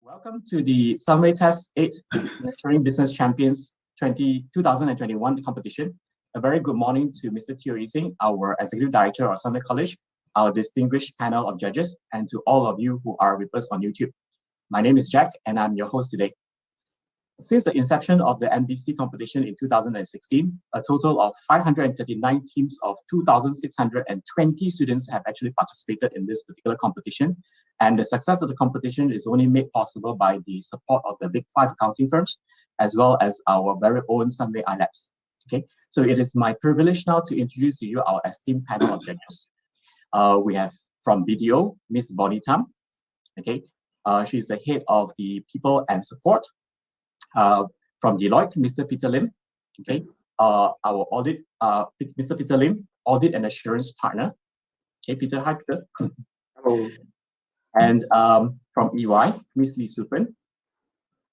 Welcome to the Sunway Test 8 Nurturing Business Champions 2021 competition. A very good morning to Mr. Teo Yising, our Executive Director of Sunway College, our distinguished panel of judges, and to all of you who are with us on YouTube. My name is Jack, and I'm your host today. Since the inception of the NBC competition in 2016, a total of 539 teams of 2,620 students have actually participated in this particular competition. And the success of the competition is only made possible by the support of the big 5 accounting firms, as well as our very own Sunway iLabs. Okay, so it is my privilege now to introduce to you our esteemed panel of judges. We have from BDO, Miss Bonnie Tam. Okay, she's the head of the People and Support. From Deloitte, Mr. Peter Lim. Okay, our audit, Mr. Peter Lim, audit and assurance partner. Okay, Peter, hi Peter. Hello. And from EY, Ms. Lee Supan,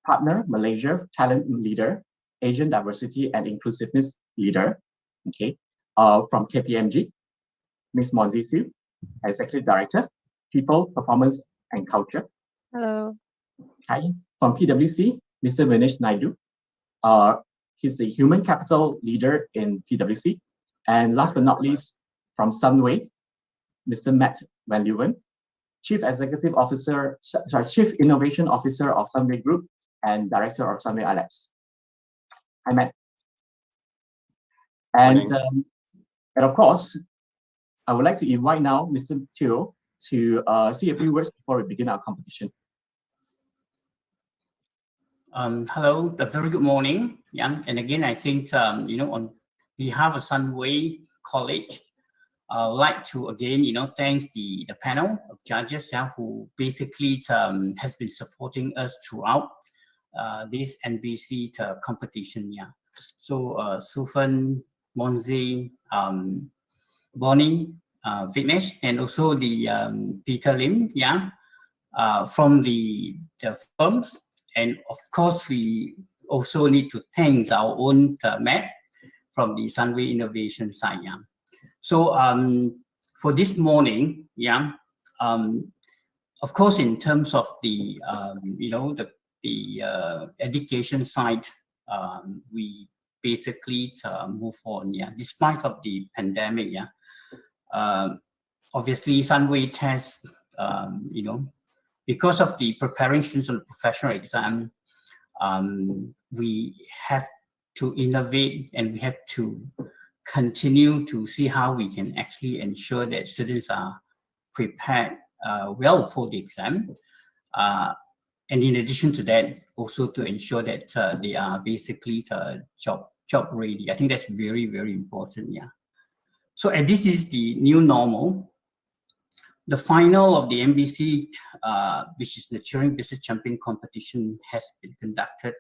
partner, Malaysia, talent leader, Asian diversity and inclusiveness leader. Okay, from KPMG, Ms. Monzi Siu, executive director, people, performance and culture. Hello. Hi, from PwC, Mr. Vinesh Naidu. He's the human capital leader in PwC. And last but not least, from Sunway, Mr. Matt Van Leeuwen, Chief Innovation Officer of Sunway Group and Director of Sunway iLabs. Hi, Matt. And of course, I would like to invite now Mr. Teo to say a few words before we begin our competition. Hello, a very good morning. Yeah, and again, I think on behalf of Sunway College, I'd like to again, thanks the panel of judges who basically has been supporting us throughout this NBC competition. Yeah, so Sufan, Monzi, Bonnie, Vignesh, and also the Peter Lim. Yeah, from the firms. And of course, we also need to thank our own Matt from the Sunway Innovation side. Yeah. So for this morning, of course, in terms of the education side, we basically move on. Yeah, despite of the pandemic. Yeah, obviously, Sunway Test, because of the preparations on the professional exam, we have to innovate and we have to continue to see how we can actually ensure that students are prepared well for the exam. And in addition to that, also to ensure that they are basically job ready. I think that's very, very important. Yeah. So this is the new normal. The final of the NBC, which is the Nurturing Business Champion competition, has been conducted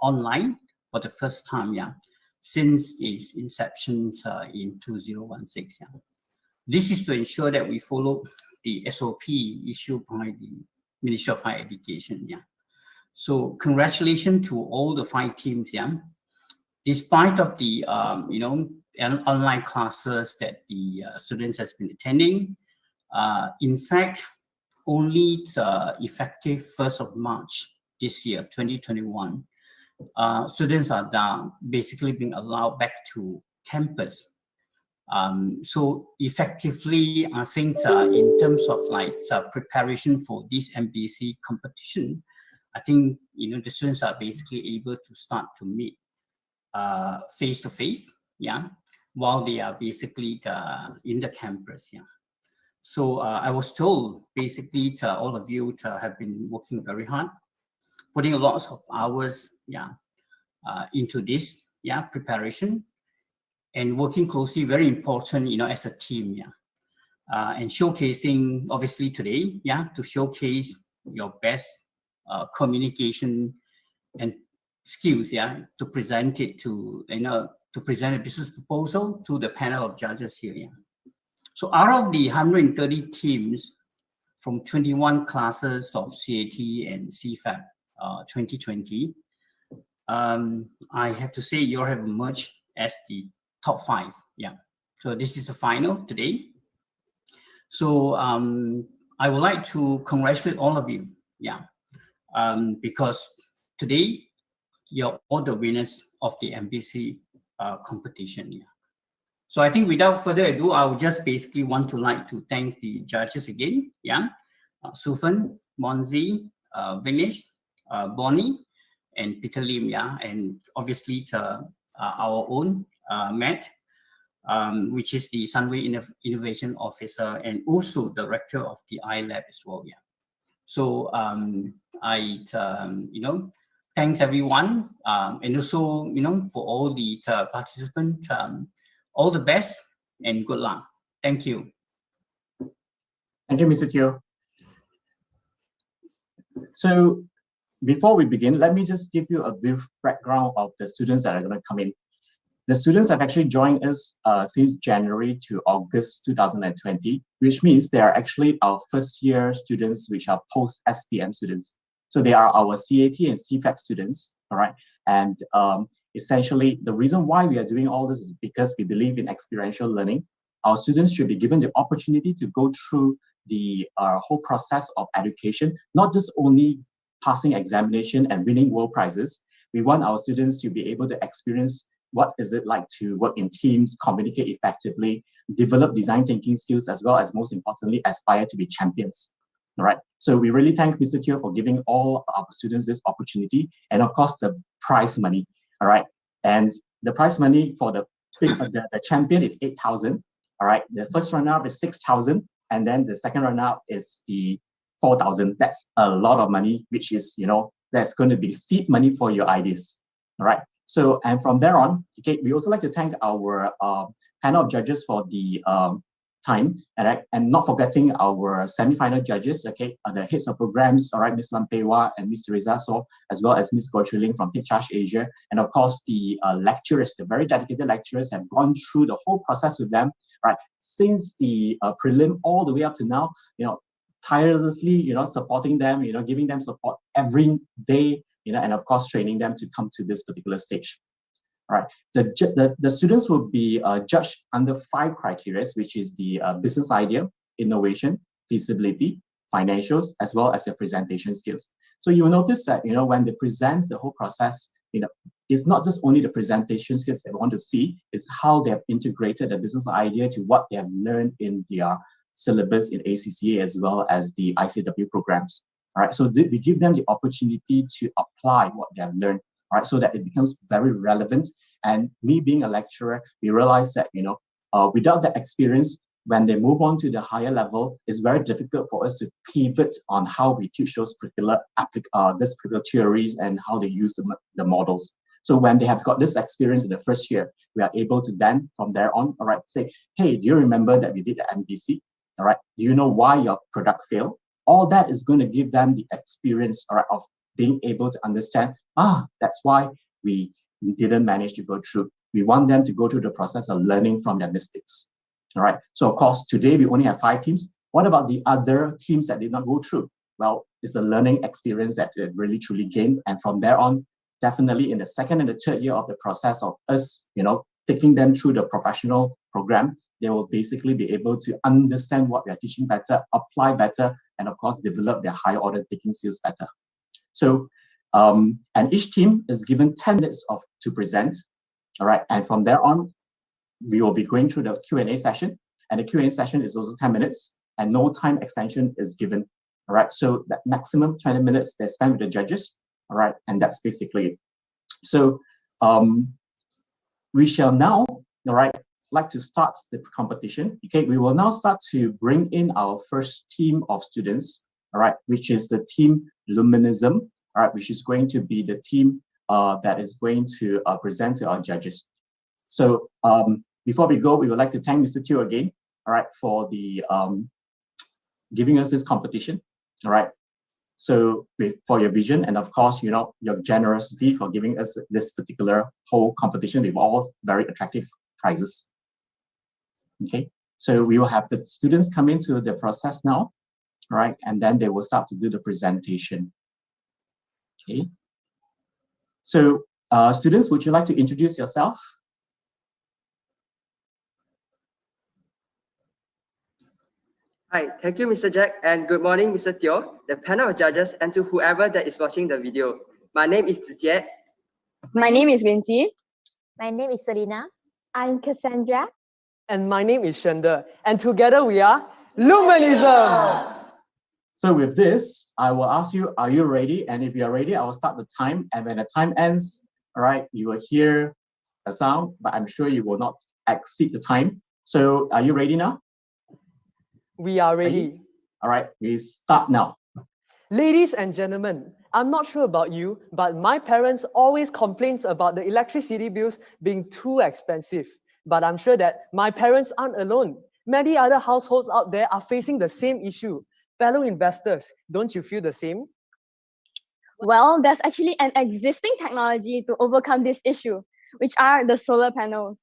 online for the first time, since its inception in 2016. Yeah. This is to ensure that we follow the SOP issued by the Ministry of Higher Education. Yeah. So congratulations to all the 5 teams. Yeah. Despite of the online classes that the students has been attending. In fact, only effective 1st of March this year, 2021, students are now basically being allowed back to campus. So effectively, I think in terms of preparation for this NBC competition, I think the students are basically able to start to meet face to face, while they are basically in the campus. So I was told basically all of you have been working very hard, putting lots of hours into this preparation and working closely, very important, as a team, and showcasing obviously today, to showcase your best communication and skills, to present it to, to present a business proposal to the panel of judges here. So out of the 130 teams from 21 classes of CAT and CFAP 2020, I have to say you all have emerged as the top 5. So this is the final today. So I would like to congratulate all of you. because today you're all the winners of the NBC competition. Yeah. So I think without further ado, I would just basically want to thank the judges again, yeah, Sufan, Monzi, Vinesh, Bonnie, and Peter Lim, yeah, and obviously to our own Matt, which is the Sunway Innovation Officer and also Director of the iLab as well, yeah. So thanks everyone, and also for all the participants, all the best and good luck. Thank you. Thank you, Mr. Teo. So before we begin, let me just give you a brief background of the students that are going to come in. The students have actually joined us since January to August 2020, which means they are actually our first year students, which are post-SPM students. So they are our CAT and CFAP students, all right? And essentially, the reason why we are doing all this is because we believe in experiential learning. Our students should be given the opportunity to go through the whole process of education, not just only passing examination and winning world prizes. We want our students to be able to experience what is it like to work in teams, communicate effectively, develop design thinking skills, as well as, most importantly, aspire to be champions. All right. So we really thank Mr. Teo for giving all our students this opportunity, and of course the prize money. All right. And the prize money for the champion is 8,000. All right. The first runner-up is 6,000, and then the second runner-up is the 4,000. That's a lot of money, which is, that's going to be seed money for your ideas. All right. So, and from there on, okay, we also like to thank our panel of judges for the time, and not forgetting our semi-final judges, okay, the heads of programs, all right, Ms. Lampewa and Ms. Teresa So, as well as Ms. Gochuling from Take Charge Asia, and of course the lecturers, the very dedicated lecturers, have gone through the whole process with them, right, since the prelim all the way up to now, tirelessly, supporting them, giving them support every day, and of course training them to come to this particular stage. All right, the students will be judged under 5 criteria, which is the business idea, innovation, feasibility, financials, as well as their presentation skills. So you will notice that, when they present the whole process, it's not just only the presentation skills they want to see, it's how they have integrated the business idea to what they have learned in their syllabus in ACCA as well as the ICW programs. All right, so we give them the opportunity to apply what they have learned, all right, so that it becomes very relevant. And me being a lecturer, we realize that, without that experience, when they move on to the higher level, it's very difficult for us to pivot on how we teach those particular theories and how they use the models. So when they have got this experience in the first year, we are able to then, from there on, all right, say, hey, do you remember that we did the NBC? All right, do you know why your product failed? All that is going to give them the experience, all right, of being able to understand, that's why we didn't manage to go through. We want them to go through the process of learning from their mistakes. All right. So of course, today we only have 5 teams. What about the other teams that did not go through? Well, it's a learning experience that they really truly gained. And from there on, definitely in the second and the third year of the process of us, taking them through the professional program, they will basically be able to understand what we are teaching better, apply better, and of course, develop their higher order thinking skills better. So, and each team is given 10 minutes to present. All right. And from there on, we will be going through the Q&A session, and the Q&A session is also 10 minutes and no time extension is given. All right. So that maximum 20 minutes they spend with the judges. All right. And that's basically it. So we shall now, all right, like to start the competition. Okay. We will now start to bring in our first team of students. All right. Which is the team Luminism. All right. Which is going to be the team that is going to present to our judges. So before we go, we would like to thank Mr. Teo again, all right, for the giving us this competition, all right. So for your vision and of course, your generosity for giving us this particular whole competition with all very attractive prizes. Okay, so we will have the students come into the process now, all right, and then they will start to do the presentation. Okay, so students, would you like to introduce yourself? Hi, thank you, Mr. Jack, and good morning, Mr. Teo, the panel of judges, and to whoever that is watching the video. My name is Zijie. My name is Vinci. My name is Serena. I'm Cassandra. And my name is Shanda. And together we are Luminism. So with this, I will ask you, are you ready? And if you're ready, I will start the time. And when the time ends, all right, you will hear a sound, but I'm sure you will not exceed the time. So are you ready now? We are ready. All right, we start now. Ladies and gentlemen, I'm not sure about you, but my parents always complain about the electricity bills being too expensive. But I'm sure that my parents aren't alone. Many other households out there are facing the same issue. Fellow investors, don't you feel the same? Well, there's actually an existing technology to overcome this issue, which are the solar panels.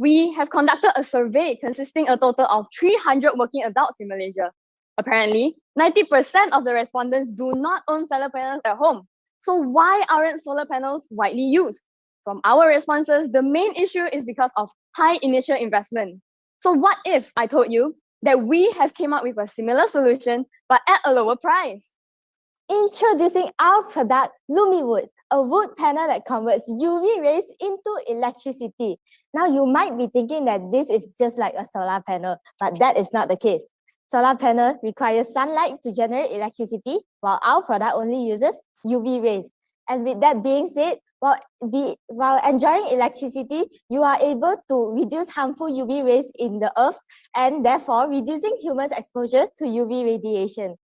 We have conducted a survey consisting a total of 300 working adults in Malaysia. Apparently, 90% of the respondents do not own solar panels at home. So why aren't solar panels widely used? From our responses, the main issue is because of high initial investment. So what if I told you that we have came up with a similar solution, but at a lower price? Introducing our product, Lumiwood, a wood panel that converts UV rays into electricity. Now, you might be thinking that this is just like a solar panel, but that is not the case. Solar panel requires sunlight to generate electricity, while our product only uses UV rays. And with that being said, while enjoying electricity, you are able to reduce harmful UV rays in the earth and therefore reducing humans' exposure to UV radiation.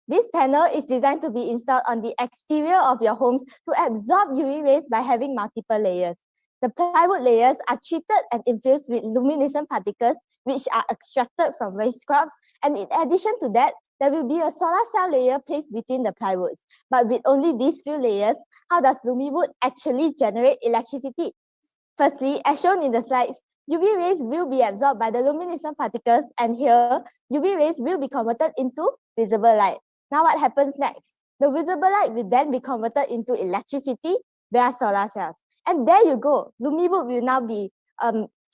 This panel is designed to be installed on the exterior of your homes to absorb UV rays by having multiple layers. The plywood layers are treated and infused with luminism particles, which are extracted from waste crops. And in addition to that, there will be a solar cell layer placed between the plywoods. But with only these few layers, how does Lumiwood actually generate electricity? Firstly, as shown in the slides, UV rays will be absorbed by the luminiscent particles, and here, UV rays will be converted into visible light. Now what happens next? The visible light will then be converted into electricity via solar cells. And there you go. Lumiwood will now be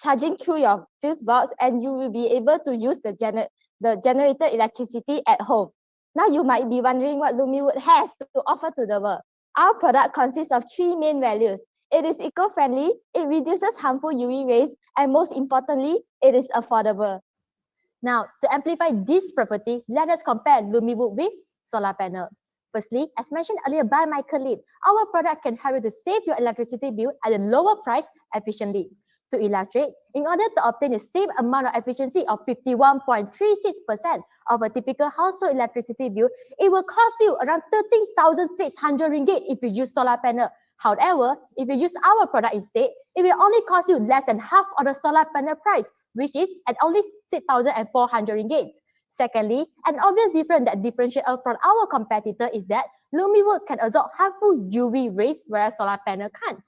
charging through your fuse box, and you will be able to use the generated electricity at home. Now you might be wondering what Lumiwood has to offer to the world. Our product consists of 3 main values. It is eco-friendly, it reduces harmful UV rays, and most importantly, it is affordable. Now, to amplify this property, let us compare Lumiwood with solar panel. Firstly, as mentioned earlier by my colleague, our product can help you to save your electricity bill at a lower price efficiently. To illustrate, in order to obtain the same amount of efficiency of 51.36% of a typical household electricity bill, it will cost you around 13,600 ringgit if you use solar panel. However, if you use our product instead, it will only cost you less than half of the solar panel price, which is at only 6,400 ringgit. Secondly, an obvious difference that differentiates us from our competitor is that Lumiwood can absorb harmful UV rays, whereas solar panel can't.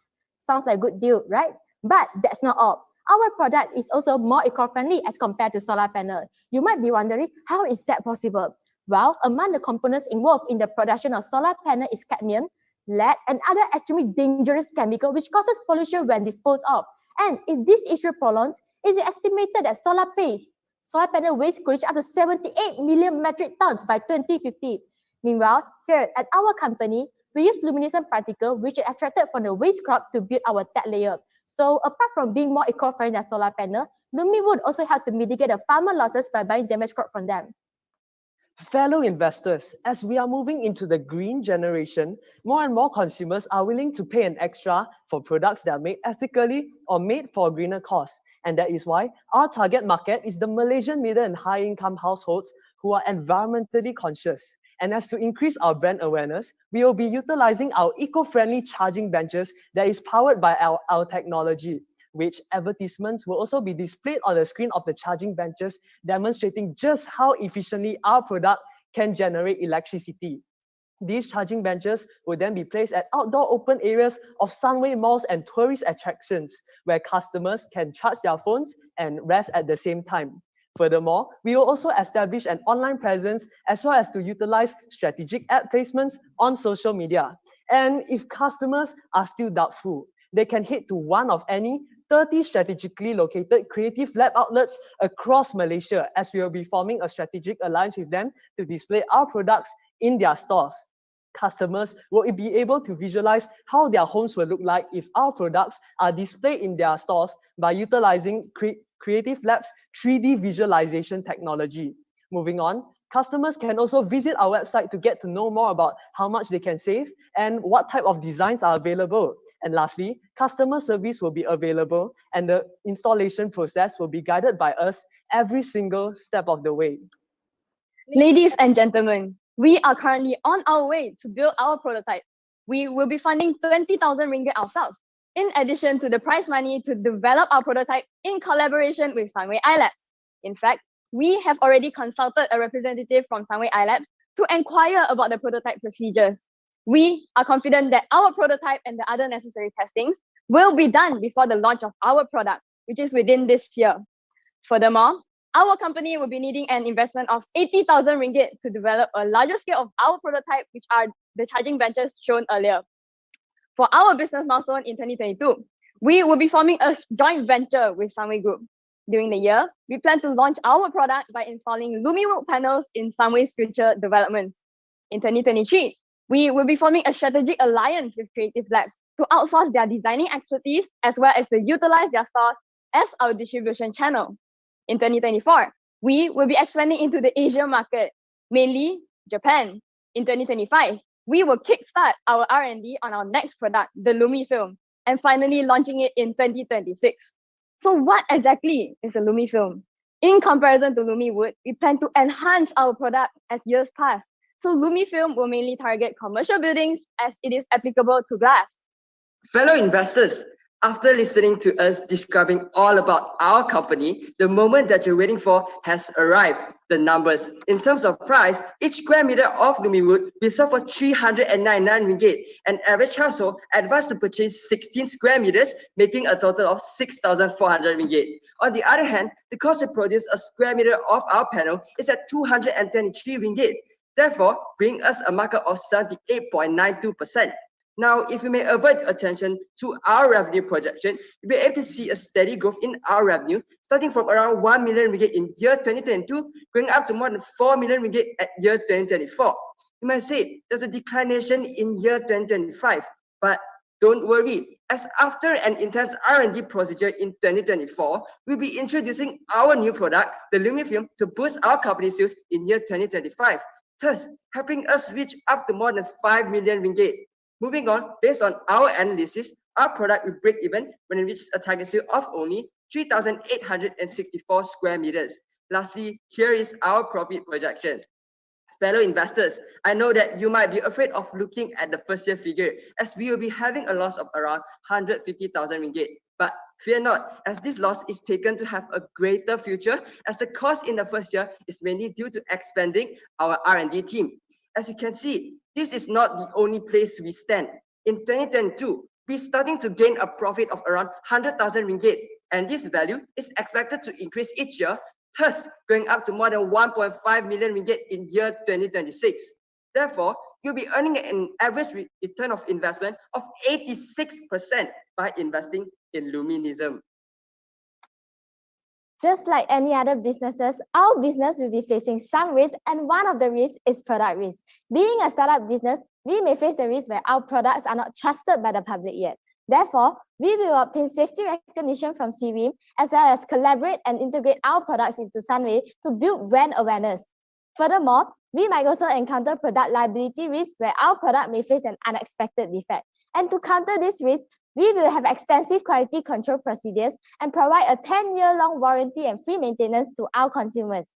Sounds like a good deal, right? But that's not all. Our product is also more eco-friendly as compared to solar panel. You might be wondering, how is that possible? Well, among the components involved in the production of solar panel is cadmium, lead, and other extremely dangerous chemicals which causes pollution when disposed of. And if this issue prolongs, it is estimated that solar panel waste could reach up to 78 million metric tons by 2050. Meanwhile, here at our company, we use luminescent particles which are extracted from the waste crop to build our tech layer. So apart from being more eco-friendly than solar panel, Lumiwood also help to mitigate the farmer losses by buying damaged crop from them. Fellow investors, as we are moving into the green generation, more and more consumers are willing to pay an extra for products that are made ethically or made for a greener cause. And that is why our target market is the Malaysian middle and high-income households who are environmentally conscious. And as to increase our brand awareness, we will be utilizing our eco-friendly charging benches that is powered by our technology, which advertisements will also be displayed on the screen of the charging benches, demonstrating just how efficiently our product can generate electricity. These charging benches will then be placed at outdoor open areas of Sunway malls and tourist attractions, where customers can charge their phones and rest at the same time. Furthermore, we will also establish an online presence as well as to utilize strategic ad placements on social media. And if customers are still doubtful, they can head to one of any 30 strategically located creative lab outlets across Malaysia, as we will be forming a strategic alliance with them to display our products in their stores. Customers will be able to visualize how their homes will look like if our products are displayed in their stores by utilizing Creative Lab's 3D visualization technology. Moving on, customers can also visit our website to get to know more about how much they can save and what type of designs are available. And lastly, customer service will be available and the installation process will be guided by us every single step of the way. Ladies and gentlemen, we are currently on our way to build our prototype. We will be funding 20,000 ringgit ourselves, in addition to the prize money to develop our prototype in collaboration with Sunway iLabs. In fact, we have already consulted a representative from Sunway iLabs to inquire about the prototype procedures. We are confident that our prototype and the other necessary testings will be done before the launch of our product, which is within this year. Furthermore, our company will be needing an investment of 80,000 ringgit to develop a larger scale of our prototype, which are the charging benches shown earlier. For our business milestone in 2022, we will be forming a joint venture with Sunway Group. During the year, we plan to launch our product by installing LumiWood panels in Sunway's future developments. In 2023, we will be forming a strategic alliance with Creative Labs to outsource their designing expertise as well as to utilize their stores as our distribution channel. In 2024, we will be expanding into the Asia market, mainly Japan. In 2025, we will kickstart our R&D on our next product, the LumiFilm, and finally launching it in 2026. So what exactly is a LumiFilm? In comparison to LumiWood, we plan to enhance our product as years pass. So LumiFilm will mainly target commercial buildings as it is applicable to glass. Fellow investors, after listening to us describing all about our company, the moment that you're waiting for has arrived. The numbers. In terms of price, each square meter of LumiWood will sell for 399 ringgit. An average household advised to purchase 16 square meters, making a total of 6,400 ringgit. On the other hand, the cost to produce a square meter of our panel is at 223 ringgit. Therefore, bringing us a markup of 78.92%. Now, if you may avoid attention to our revenue projection, you'll be able to see a steady growth in our revenue, starting from around 1 million ringgit in year 2022, going up to more than 4 million ringgit at year 2024. You might say there's a declination in year 2025, but don't worry, as after an intense R&D procedure in 2024, we'll be introducing our new product, the LumiFilm, to boost our company sales in year 2025, thus helping us reach up to more than 5 million ringgit. Moving on, based on our analysis, our product will break even when it reaches a target sale of only 3,864 square meters. Lastly, here is our profit projection. Fellow investors, I know that you might be afraid of looking at the first year figure, as we will be having a loss of around 150,000 ringgit. But fear not, as this loss is taken to have a greater future, as the cost in the first year is mainly due to expanding our R&D team. As you can see, this is not the only place we stand. In 2022, we're starting to gain a profit of around 100,000 ringgit, and this value is expected to increase each year, thus going up to more than 1.5 million ringgit in year 2026. Therefore, you'll be earning an average return of investment of 86% by investing in Luminism. Just like any other businesses, our business will be facing some risks, and one of the risks is product risk. Being a startup business, we may face a risk where our products are not trusted by the public yet. Therefore, we will obtain safety recognition from CRIM, as well as collaborate and integrate our products into Sunway to build brand awareness. Furthermore, we might also encounter product liability risk where our product may face an unexpected defect. And to counter this risk, we will have extensive quality control procedures and provide a 10-year-long warranty and free maintenance to our consumers.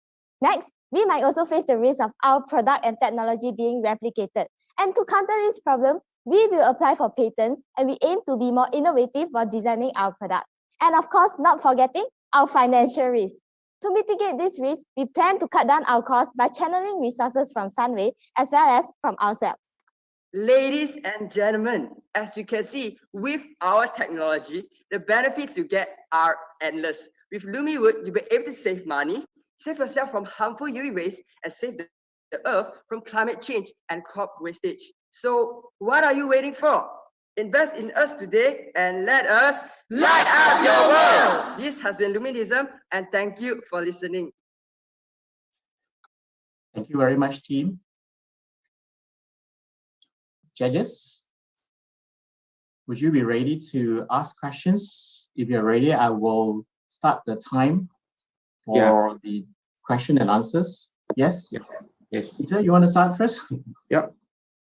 Next, we might also face the risk of our product and technology being replicated. And to counter this problem, we will apply for patents, and we aim to be more innovative while designing our product. And of course, not forgetting our financial risk. To mitigate this risk, we plan to cut down our costs by channeling resources from Sunway as well as from ourselves. Ladies and gentlemen, as you can see, with our technology, the benefits you get are endless. With LumiWood, you'll be able to save money, save yourself from harmful UV rays, and save the earth from climate change and crop wastage. So what are you waiting for? Invest in us today and let us Light up your world! This has been Luminism, and thank you for listening. Thank you very much, team. Judges, would you be ready to ask questions? If you're ready, I will start the time for the question and answers. Yes? Yeah. Yes. Peter, you want to start first? Yeah.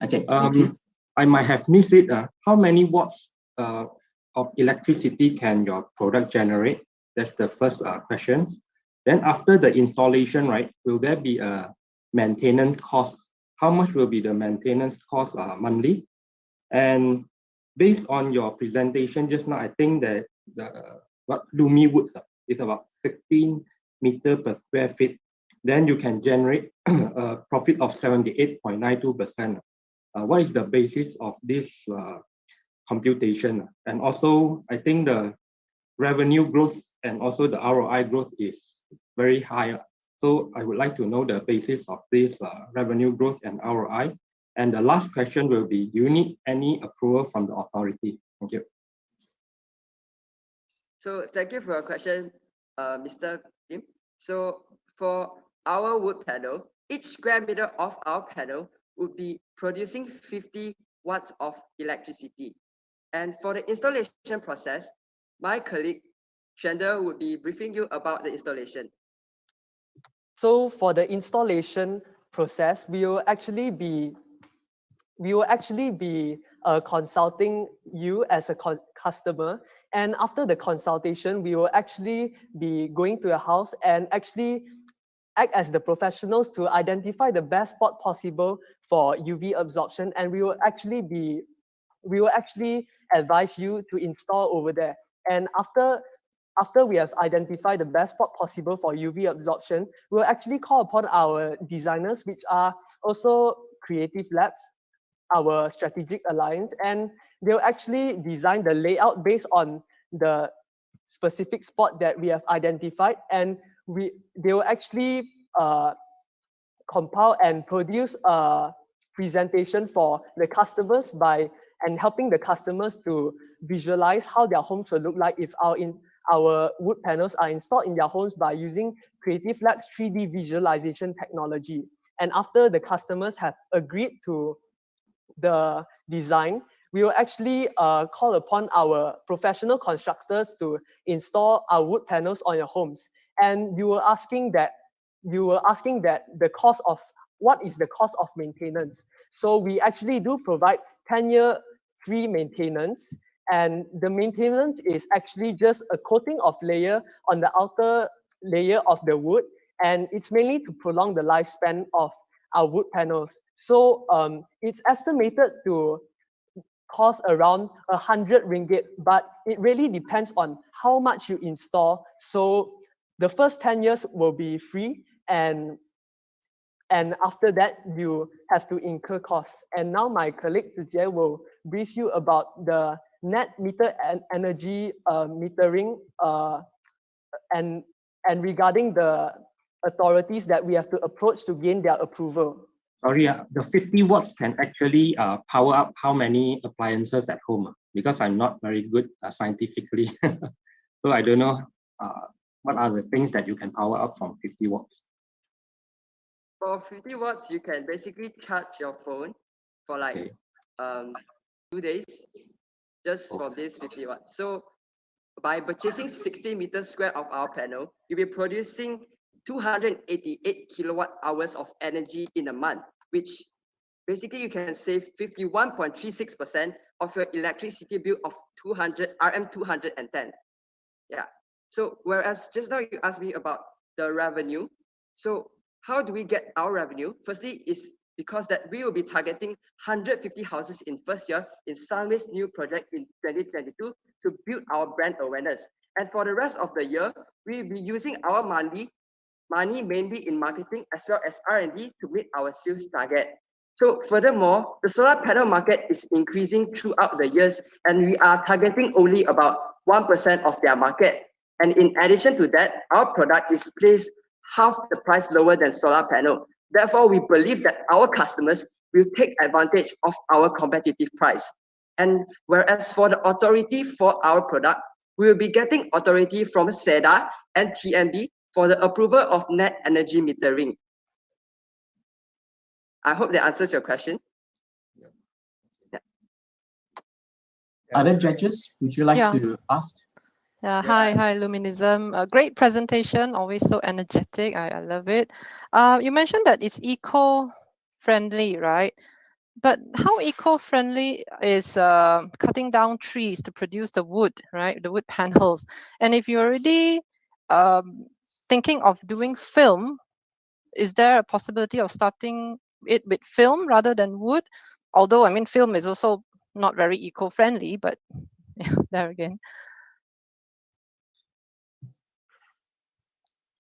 Okay, thank you. I might have missed it. How many watts of electricity can your product generate? That's the first question. Then after the installation, right, will there be a maintenance cost? How much will be the maintenance cost monthly? And based on your presentation just now, I think that what Lumiwood is about 16 meters per square feet. Then you can generate a profit of 78.92%. What is the basis of this computation? And also, I think the revenue growth and also the ROI growth is very high. So I would like to know the basis of this revenue growth and ROI. And the last question will be, do you need any approval from the authority? Thank you. So thank you for your question, Mr. Kim. So for our wood panel, each square meter of our panel would be producing 50 watts of electricity. And for the installation process, my colleague Shanda would be briefing you about the installation. So for the installation process, we will actually be consulting you as a customer. And after the consultation, we will actually be going to your house and actually act as the professionals to identify the best spot possible for UV absorption. And we will actually advise you to install over there. And after we have identified the best spot possible for UV absorption, we'll actually call upon our designers, which are also Creative Labs, our strategic alliance, and they'll actually design the layout based on the specific spot that we have identified, and they will actually compile and produce a presentation for the customers and helping the customers to visualize how their homes will look like if our wood panels are installed in their homes by using Creative Labs 3D visualization technology. And after the customers have agreed to the design, we will actually call upon our professional constructors to install our wood panels on your homes. And you were asking that the cost of what is the cost of maintenance. So we actually do provide 10-year free maintenance, and the maintenance is actually just a coating of layer on the outer layer of the wood, and it's mainly to prolong the lifespan of our wood panels. So it's estimated to cost around 100 ringgit, but it really depends on how much you install. So the first 10 years will be free, and after that you have to incur costs. And now my colleague Zijie will brief you about the net meter and energy metering and regarding the authorities that we have to approach to gain their approval. Sorry, the 50 watts can actually power up how many appliances at home? Because I'm not very good scientifically. So I don't know what are the things that you can power up from 50 watts. For 50 watts, you can basically charge your phone for like 2 days just for this 50 watts. So by purchasing 60 meters square of our panel, you'll be producing 288 kilowatt hours of energy in a month, which basically you can save 51.36% of your electricity bill of 210. Yeah. So whereas just now you asked me about the revenue. So how do we get our revenue? Firstly, is because that we will be targeting 150 houses in first year in Sunway's new project in 2022 to build our brand awareness. And for the rest of the year, we'll be using our money mainly in marketing as well as R&D to meet our sales target. So furthermore, the solar panel market is increasing throughout the years, and we are targeting only about 1% of their market. And in addition to that, our product is placed half the price lower than solar panel. Therefore, we believe that our customers will take advantage of our competitive price. And whereas for the authority for our product, we will be getting authority from SEDA and TNB for the approval of net energy metering. I hope that answers your question. Other judges, would you like Yeah. to ask? Hi, Luminism. A great presentation, always so energetic. I love it. You mentioned that it's eco-friendly, right? But how eco-friendly is cutting down trees to produce the wood, right? The wood panels. And if you're already thinking of doing film, is there a possibility of starting it with film rather than wood? Although, I mean, film is also not very eco-friendly, but there again.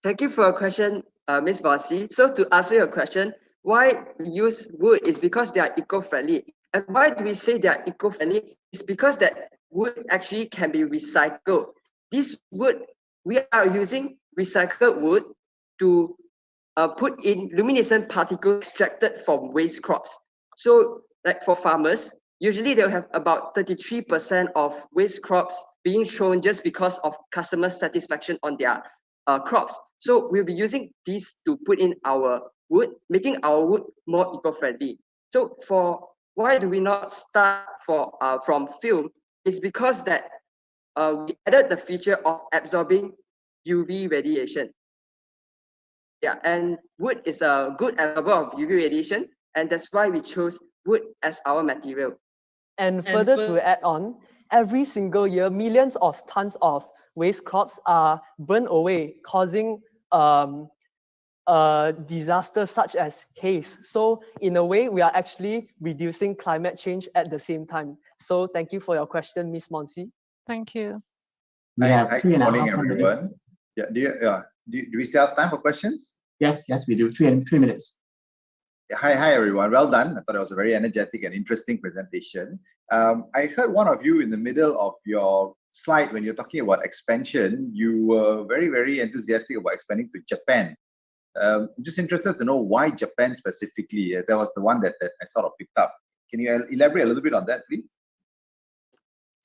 Thank you for your question, Ms. Vasi. So to answer your question, why we use wood is because they are eco-friendly. And why do we say they are eco-friendly? It's because that wood actually can be recycled. This wood, we are using recycled wood to put in luminescent particles extracted from waste crops. So like for farmers, usually they'll have about 33% of waste crops being thrown just because of customer satisfaction on their crops. So we'll be using these to put in our wood, making our wood more eco-friendly. So for why do we not start from film? It's because that we added the feature of absorbing UV radiation. Yeah, and wood is a good absorber of UV radiation, and that's why we chose wood as our material. And further to add on, every single year, millions of tons of waste crops are burned away, causing disasters such as haze. So in a way, we are actually reducing climate change at the same time. So thank you for your question, Ms. Monsi. Thank you. We have Hi, 3.5 good morning, minutes. everyone. Yeah, do we still have time for questions? Yes, we do. 3 minutes. Yeah, hi, everyone. Well done. I thought it was a very energetic and interesting presentation. I heard one of you in the middle of your slide when you're talking about expansion, you were very, very enthusiastic about expanding to Japan. I'm just interested to know why Japan specifically. That was the one that I sort of picked up. Can you elaborate a little bit on that, please?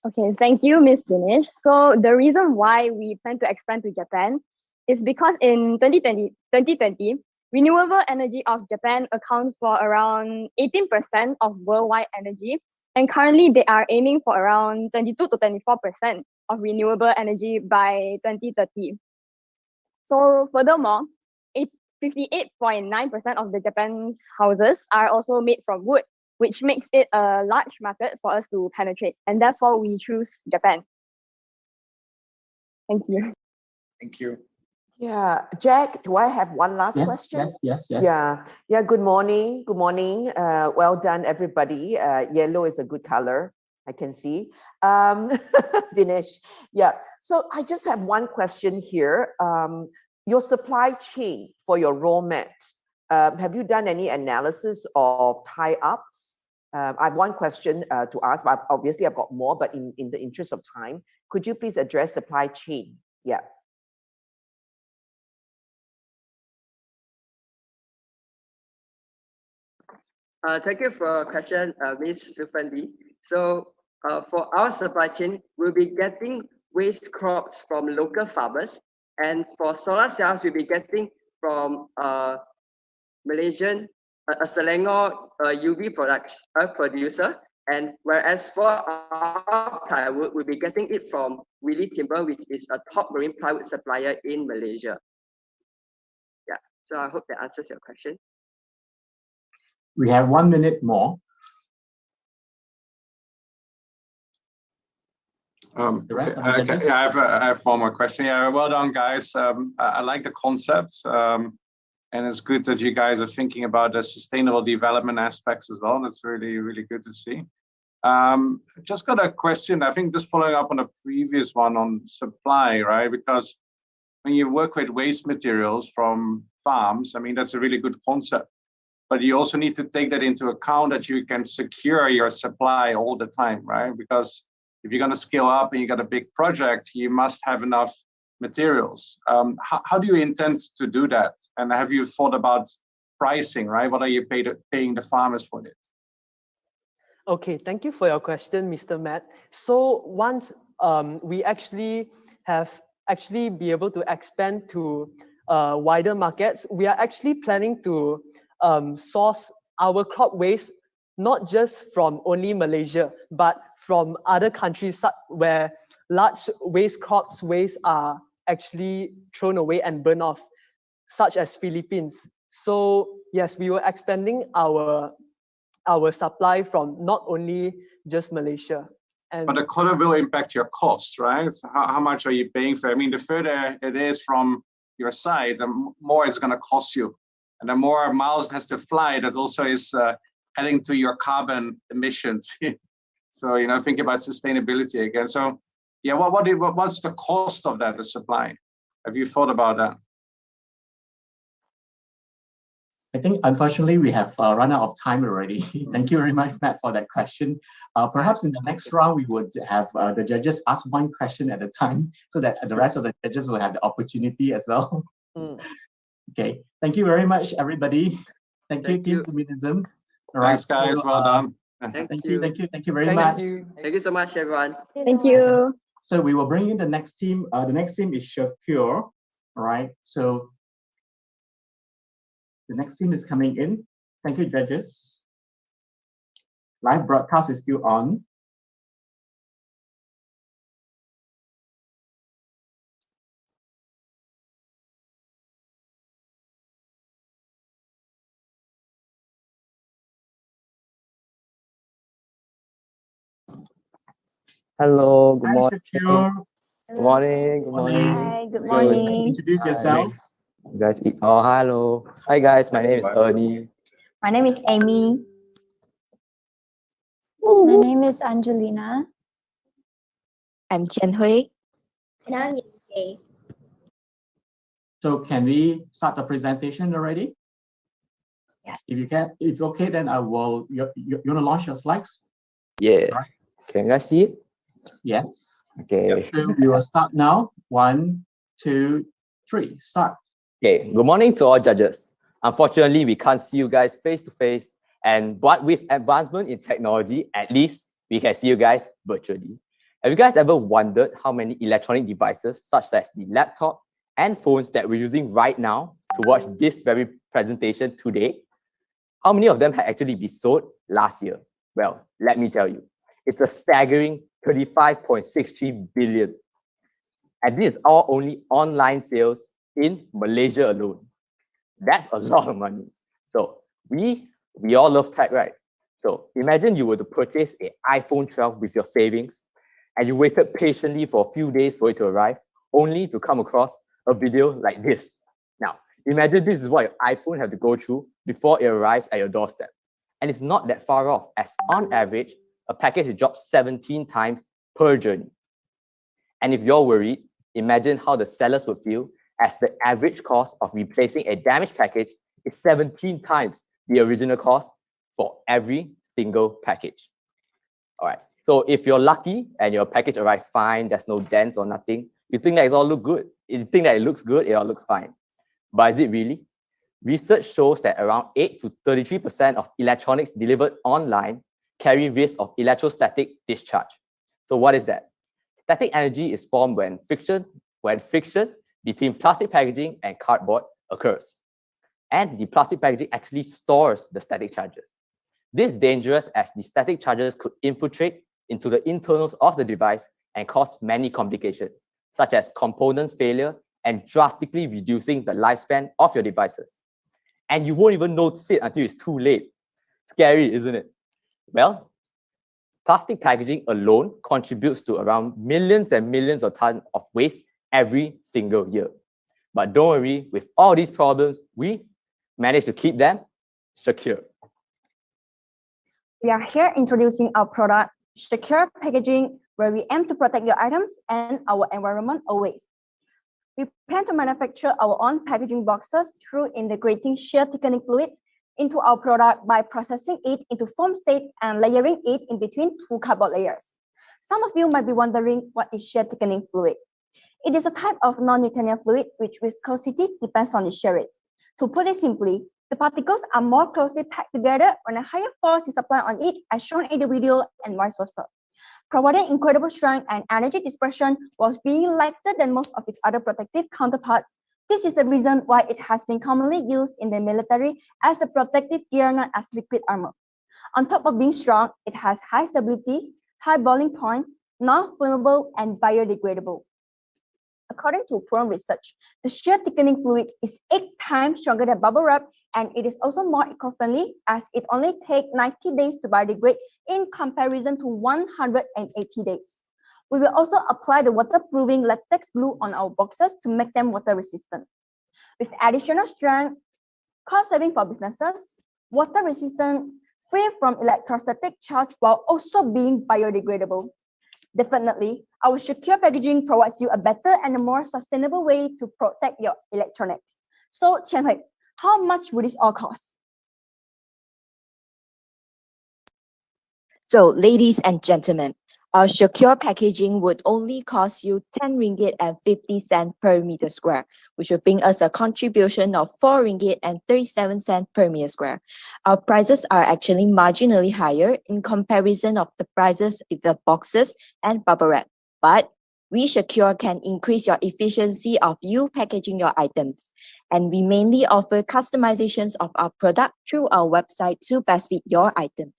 Okay, thank you, Ms. Finish. So the reason why we plan to expand to Japan is because in 2020, renewable energy of Japan accounts for around 18% of worldwide energy, and currently they are aiming for around 22 to 24% of renewable energy by 2030. So furthermore, 58.9% of the Japan's houses are also made from wood, which makes it a large market for us to penetrate, and therefore we choose Japan. Thank you. Thank you. Yeah, Jack, do I have one last question? Yes. Yeah. Good morning. Well done, everybody. Yellow is a good color, I can see. Finish. Yeah. So I just have one question here. Your supply chain for your raw mats, have you done any analysis of tie-ups? I have one question to ask, but obviously I've got more, but in the interest of time, could you please address supply chain? Yeah. Thank you for your question, Ms. Sufandi. So for our supply chain, we'll be getting waste crops from local farmers, and for solar cells, we'll be getting from Malaysian, Selangor UV producer, and whereas for our plywood, we'll be getting it from Willy Timber, which is a top marine plywood supplier in Malaysia. Yeah, so I hope that answers your question. We have 1 minute more. The rest of the judges? I have one more question. Yeah, well done, guys. I like the concept, and it's good that you guys are thinking about the sustainable development aspects as well. That's really, really good to see. Just got a question. I think just following up on a previous one on supply, right? Because when you work with waste materials from farms, I mean, that's a really good concept. But you also need to take that into account that you can secure your supply all the time, right? Because if you're going to scale up and you got a big project, you must have enough materials. How do you intend to do that? And have you thought about pricing, right? What are you paying the farmers for this? Okay, thank you for your question, Mr. Matt. So once we actually be able to expand to wider markets, we are actually planning to source our crop waste not just from only Malaysia, but from other countries where large crops waste are actually thrown away and burned off, such as Philippines. So yes, we were expanding our supply from not only just Malaysia. But the quota will impact your cost, right? So how much are you paying for? I mean, the further it is from your side, the more it's going to cost you. And the more miles it has to fly, that also is adding to your carbon emissions. So, you know, think about sustainability again. So, yeah, what's the cost of that, the supply? Have you thought about that? I think, unfortunately, we have run out of time already. Thank you very much, Matt, for that question. Perhaps in the next round, we would have the judges ask one question at a time so that the rest of the judges will have the opportunity as well. Okay, thank you very much, everybody. Thank you, Team Luminism. All right, thanks, guys. Well done. Thank you very much. Thank you so much, everyone. Thank you. So we will bring in the next team. The next team is Shokur. All right, so the next team is coming in. Thank you, judges. Live broadcast is still on. Hello, good Hi, morning. Shokur. Good morning. Good morning. Hi, good Can morning. you introduce yourself? You guys, hello. Hi guys, my name is Ernie. My name is Amy. My name is Angelina. I'm Chen Hui. And I'm Ying. So can we start the presentation already? Yes. If you can, if okay, then I will. You want to launch your slides? Yeah. Right. Can you guys see it? Yes. Okay. So we will start now. 1, 2, 3. Start. Okay. Good morning to all judges. Unfortunately, we can't see you guys face to face, but with advancement in technology, at least we can see you guys virtually. Have you guys ever wondered how many electronic devices, such as the laptop and phones that we're using right now to watch this very presentation today, how many of them had actually been sold last year? Well, let me tell you, it's a staggering 35.63 billion. And this is all only online sales in Malaysia alone. That's a lot of money. So we all love tech, right? So imagine you were to purchase an iPhone 12 with your savings, and you waited patiently for a few days for it to arrive, only to come across a video like this. Now, imagine this is what your iPhone had to go through before it arrives at your doorstep. And it's not that far off, as on average, a package is dropped 17 times per journey. And if you're worried, imagine how the sellers would feel, as the average cost of replacing a damaged package is 17 times the original cost for every single package. All right. So if you're lucky and your package arrived fine, there's no dents or nothing, you think that it's all look good. You think that it looks good, it all looks fine. But is it really? Research shows that around 8 to 33% of electronics delivered online carry risk of electrostatic discharge. So what is that? Static energy is formed when friction between plastic packaging and cardboard occurs. And the plastic packaging actually stores the static charges. This is dangerous, as the static charges could infiltrate into the internals of the device and cause many complications, such as components failure and drastically reducing the lifespan of your devices. And you won't even notice it until it's too late. Scary, isn't it? Well, plastic packaging alone contributes to around millions and millions of tons of waste every single year. But don't worry, with all these problems, we manage to keep them secure. We are here introducing our product, Secure Packaging, where we aim to protect your items and our environment always. We plan to manufacture our own packaging boxes through integrating shear thickening fluid into our product by processing it into foam state and layering it in between 2 cardboard layers. Some of you might be wondering, what is shear thickening fluid? It is a type of non-Newtonian fluid which viscosity depends on its shear rate. To put it simply, the particles are more closely packed together when a higher force is applied on it, as shown in the video, and vice versa. Providing incredible strength and energy dispersion whilst being lighter than most of its other protective counterparts. This is the reason why it has been commonly used in the military as a protective gear, not as liquid armor. On top of being strong, it has high stability, high boiling point, non-flammable, and biodegradable. According to Purm research, the shear thickening fluid is 8 times stronger than bubble wrap, and it is also more eco-friendly as it only takes 90 days to biodegrade in comparison to 180 days. We will also apply the waterproofing latex glue on our boxes to make them water resistant. With additional strength, cost saving for businesses, water resistant, free from electrostatic charge while also being biodegradable. Definitely, our secure packaging provides you a better and a more sustainable way to protect your electronics. So, Qianhui, how much would this all cost? So, ladies and gentlemen, our secure packaging would only cost you 10 ringgit and 50 cents per meter square, which would bring us a contribution of 4 ringgit and 37 cents per meter square. Our prices are actually marginally higher in comparison of the prices with the boxes and bubble wrap. But we Secure can increase your efficiency of you packaging your items. And we mainly offer customizations of our product through our website to best fit your items.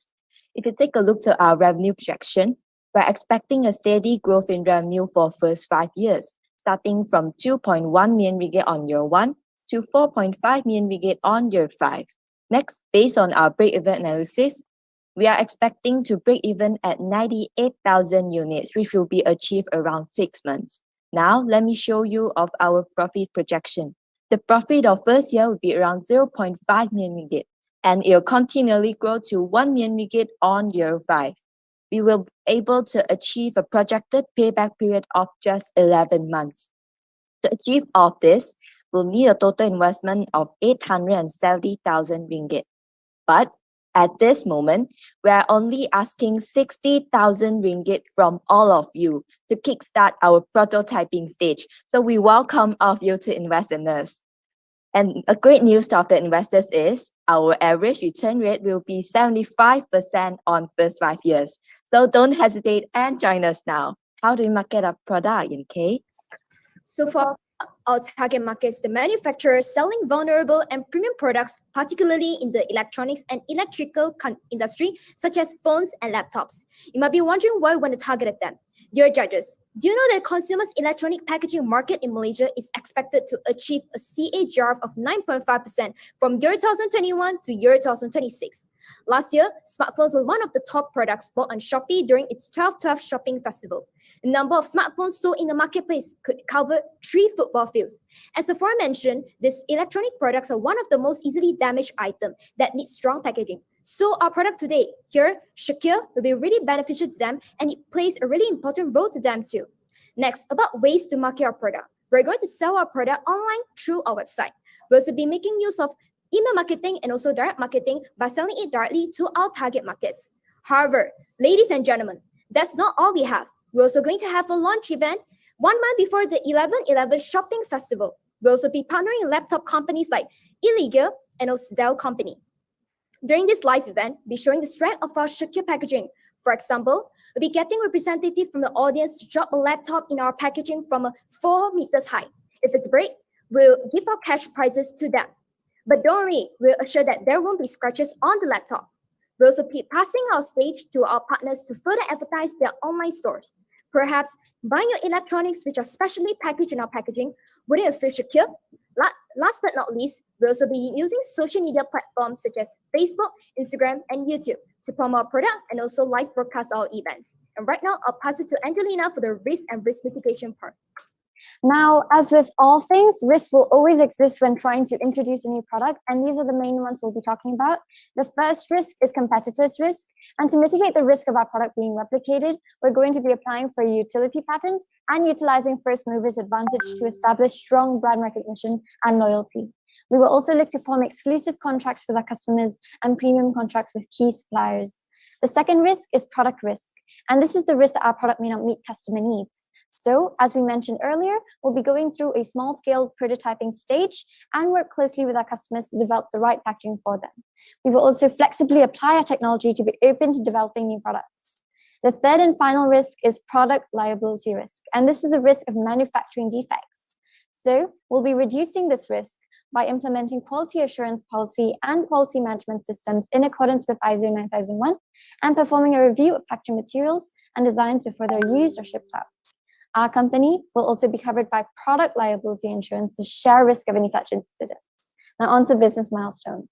If you take a look to our revenue projection, we're expecting a steady growth in revenue for first 5 years, starting from 2.1 million ringgit on year 1 to 4.5 million ringgit on year 5. Next, based on our break-even analysis, we are expecting to break even at 98,000 units, which will be achieved around 6 months. Now, let me show you of our profit projection. The profit of first year would be around 0.5 million ringgit, and it will continually grow to 1 million ringgit on year 5. We will be able to achieve a projected payback period of just 11 months. To achieve all of this, we'll need a total investment of 870,000 ringgit. But at this moment, we are only asking 60,000 ringgit from all of you to kickstart our prototyping stage. So we welcome all of you to invest in us. And a great news to the investors is our average return rate will be 75% on first 5 years. So don't hesitate and join us now. How do we market our product in K? So for our target markets, the manufacturers selling vulnerable and premium products, particularly in the electronics and electrical industry, such as phones and laptops. You might be wondering why we want to target them. Dear judges, do you know that consumers' electronic packaging market in Malaysia is expected to achieve a CAGR of 9.5% from year 2021 to year 2026? Last year, smartphones were one of the top products bought on Shopee during its 12/12 shopping festival. The number of smartphones sold in the marketplace could cover 3 football fields. As aforementioned, these electronic products are one of the most easily damaged items that need strong packaging. So our product today, here, Shokur, will be really beneficial to them, and it plays a really important role to them too. Next, about ways to market our product. We're going to sell our product online through our website. We'll also be making use of email marketing and also direct marketing by selling it directly to our target markets. However, ladies and gentlemen, that's not all we have. We're also going to have a launch event 1 month before the 11/11 shopping festival. We'll also be partnering with laptop companies like Illegal and also Dell Company. During this live event, we'll be showing the strength of our secure packaging. For example, we'll be getting representative from the audience to drop a laptop in our packaging from 4 meters high. If it's break, we'll give our cash prizes to them. But don't worry, we'll assure that there won't be scratches on the laptop. We'll also be passing our stage to our partners to further advertise their online stores. Perhaps buying your electronics which are specially packaged in our packaging, wouldn't it feel secure? Last but not least, we'll also be using social media platforms such as Facebook, Instagram, and YouTube to promote our product and also live broadcast our events. And right now, I'll pass it to Angelina for the risk and risk mitigation part. Now, as with all things, risk will always exist when trying to introduce a new product, and these are the main ones we'll be talking about. The first risk is competitors' risk, and to mitigate the risk of our product being replicated, we're going to be applying for a utility patent and utilizing first movers' advantage to establish strong brand recognition and loyalty. We will also look to form exclusive contracts with our customers and premium contracts with key suppliers. The second risk is product risk, and this is the risk that our product may not meet customer needs. So, as we mentioned earlier, we'll be going through a small-scale prototyping stage and work closely with our customers to develop the right packaging for them. We will also flexibly apply our technology to be open to developing new products. The third and final risk is product liability risk, and this is the risk of manufacturing defects. So we'll be reducing this risk by implementing quality assurance policy and quality management systems in accordance with ISO 9001 and performing a review of packaging materials and designs before they're used or shipped out. Our company will also be covered by product liability insurance to share risk of any such incidents. Now on to business milestones.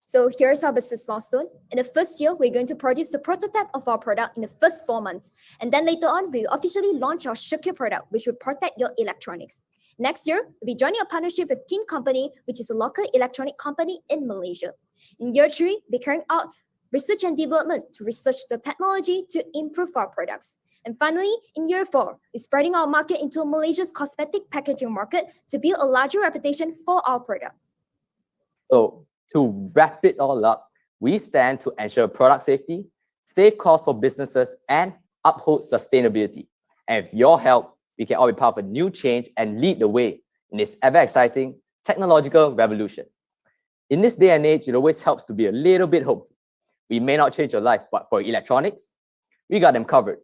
So here's our business milestone. In the first year, we're going to produce the prototype of our product in the first 4 months. And then later on, we will officially launch our Shokur product, which will protect your electronics. Next year, we'll be joining a partnership with Kin Company, which is a local electronic company in Malaysia. In year 3, we'll be carrying out research and development to research the technology to improve our products. And finally, in year 4, we're spreading our market into Malaysia's cosmetic packaging market to build a larger reputation for our product. So to wrap it all up, we stand to ensure product safety, save costs for businesses, and uphold sustainability. And with your help, we can all be part of a new change and lead the way in this ever-exciting technological revolution. In this day and age, it always helps to be a little bit hopeful. We may not change your life, but for electronics, we got them covered,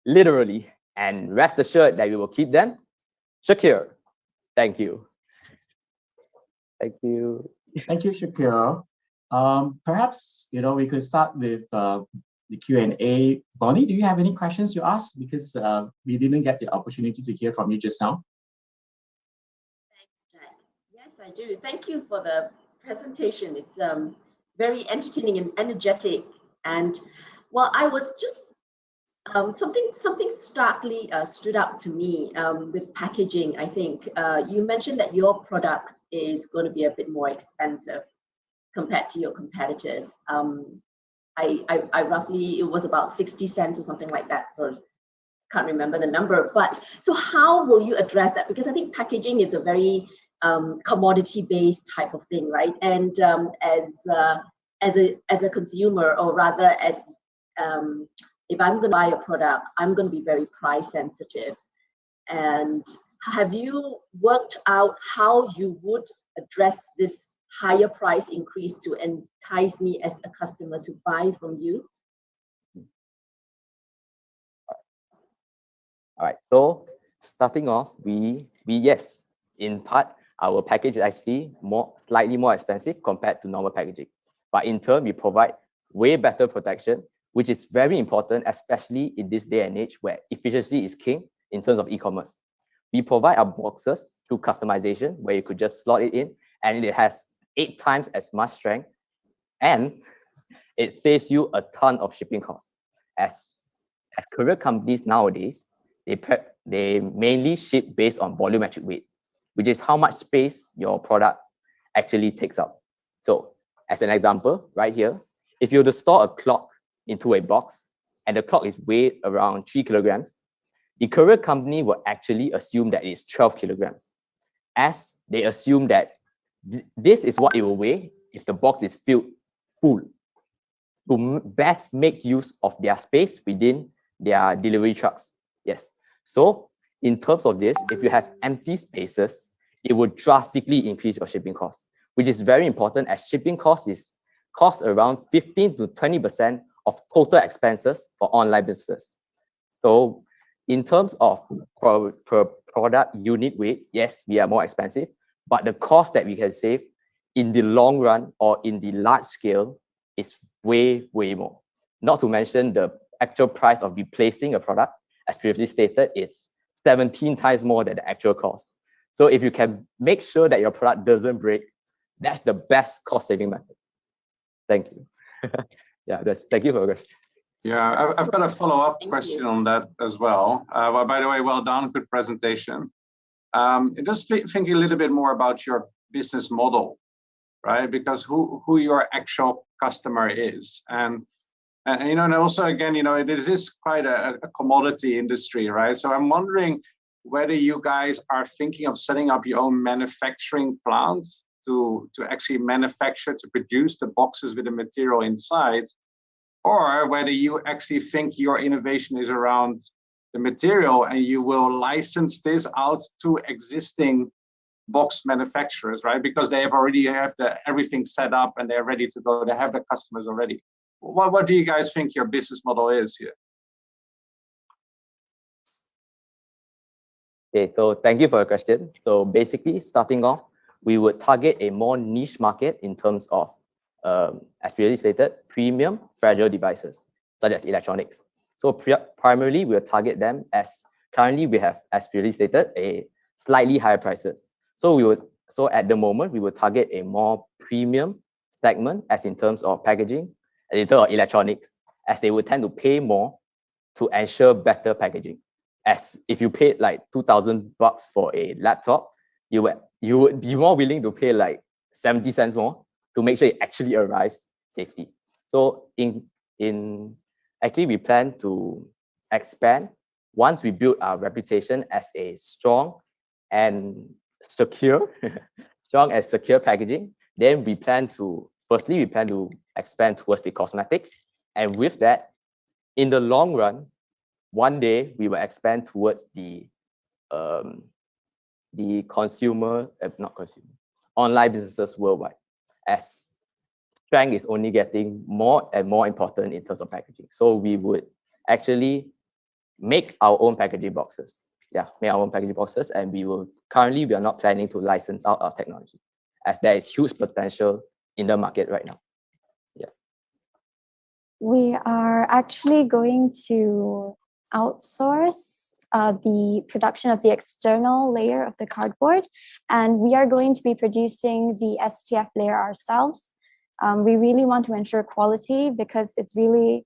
literally, and rest assured that we will keep them secure. Thank you. Thank you. Thank you, Shokur. Perhaps we could start with the Q&A. Bonnie, do you have any questions to ask? Because we didn't get the opportunity to hear from you just now. Thanks, Jack. Yes, I do. Thank you for the presentation. It's very entertaining and energetic. And well, I was just something starkly stood out to me with packaging. I think you mentioned that your product is going to be a bit more expensive compared to your competitors. I roughly, it was about 60 cents or something like that, or can't remember the number. But so how will you address that? Because I think packaging is a very commodity-based type of thing, right? And as a consumer, or rather as if I'm going to buy a product, I'm going to be very price sensitive. And have you worked out how you would address this higher price increase to entice me as a customer to buy from you? All right, so starting off, we yes, in part, our package is actually slightly more expensive compared to normal packaging. But in turn, we provide way better protection, which is very important, especially in this day and age where efficiency is king in terms of e-commerce. We provide our boxes through customization, where you could just slot it in, and it has 8 times as much strength, and it saves you a ton of shipping costs. As courier companies nowadays, they mainly ship based on volumetric weight, which is how much space your product actually takes up. So as an example, right here, if you were to store a clock into a box and the clock is weighed around 3 kilograms, the courier company will actually assume that it's 12 kilograms, as they assume that this is what it will weigh if the box is filled full, to best make use of their space within their delivery trucks. Yes. So in terms of this, if you have empty spaces, it would drastically increase your shipping costs, which is very important, as shipping costs around 15 to 20% of total expenses for online businesses. So in terms of per product unit weight, yes, we are more expensive, but the cost that we can save in the long run or in the large scale is way, way more. Not to mention the actual price of replacing a product, as previously stated, is 17 times more than the actual cost. So if you can make sure that your product doesn't break, that's the best cost saving method. Thank you. Yeah, thank you for the question. Yeah, I've got a follow-up question on that as well. Well, by the way, well done, good presentation. Just thinking a little bit more about your business model, right? Because who your actual customer is, and and also again, it is quite a commodity industry, right? So I'm wondering whether you guys are thinking of setting up your own manufacturing plants to actually manufacture, to produce the boxes with the material inside, or whether you actually think your innovation is around the material and you will license this out to existing box manufacturers, right? Because they already have everything set up and they're ready to go. They have the customers already. What do you guys think your business model is here? Okay, so thank you for your question. So basically, starting off, we would target a more niche market in terms of, as previously stated, premium fragile devices, such as electronics. So primarily, we'll target them as currently we have, as previously stated, a slightly higher prices. So at the moment, we will target a more premium segment, as in terms of packaging, and in terms of electronics, as they would tend to pay more to ensure better packaging. As if you paid like $2,000 for a laptop, you would be more willing to pay like 70 cents more to make sure it actually arrives safely. So actually we plan to expand once we build our reputation as a strong and secure packaging. Then we plan to expand towards the cosmetics, and with that, in the long run, one day we will expand towards the online businesses worldwide, as strength is only getting more and more important in terms of packaging. So we would actually make our own packaging boxes. Yeah, make our own packaging boxes, and we are not planning to license out our technology, as there is huge potential in the market right now. Yeah. We are actually going to outsource the production of the external layer of the cardboard, and we are going to be producing the STF layer ourselves. We really want to ensure quality because it's really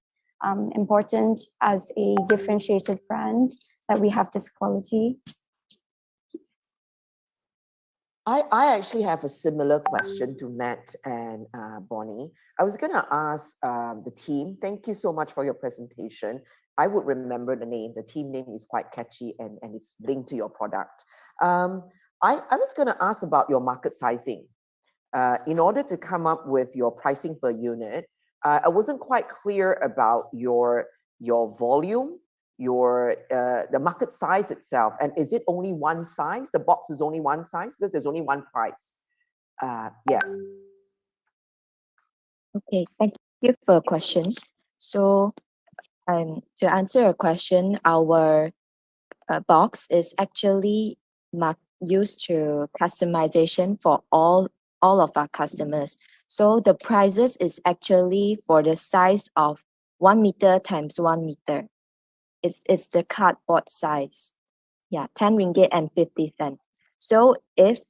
important as a differentiated brand that we have this quality. I actually have a similar question to Matt and Bonnie. I was going to ask the team, thank you so much for your presentation. I would remember the name. The team name is quite catchy and it's linked to your product. I was going to ask about your market sizing. In order to come up with your pricing per unit, I wasn't quite clear about your volume, the market size itself, and is it only one size? The box is only one size because there's only one price. Yeah. Okay, thank you for your question. So to answer your question, our box is actually used to customization for all of our customers. So the prices is actually for the size of 1 meter times 1 meter. It's the cardboard size. Yeah, 10 ringgit and 50 cents. So if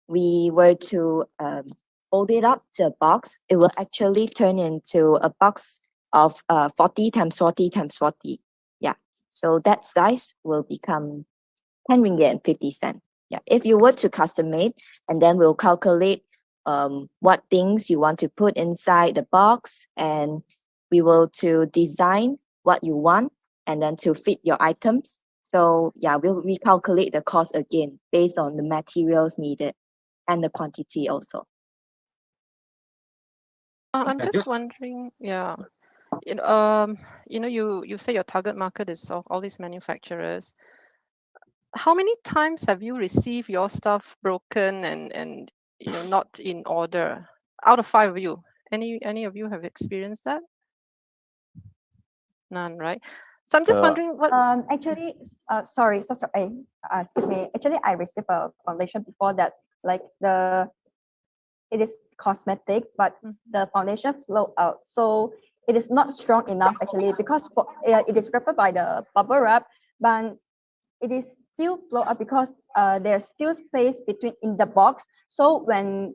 we were to fold it up to a box, it will actually turn into a box of 40 times 40 times 40. Yeah, so that size will become 10 ringgit and 50 cents. Yeah, if you were to custom made, and then we'll calculate what things you want to put inside the box, and we will to design what you want and then to fit your items. So yeah, we'll recalculate the cost again based on the materials needed and the quantity also. I'm just wondering, yeah, you say your target market is all these manufacturers. How many times have you received your stuff broken and not in order? Out of 5 of you, any of you have experienced that? None, right? So I'm just wondering what. Actually, sorry, so sorry. Excuse me. Actually, I received a foundation before that, like it is cosmetic, but the foundation flow out, so it is not strong enough actually, because it is wrapped by the bubble wrap, but it is still flow out because there's still space in the box. So when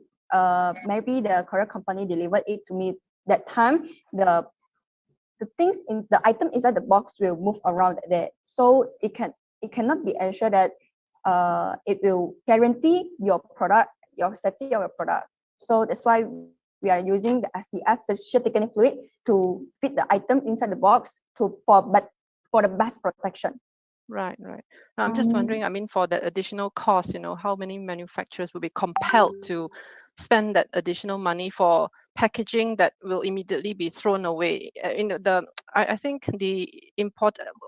maybe the courier company delivered it to me that time, the things in the item inside the box will move around there, so it cannot be ensured that it will guarantee your product, your safety of your product. So that's why we are using the SDF, the shear thickening fluid, to fit the item inside the box for the best protection. Right. I'm just wondering, I mean, for that additional cost, how many manufacturers will be compelled to spend that additional money for packaging that will immediately be thrown away? I think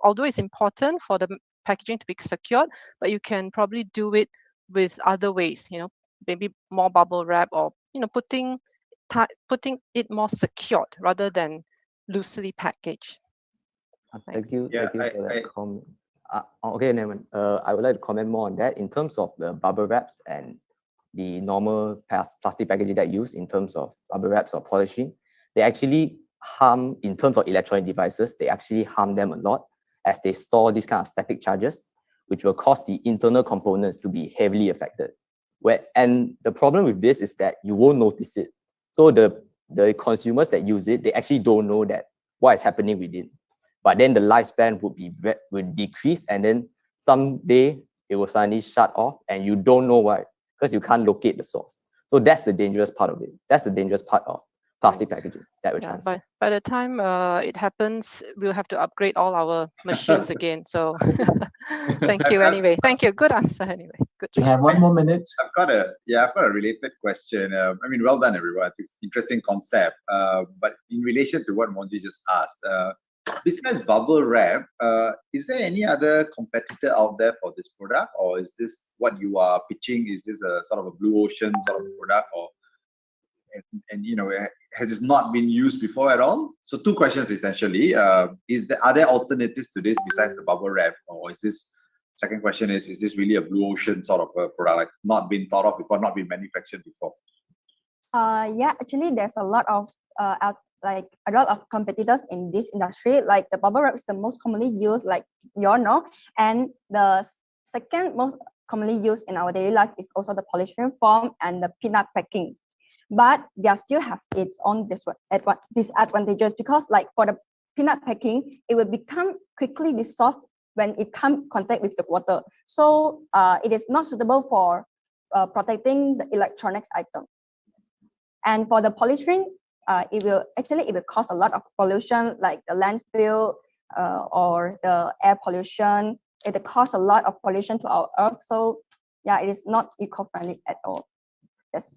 although it's important for the packaging to be secured, but you can probably do it with other ways, maybe more bubble wrap, or putting it more secured rather than loosely packaged. Thank you for that comment. Okay, Neman. I would like to comment more on that. In terms of the bubble wraps and the normal plastic packaging that use in terms of bubble wraps or polishing, they actually harm, in terms of electronic devices, they actually harm them a lot as they store these kind of static charges, which will cause the internal components to be heavily affected. And the problem with this is that you won't notice it. So the consumers that use it, they actually don't know that what is happening within. But then the lifespan would decrease, and then someday it will suddenly shut off and you don't know why, because you can't locate the source. So that's the dangerous part of it. That's the dangerous part of plastic packaging that we transfer. By the time it happens, we'll have to upgrade all our machines again. So thank you anyway. Thank you. Good answer anyway. Good job. We have 1 more minute. I've got a related question. I mean, well done, everyone. It's an interesting concept. But in relation to what Monji just asked, besides bubble wrap, is there any other competitor out there for this product, or is this what you are pitching? Is this a sort of a blue ocean sort of product, or and you know, has this not been used before at all? So two questions essentially. Are there alternatives to this besides the bubble wrap, or is this? Second question is this really a blue ocean sort of a product, like not been thought of before, not been manufactured before? Yeah, actually, there's a lot of competitors in this industry. Like the bubble wrap is the most commonly used, like you all know, and the second most commonly used in our daily life is also the polystyrene foam and the peanut packing. But they still have its own disadvantages, because like for the peanut packing, it will become quickly dissolved when it comes in contact with the water. So it is not suitable for protecting the electronics item. And for the polystyrene, it will cause a lot of pollution, like the landfill or the air pollution. It will cause a lot of pollution to our earth. So yeah, it is not eco-friendly at all. Yes.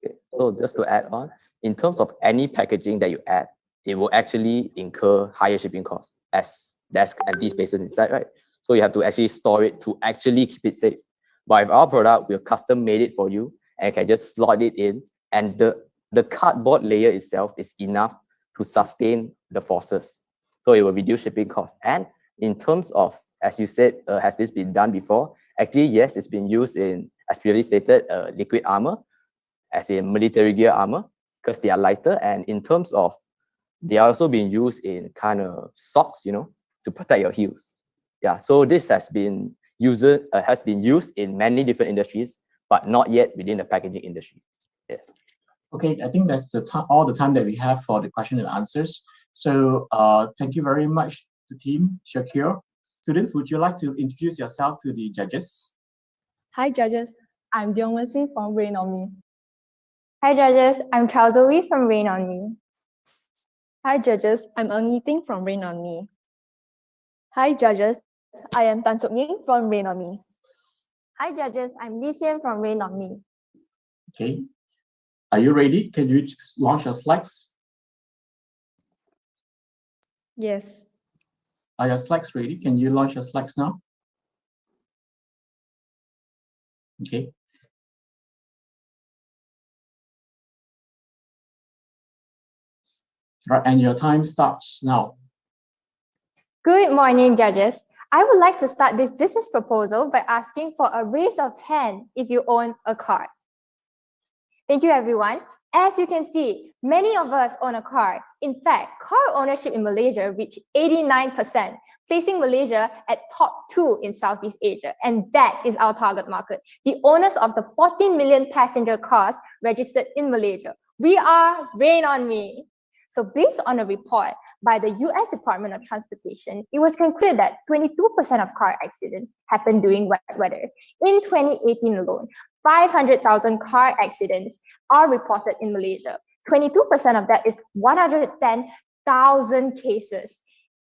Okay. So just to add on, in terms of any packaging that you add, it will actually incur higher shipping costs as there's empty spaces inside, right? So you have to actually store it to actually keep it safe. But with our product, we've custom made it for you and you can just slot it in, and the cardboard layer itself is enough to sustain the forces. So it will reduce shipping costs. And in terms of, as you said, has this been done before? Actually, yes, it's been used in, as previously stated, liquid armor, as in military gear armor, because they are lighter. And in terms of, they are also being used in kind of socks, you know, to protect your heels. Yeah, so this has been used in many different industries, but not yet within the packaging industry. Yeah. Okay, I think that's all the time that we have for the question and answers. So thank you very much to team Shokur. Students, would you like to introduce yourself to the judges? Hi judges, I'm Diongwen Singh from Rain On Me. Hi judges, I'm Chao Zoe from Rain On Me. Hi judges, I'm Ng Yi Ting from Rain On Me. Hi judges, I am Tan Suk Ying from Rain On Me. Hi judges, I'm Li Xian from Rain On Me. Okay, are you ready? Can you launch your slides? Yes. Are your slides ready? Can you launch your slides now? Okay. Right, and your time starts now. Good morning, judges. I would like to start this business proposal by asking for a raise of hand if you own a car. Thank you, everyone. As you can see, many of us own a car. In fact, car ownership in Malaysia reached 89%, placing Malaysia at top 2 in Southeast Asia. And that is our target market, the owners of the 14 million passenger cars registered in Malaysia. We are Rain On Me. So based on a report by the US Department of Transportation, it was concluded that 22% of car accidents happen during wet weather. In 2018 alone, 500,000 car accidents are reported in Malaysia. 22% of that is 110,000 cases.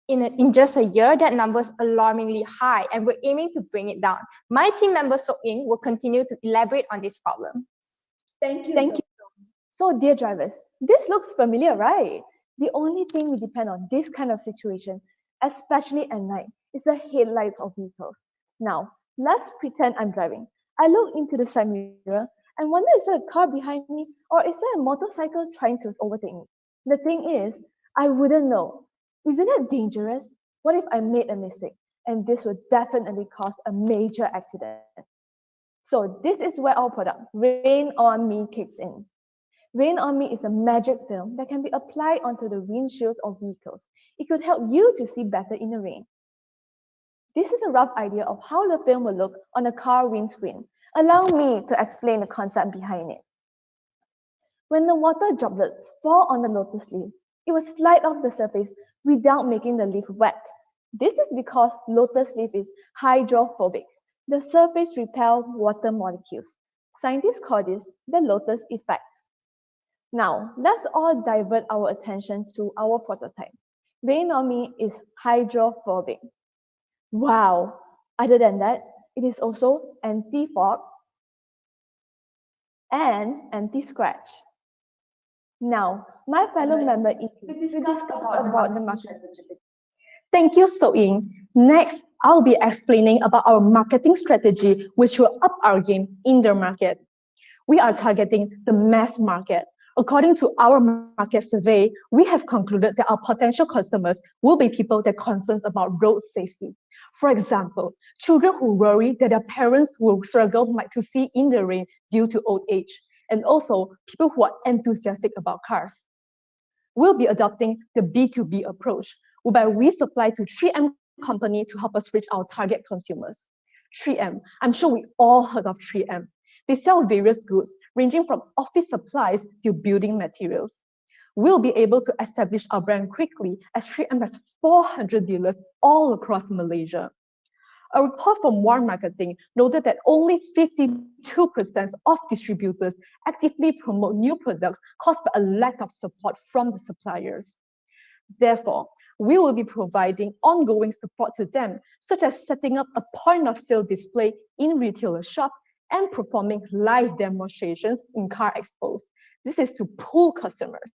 In just a year, that number is alarmingly high, and we're aiming to bring it down. My team member Sok Ying will continue to elaborate on this problem. Thank you. So dear drivers, this looks familiar, right? The only thing we depend on this kind of situation, especially at night, is the headlights of vehicles. Now, let's pretend I'm driving. I look into the side mirror and wonder, is there a car behind me, or is there a motorcycle trying to overtake me? The thing is, I wouldn't know. Isn't it dangerous? What if I made a mistake? and this will definitely cause a major accident. So this is where our product, Rain On Me, kicks in. Rain On Me is a magic film that can be applied onto the windshields of vehicles. It could help you to see better in the rain. This is a rough idea of how the film will look on a car windscreen. Allow me to explain the concept behind it. When the water droplets fall on the lotus leaf, it will slide off the surface without making the leaf wet. This is because lotus leaf is hydrophobic. The surface repels water molecules. Scientists call this the lotus effect. Now, let's all divert our attention to our prototype. Rain On Me is hydrophobic. Wow! Other than that, it is also anti-fog and anti-scratch. Now, my fellow member will discuss about the market. Thank you, So-Ying. Next, I'll be explaining about our marketing strategy, which will up our game in the market. We are targeting the mass market. According to our market survey, we have concluded that our potential customers will be people that are concerned about road safety. For example, children who worry that their parents will struggle to see in the rain due to old age, and also people who are enthusiastic about cars. We'll be adopting the B2B approach, whereby we supply to 3M company to help us reach our target consumers. 3M, I'm sure we all heard of 3M. They sell various goods ranging from office supplies to building materials. We'll be able to establish our brand quickly as 3M has 400 dealers all across Malaysia. A report from Warren Marketing noted that only 52% of distributors actively promote new products caused by a lack of support from the suppliers. Therefore, we will be providing ongoing support to them, such as setting up a point of sale display in retailer shop and performing live demonstrations in car expos. This is to pull customers.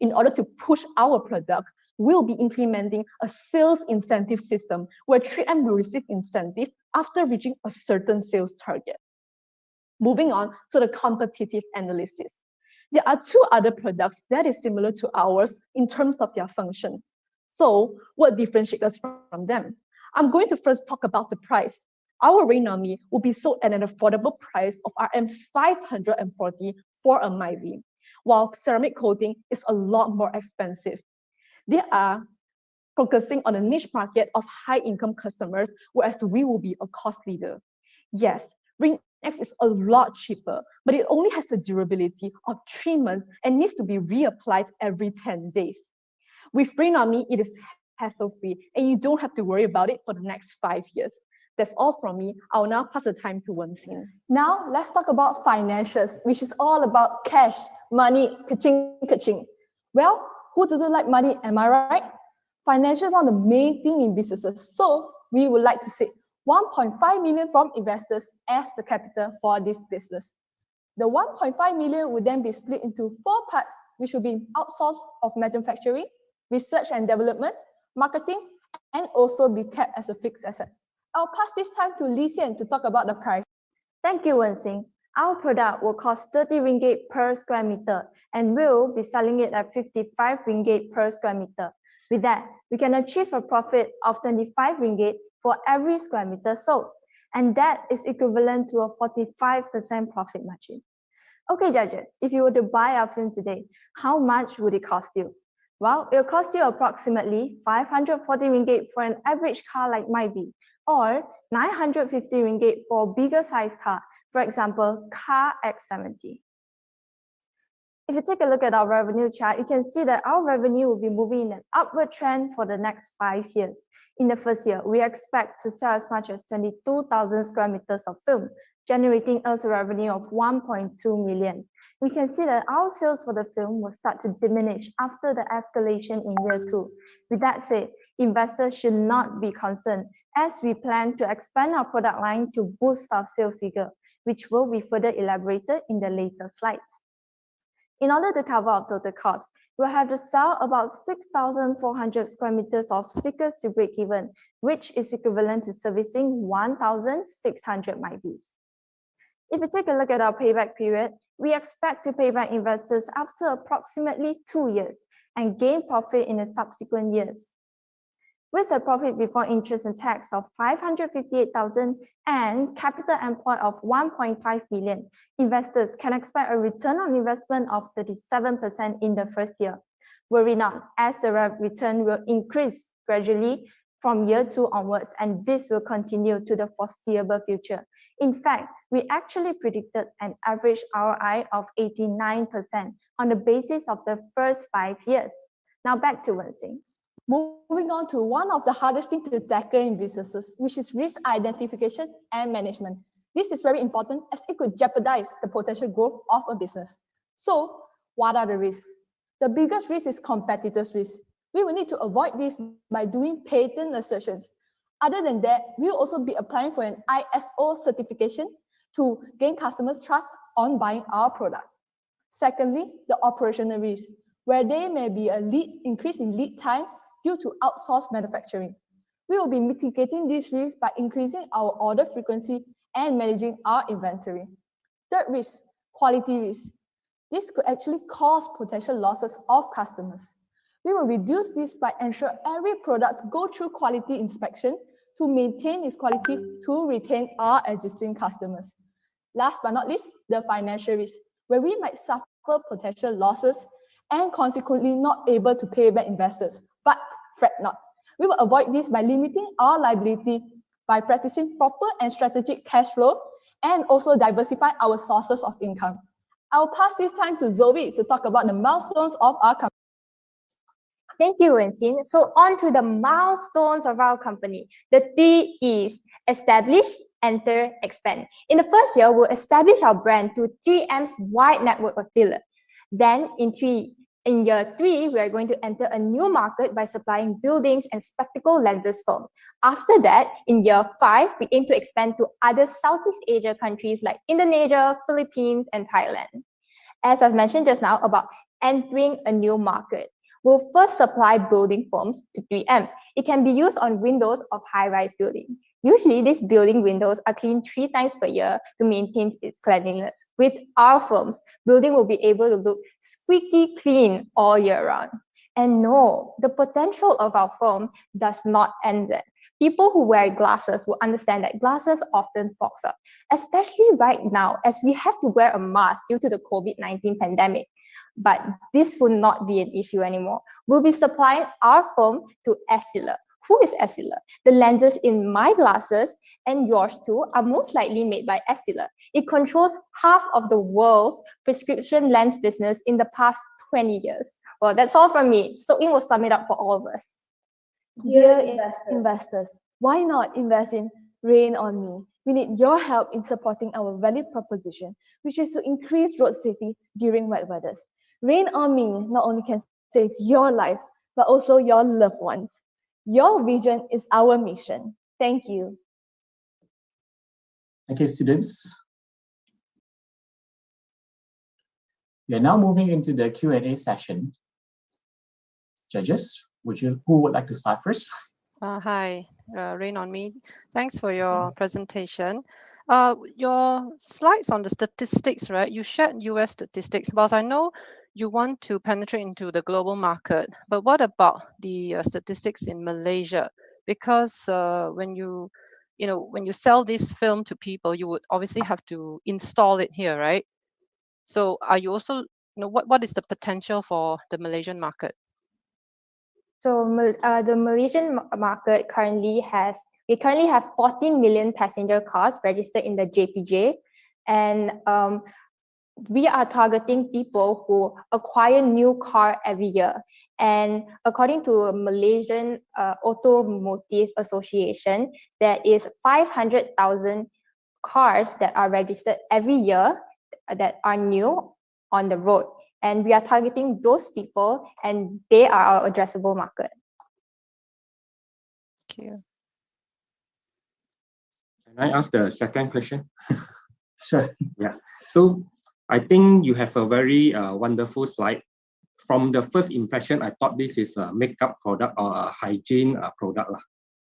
In order to push our product, we'll be implementing a sales incentive system where 3M will receive incentive after reaching a certain sales target. Moving on to the competitive analysis. There are two other products that is similar to ours in terms of their function. So what differentiates us from them? I'm going to first talk about the price. Our Rain On Me will be sold at an affordable price of Rm 540 for a MyV, while ceramic coating is a lot more expensive. They are focusing on a niche market of high-income customers, whereas we will be a cost leader. Yes, Ring X is a lot cheaper, but it only has the durability of 3 months and needs to be reapplied every 10 days. With Rain On Me, it is hassle-free, and you don't have to worry about it for the next 5 years. That's all from me. I'll now pass the time to Wen-Xin. Now, let's talk about financials, which is all about cash, money, ka-ching, ka-ching. Well, who doesn't like money, am I right? Financials are the main thing in businesses, so we would like to seek 1.5 million from investors as the capital for this business. The 1.5 million will then be split into 4 parts, which will be outsourced of manufacturing, research and development, marketing, and also be kept as a fixed asset. I'll pass this time to Lee Xian to talk about the price. Thank you, Wen-Xin. Our product will cost 30 ringgit per square meter and we'll be selling it at 55 ringgit per square meter. With that, we can achieve a profit of 25 ringgit for every square meter sold. And that is equivalent to a 45% profit margin. Okay, judges, if you were to buy our film today, how much would it cost you? Well, it will cost you approximately 540 ringgit for an average car like MyV, or 950 ringgit for a bigger size car, for example, car X70. If you take a look at our revenue chart, you can see that our revenue will be moving in an upward trend for the next 5 years. In the first year, we expect to sell as much as 22,000 square meters of film, generating us a revenue of 1.2 million. We can see that our sales for the film will start to diminish after the escalation in year 2. With that said, investors should not be concerned as we plan to expand our product line to boost our sales figure, which will be further elaborated in the later slides. In order to cover our total cost, we'll have to sell about 6,400 square meters of stickers to break even, which is equivalent to servicing 1,600 MyVs. If you take a look at our payback period, we expect to pay back investors after approximately 2 years and gain profit in the subsequent years. With a profit before interest and tax of 558,000 and capital employed of 1.5 billion, investors can expect a return on investment of 37% in the first year. Worry not, as the return will increase gradually from year 2 onwards, and this will continue to the foreseeable future. In fact, we actually predicted an average ROI of 89% on the basis of the first 5 years. Now back to Wen-Xin. Moving on to one of the hardest things to tackle in businesses, which is risk identification and management. This is very important as it could jeopardize the potential growth of a business. So, what are the risks? The biggest risk is competitors' risk. We will need to avoid this by doing patent assertions. Other than that, we will also be applying for an ISO certification to gain customers' trust on buying our product. Secondly, the operational risk, where there may be a increase in lead time due to outsourced manufacturing. We will be mitigating this risk by increasing our order frequency and managing our inventory. Third risk, quality risk. This could actually cause potential losses of customers. We will reduce this by ensuring every product go through quality inspection to maintain its quality to retain our existing customers. Last but not least, the financial risk, where we might suffer potential losses and consequently not able to pay back investors. But fret not. We will avoid this by limiting our liability by practicing proper and strategic cash flow and also diversify our sources of income. I'll pass this time to Zoe to talk about the milestones of our company. Thank you, Wen-Xin. So on to the milestones of our company. The 3 E's: establish, enter, expand. In the first year, we'll establish our brand through 3M's wide network of dealers. Then in year 3, we are going to enter a new market by supplying buildings and spectacle lenses firm. After that, in year 5, we aim to expand to other Southeast Asia countries like Indonesia, Philippines, and Thailand. As I've mentioned just now about entering a new market, we'll first supply building foams to 3M. It can be used on windows of high-rise buildings. Usually, these building windows are cleaned 3 times per year to maintain its cleanliness. With our foams, building will be able to look squeaky clean all year round. And no, the potential of our foam does not end there. People who wear glasses will understand that glasses often fogs up, especially right now as we have to wear a mask due to the COVID-19 pandemic. But this will not be an issue anymore. We'll be supplying our foam to Essilor. Who is Essilor? The lenses in my glasses and yours too are most likely made by Essilor. It controls half of the world's prescription lens business in the past 20 years. Well, that's all from me. So it will sum it up for all of us. Dear investors, why not invest in Rain on Me? We need your help in supporting our value proposition, which is to increase road safety during wet weathers. Rain on Me not only can save your life, but also your loved ones. Your vision is our mission. Thank you. Okay, students. We are now moving into the Q&A session. Judges, who would like to start first? Hi, Rain on Me. Thanks for your presentation. Your slides on the statistics, right? You shared US statistics, but I know you want to penetrate into the global market, but what about the statistics in Malaysia? Because when you sell this film to people, you would obviously have to install it here, right? So are you also, what is the potential for the Malaysian market? So the Malaysian market currently have 14 million passenger cars registered in the JPJ, and we are targeting people who acquire new car every year. And according to Malaysian Automotive Association, there is 500,000 cars that are registered every year that are new on the road. And we are targeting those people, and they are our addressable market. Thank you. Can I ask the second question? Sure. Yeah. So I think you have a very wonderful slide. From the first impression, I thought this is a makeup product or a hygiene product.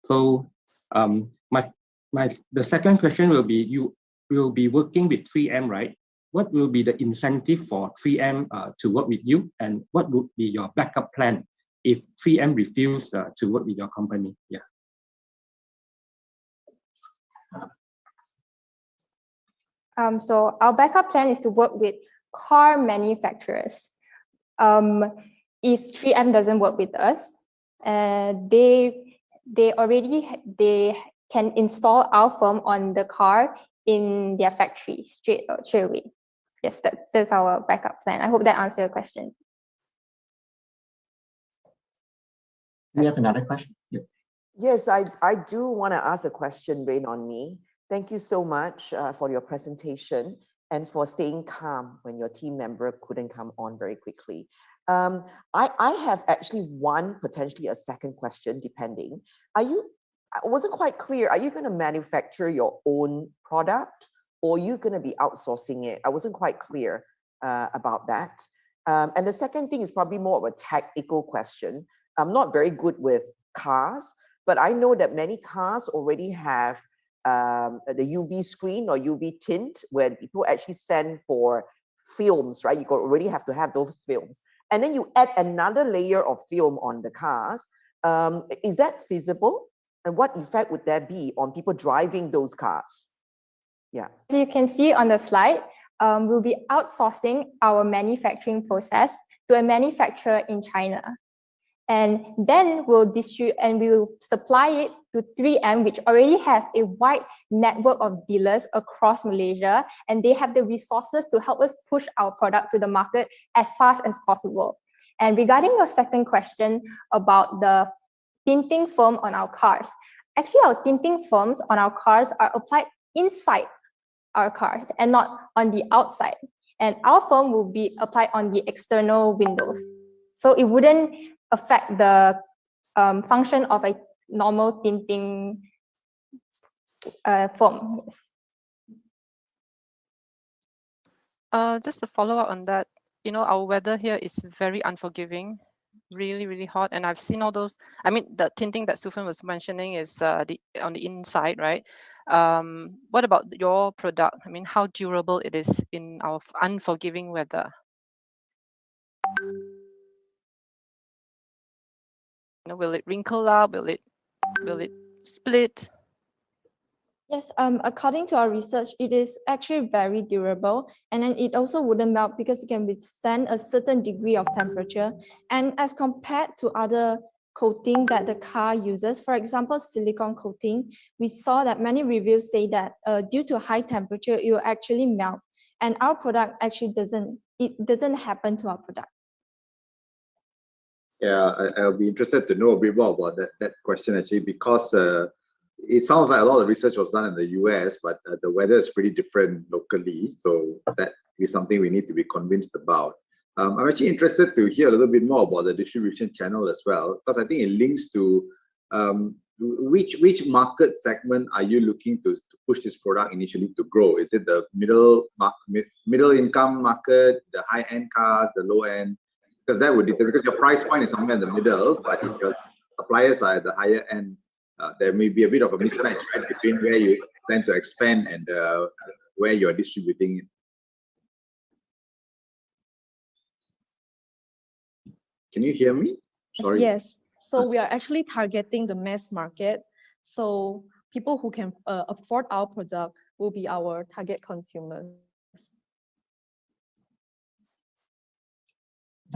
So the second question will be, you will be working with 3M, right? What will be the incentive for 3M to work with you, and what would be your backup plan if 3M refuse to work with your company? Yeah. So our backup plan is to work with car manufacturers. If 3M doesn't work with us, they can install our firm on the car in their factory straight away. Yes, that's our backup plan. I hope that answers your question. Do you have another question? Yep. Yes, I do want to ask a question, Rain on Me. Thank you so much for your presentation and for staying calm when your team member couldn't come on very quickly. I have actually one, potentially a second question, depending. I wasn't quite clear. Are you going to manufacture your own product, or are you going to be outsourcing it? I wasn't quite clear about that. And the second thing is probably more of a technical question. I'm not very good with cars, but I know that many cars already have the UV screen or UV tint where people actually send for films, right? You already have to have those films. And then you add another layer of film on the cars. Is that feasible? And what effect would there be on people driving those cars? Yeah. As you can see on the slide, we'll be outsourcing our manufacturing process to a manufacturer in China. And then we'll distribute and we will supply it to 3M, which already has a wide network of dealers across Malaysia, and they have the resources to help us push our product to the market as fast as possible. And regarding your second question about the tinting film on our cars, actually our tinting films on our cars are applied inside our cars and not on the outside. And our film will be applied on the external windows. So it wouldn't affect the function of a normal tinting film. Yes. Just to follow up on that, you know, our weather here is very unforgiving, really, really hot. And I've seen all those, I mean, the tinting that Sufan was mentioning is on the inside, right? What about your product? I mean, how durable it is in our unforgiving weather? Will it wrinkle up? Will it split? Yes, according to our research, it is actually very durable, and then it also wouldn't melt because it can withstand a certain degree of temperature. And as compared to other coating that the car uses, for example, silicone coating, we saw that many reviews say that due to high temperature, it will actually melt. And our product actually doesn't happen to our product. Yeah, I'll be interested to know a bit more about that question actually, because it sounds like a lot of research was done in the US, but the weather is pretty different locally. So that is something we need to be convinced about. I'm actually interested to hear a little bit more about the distribution channel as well, because I think it links to which market segment are you looking to push this product initially to grow? Is it the middle income market, the high end cars, the low end? Because that would determine, because your price point is somewhere in the middle, but if your suppliers are at the higher end, there may be a bit of a mismatch, right, between where you plan to expand and where you're distributing it. Can you hear me? Sorry. Yes. So we are actually targeting the mass market. So people who can afford our product will be our target consumers.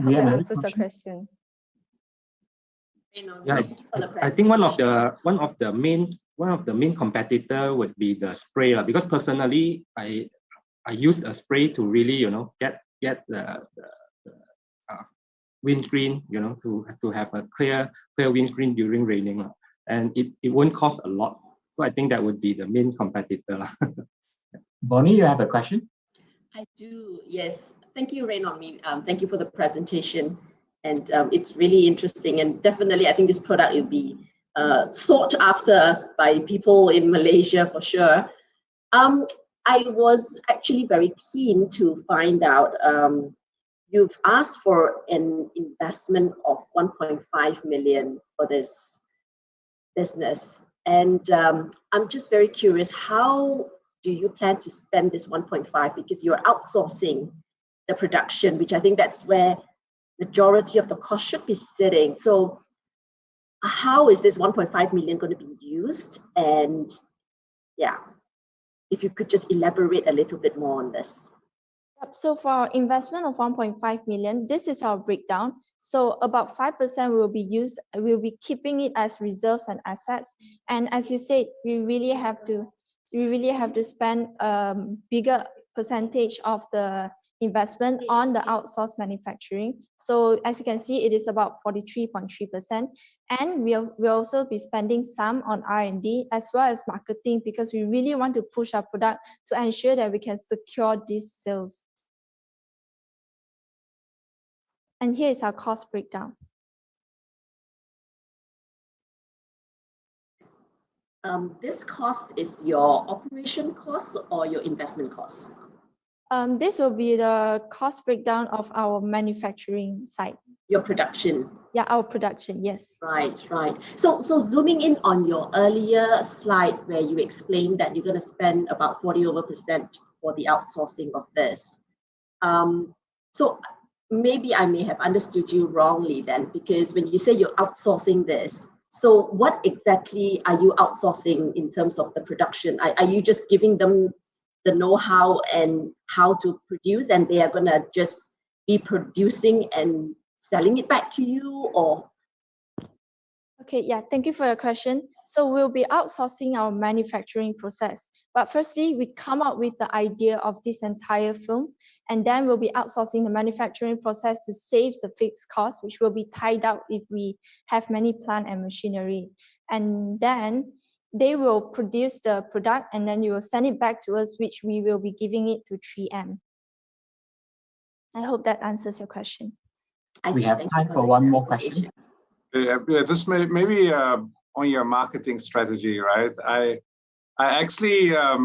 Yeah, that answers the question. Yeah, I think one of the main competitor would be the spray, because personally I use a spray to really get the windscreen, to have a clear windscreen during raining, and it won't cost a lot. So I think that would be the main competitor. Bonnie, you have a question? I do, yes. Thank you, Rain on Me. Thank you for the presentation. And it's really interesting. And definitely, I think this product will be sought after by people in Malaysia for sure. I was actually very keen to find out, you've asked for an investment of 1.5 million for this business. And I'm just very curious, how do you plan to spend this 1.5? Because you're outsourcing the production, which I think that's where majority of the cost should be sitting. So how is this 1.5 million going to be used? And yeah, if you could just elaborate a little bit more on this. So for our investment of 1.5 million, this is our breakdown. So about 5% will be used, we'll be keeping it as reserves and assets. And as you said, we really have to spend a bigger percentage of the investment on the outsourced manufacturing. So as you can see, it is about 43.3%. And we'll also be spending some on R&D as well as marketing, because we really want to push our product to ensure that we can secure these sales. And here is our cost breakdown. This cost is your operation cost or your investment cost? This will be the cost breakdown of our manufacturing side. Your production? Yeah, our production, yes. Right. So zooming in on your earlier slide where you explained that you're going to spend about 40% for the outsourcing of this. So maybe I may have understood you wrongly then, because when you say you're outsourcing this, so what exactly are you outsourcing in terms of the production? Are you just giving them the know-how and how to produce, and they are going to just be producing and selling it back to you, or? Okay, yeah, thank you for your question. So we'll be outsourcing our manufacturing process. But firstly, we come up with the idea of this entire film, and then we'll be outsourcing the manufacturing process to save the fixed cost, which will be tied out if we have many plant and machinery. And then they will produce the product, and then you will send it back to us, which we will be giving it to 3M. I hope that answers your question. We have time for one more question. Yeah, just maybe on your marketing strategy, right? I actually, I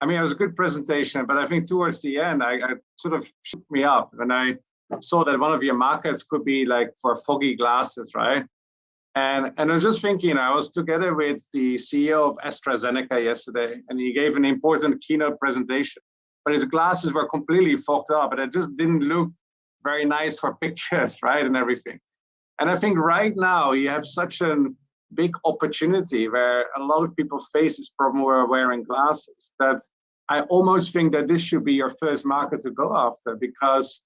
mean, it was a good presentation, but I think towards the end, I sort of shook me up when I saw that one of your markets could be like for foggy glasses, right? And I was just thinking, I was together with the CEO of AstraZeneca yesterday, and he gave an important keynote presentation, but his glasses were completely fogged up, and it just didn't look very nice for pictures, right, and everything. And I think right now you have such a big opportunity where a lot of people face this problem where wearing glasses, that I almost think that this should be your first market to go after, because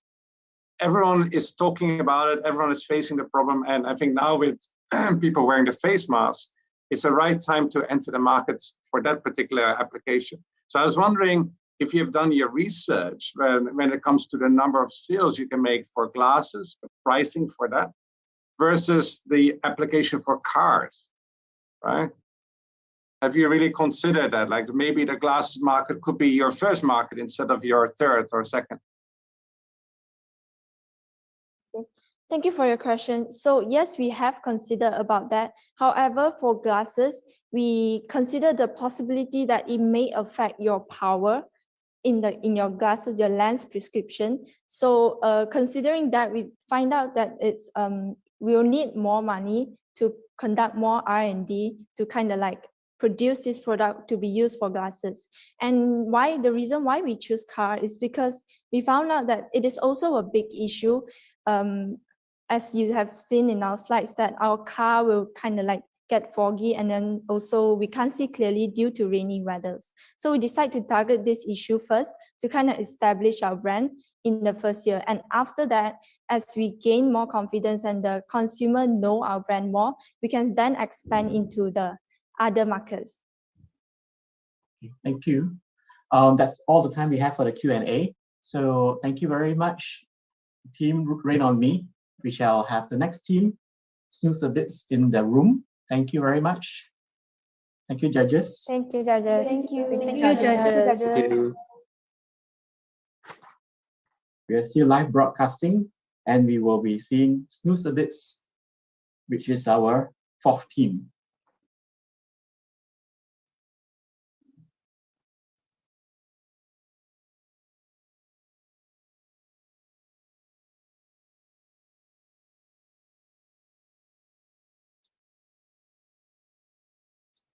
everyone is talking about it, everyone is facing the problem, and I think now with people wearing the face masks, it's the right time to enter the markets for that particular application. So I was wondering if you've done your research when it comes to the number of sales you can make for glasses, the pricing for that, versus the application for cars, right? Have you really considered that? Like maybe the glasses market could be your first market instead of your third or second? Thank you for your question. So yes, we have considered about that. However, for glasses, we consider the possibility that it may affect your power in your glasses, your lens prescription. So considering that, we find out that it's we'll need more money to conduct more R&D to kind of like produce this product to be used for glasses. And the reason why we choose car is because we found out that it is also a big issue. As you have seen in our slides, that our car will kind of like get foggy, and then also we can't see clearly due to rainy weathers. So we decide to target this issue first to kind of establish our brand in the first year. And after that, as we gain more confidence and the consumer know our brand more, we can then expand into the other markets. Thank you. That's all the time we have for the Q&A. So thank you very much, team Rain On Me. We shall have the next team, Snooze A Bits, in the room. Thank you very much. Thank you, judges. Thank you, judges. Thank you. Thank you, judges. Thank you. We are still live broadcasting, and we will be seeing Snooze A Bits, which is our fourth team.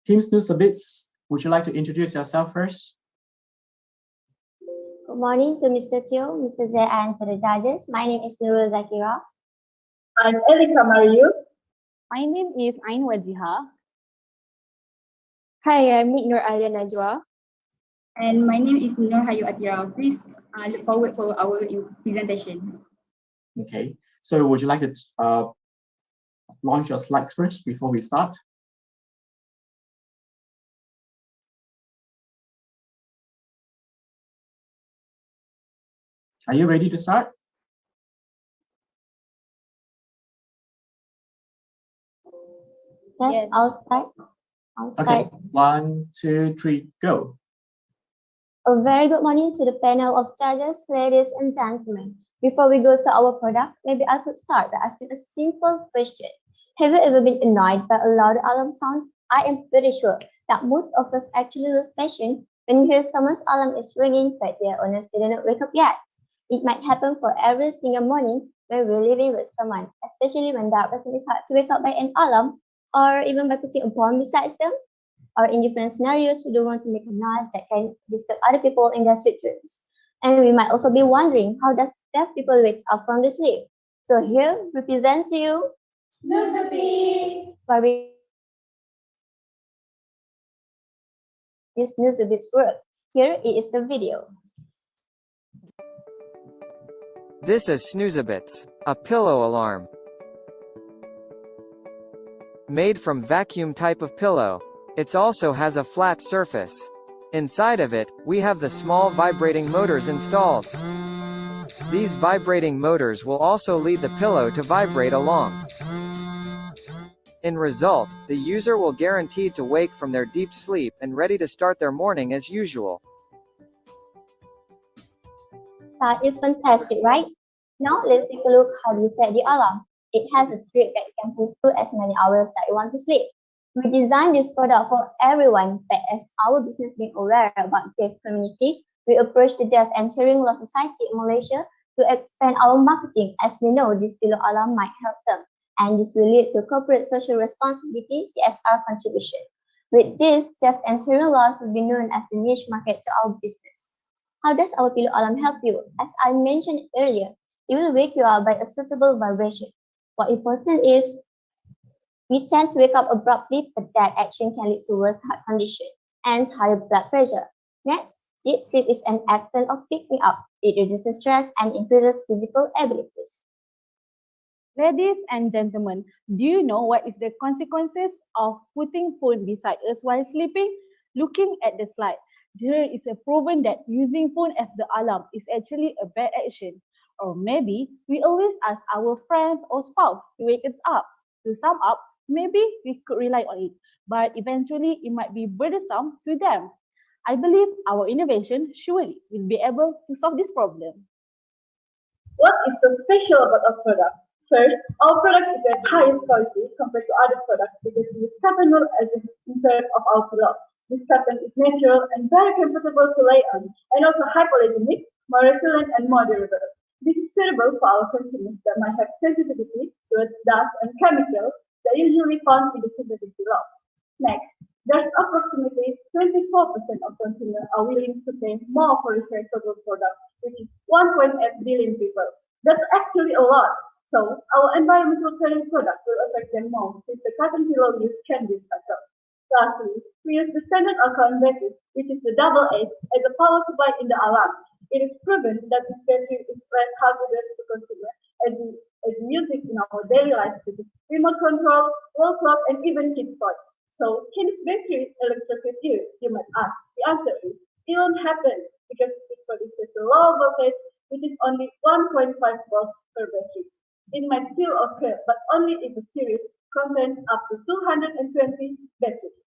Team Snooze A Bits, would you like to introduce yourself first? Good morning to Mr. Teo, Mr. Zhe, and to the judges. My name is Nurul Zakira. I'm Elika Mariu. My name is Ain Wajiha. Hi, I'm Nur Alia Najwa. And my name is Nur Hayu Atira. Please look forward for our presentation. Okay, so would you like to launch your slides first before we start? Are you ready to start? Yes, I'll start. Okay, 1, 2, 3, go. A very good morning to the panel of judges, ladies and gentlemen. Before we go to our product, maybe I could start by asking a simple question. Have you ever been annoyed by a loud alarm sound? I am pretty sure that most of us actually lose patience when you hear someone's alarm is ringing but their owners didn't wake up yet. It might happen for every single morning when we're living with someone, especially when that person is hard to wake up by an alarm or even by putting a bomb beside them, or in different scenarios, you don't want to make a noise that can disturb other people in their sweet dreams. And we might also be wondering, how does deaf people wake up from the sleep? So here we present to you Snooze A Bits. where this Snooze A Bits work. Here it is the video. This is Snooze A Bits, a pillow alarm. Made from vacuum type of pillow. It also has a flat surface. Inside of it, we have the small vibrating motors installed. These vibrating motors will also lead the pillow to vibrate along. In result, the user will guaranteed to wake from their deep sleep and ready to start their morning as usual. That is fantastic, right? Now let's take a look how you set the alarm. It has a script that you can put through as many hours that you want to sleep. We designed this product for everyone, but as our business being aware about the deaf community, we approached the Deaf and Hearing Loss Society in Malaysia to expand our marketing, as we know this pillow alarm might help them, and this will lead to corporate social responsibility (CSR) contribution. With this, deaf and hearing loss will be known as the niche market to our business. How does our pillow alarm help you? As I mentioned earlier, it will wake you up by a suitable vibration. What important is, we tend to wake up abruptly, but that action can lead to worse heart condition and higher blood pressure. Next, deep sleep is an excellent of picking up. It reduces stress and increases physical abilities. Ladies and gentlemen, do you know what is the consequences of putting phone beside us while sleeping? Looking at the slide, there is a proven that using phone as the alarm is actually a bad action. Or maybe we always ask our friends or spouse to wake us up. To sum up, maybe we could rely on it, but eventually it might be burdensome to them. I believe our innovation surely will be able to solve this problem. What is so special about our product? First, our product is at highest quality compared to other products because we use cotton wool as the insert of our pillow. This cotton is natural and very comfortable to lay on, and also hypoallergenic, more resilient and more durable. This is suitable for our consumers that might have sensitivity to dust and chemicals that usually found in the synthetic pillow. Next, there's approximately 24% of consumers are willing to pay more for recyclable products, which is 1.8 billion people. That's actually a lot. So our environmental friendly product will affect them more since the cotton pillow use can be recycled. Lastly, we use the standard alkaline battery, which is the double A, as a power supply in the alarm. It is proven that this battery is less hazardous to consumers as we use it in our daily life, such as remote control, wall clock, and even kids' toys. So, can this battery electrocute you? You might ask. The answer is, it won't happen because it produces a low voltage, which is only 1.5 volts per battery. It might still occur, but only if the series contains up to 220 batteries.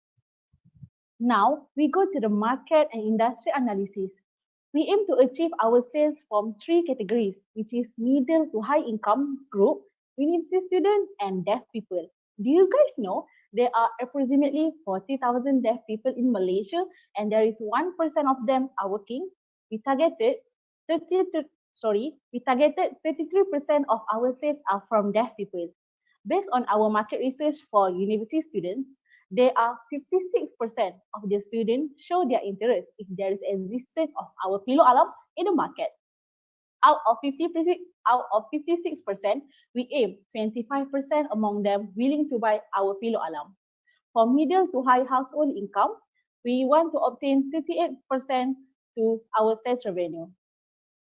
Now, we go to the market and industry analysis. We aim to achieve our sales from 3 categories, which is middle to high income group, university students, and deaf people. Do you guys know there are approximately 40,000 deaf people in Malaysia, and there is 1% of them are working? We targeted 33% of our sales are from deaf people. Based on our market research for university students, there are 56% of the students show their interest if there is existence of our pillow alarm in the market. Out of 56%, we aim 25% among them willing to buy our pillow alarm. For middle to high household income, we want to obtain 38% to our sales revenue.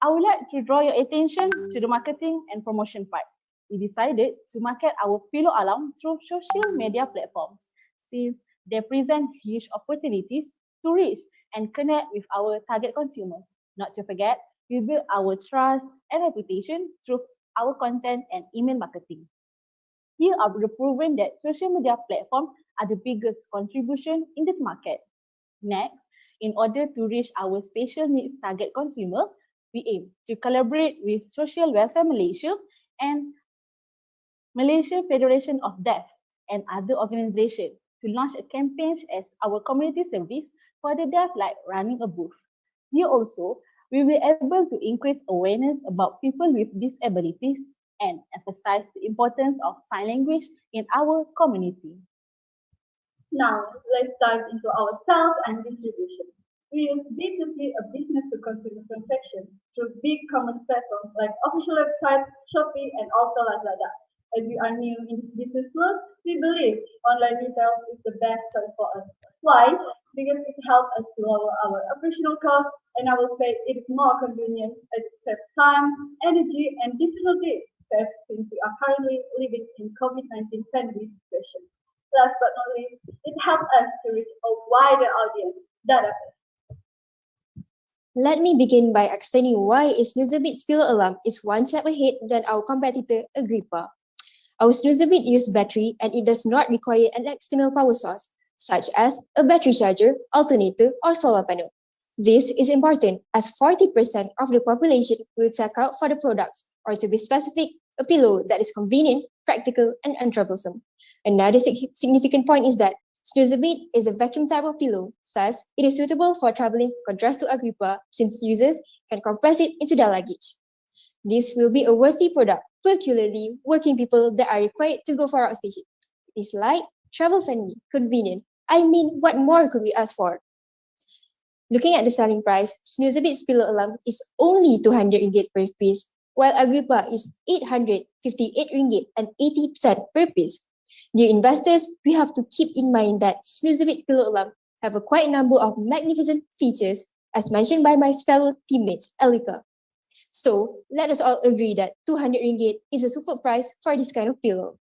I would like to draw your attention to the marketing and promotion part. We decided to market our pillow alarm through social media platforms since they present huge opportunities to reach and connect with our target consumers. Not to forget, we build our trust and reputation through our content and email marketing. Here are the proven that social media platforms are the biggest contribution in this market. Next, in order to reach our special needs target consumer, we aim to collaborate with Social Welfare Malaysia and Malaysia Federation of Deaf and other organizations to launch a campaign as our community service for the deaf, like running a booth. Here also, we will be able to increase awareness about people with disabilities and emphasize the importance of sign language in our community. Now, let's dive into our sales and distribution. We use B2C, a business-to-consumer transaction, through big commerce platforms like official website, Shopee, and also Lazada. As we are new in this business world, we believe online retail is the best choice for us. Why? Because it helps us to lower our operational costs, and I will say it is more convenient as it saves time, energy, and difficulty since we are currently living in COVID-19 pandemic situation. Last but not least, it helps us to reach a wider audience. Database. Let me begin by explaining why Snooze A Bits pillow alarm is one step ahead than our competitor Agrippa. Our Snooze A Bit uses battery and it does not require an external power source, such as a battery charger, alternator, or solar panel. This is important as 40% of the population will check out for the products, or to be specific, a pillow that is convenient, practical, and untroublesome. Another significant point is that Snooze A Bit is a vacuum type of pillow, thus it is suitable for traveling, contrast to Agrippa, since users can compress it into their luggage. This will be a worthy product, particularly working people that are required to go for outstation. It is light, travel-friendly, convenient. I mean, what more could we ask for? Looking at the selling price, Snooze A Bit's pillow alarm is only 200 ringgit per piece, while Agrippa is 858 ringgit and 80% per piece. Dear investors, we have to keep in mind that Snooze A Bit pillow alarm have a quite number of magnificent features, as mentioned by my fellow teammates, Elika. So, let us all agree that 200 ringgit is a super price for this kind of pillow.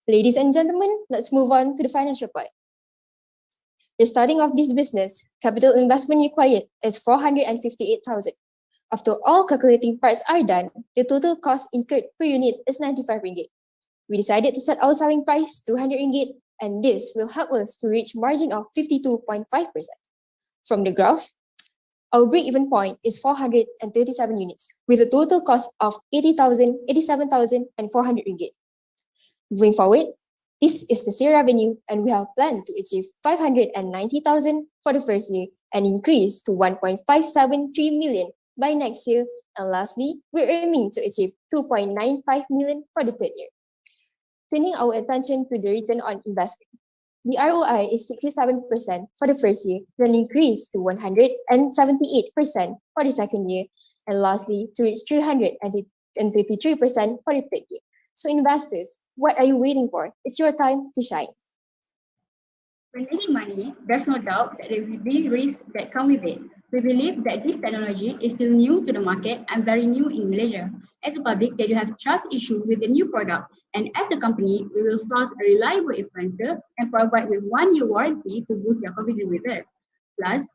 Ladies and gentlemen, let's move on to the financial part. The starting of this business, capital investment required is 458,000. After all calculating parts are done, the total cost incurred per unit is 95 ringgit. We decided to set our selling price 200 ringgit, and this will help us to reach margin of 52.5%. From the graph, our break-even point is 437 units, with a total cost of 80,000, 87,000, and 400 ringgit. Moving forward, this is the sale revenue, and we have planned to achieve 590,000 for the first year and increase to 1.573 million by next year. And lastly, we're aiming to achieve 2.95 million for the third year. Turning our attention to the return on investment. The ROI is 67% for the first year, then increase to 178% for the second year, and lastly, to reach 333% for the third year. So investors, what are you waiting for? It's your time to shine. When making money, there's no doubt that there will be risks that come with it. We believe that this technology is still new to the market and very new in Malaysia. As a public, they do have trust issue with the new product, and as a company, we will source a reliable influencer and provide with 1-year warranty to boost their confidence with us. Plus,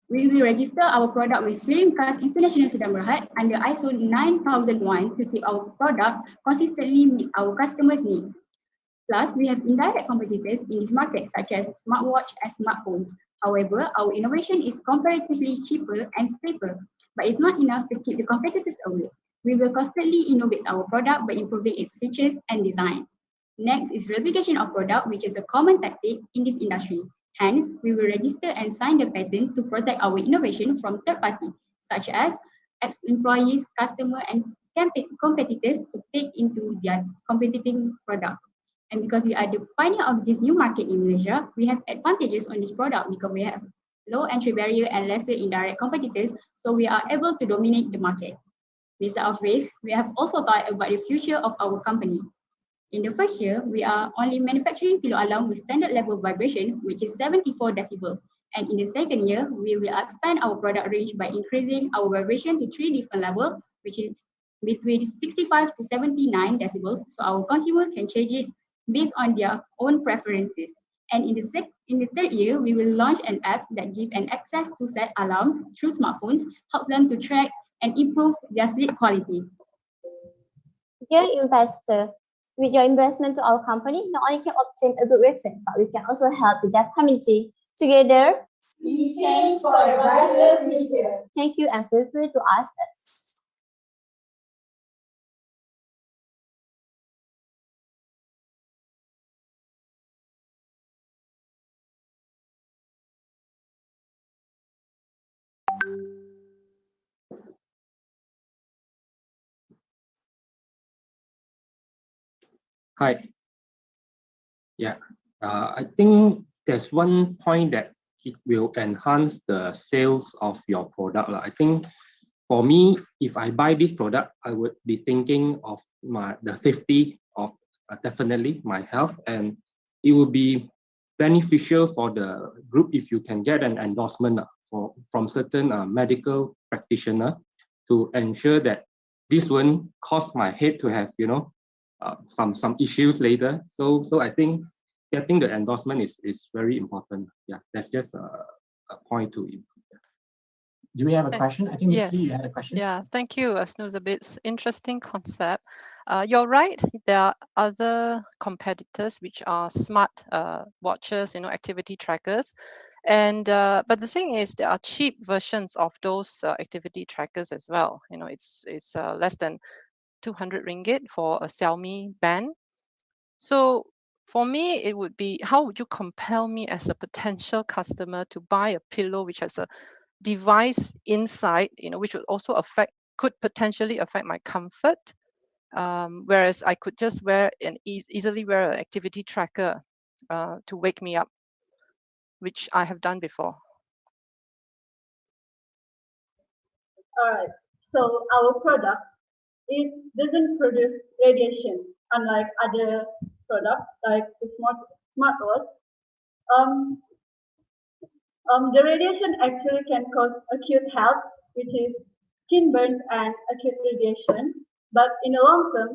we will register our product with Syrimkas International Sedang Berhad under ISO 9001 to keep our product consistently meet our customers' needs. Plus, we have indirect competitors in this market such as smartwatch and smartphones. However, our innovation is comparatively cheaper and safer, but it's not enough to keep the competitors away. We will constantly innovate our product by improving its features and design. Next is replication of product, which is a common tactic in this industry. Hence, we will register and sign the patent to protect our innovation from third parties, such as ex-employees, customers, and competitors to take into their competing product. And because we are the pioneer of this new market in Malaysia, we have advantages on this product because we have low entry barrier and lesser indirect competitors, so we are able to dominate the market. Besides of risk, we have also thought about the future of our company. In the first year, we are only manufacturing pillow alarm with standard level vibration, which is 74 decibels. And in the second year, we will expand our product range by increasing our vibration to 3 different levels, which is between 65 to 79 decibels, so our consumer can change it based on their own preferences. And in the third year, we will launch an app that gives an access to set alarms through smartphones, helps them to track and improve their sleep quality. Dear investor, with your investment to our company, not only can obtain a good return, but we can also help the deaf community. Together, We change for a brighter future. thank you and feel free to ask us. Hi. Yeah, I think there's one point that it will enhance the sales of your product. I think for me, if I buy this product, I would be thinking of the safety of definitely my health, and it will be beneficial for the group if you can get an endorsement from certain medical practitioner to ensure that this won't cause my head to have, some issues later. So I think getting the endorsement is very important. Yeah, that's just a point to improve. Do we have a question? I think Ms. Lee, Yes. you had a question. Yeah, thank you, Snooze A Bits. Interesting concept. You're right. There are other competitors which are smart watches, activity trackers, and but the thing is, there are cheap versions of those activity trackers as well. It's less than 200 ringgit for a Xiaomi band. So for me, it would be, how would you compel me as a potential customer to buy a pillow which has a device inside, which would also could potentially affect my comfort, whereas I could just wear easily wear an activity tracker to wake me up, which I have done before. All right. So our product, it doesn't produce radiation, unlike other products like the smartwatch. The radiation actually can cause acute health, which is skin burns and acute radiation. But in the long term,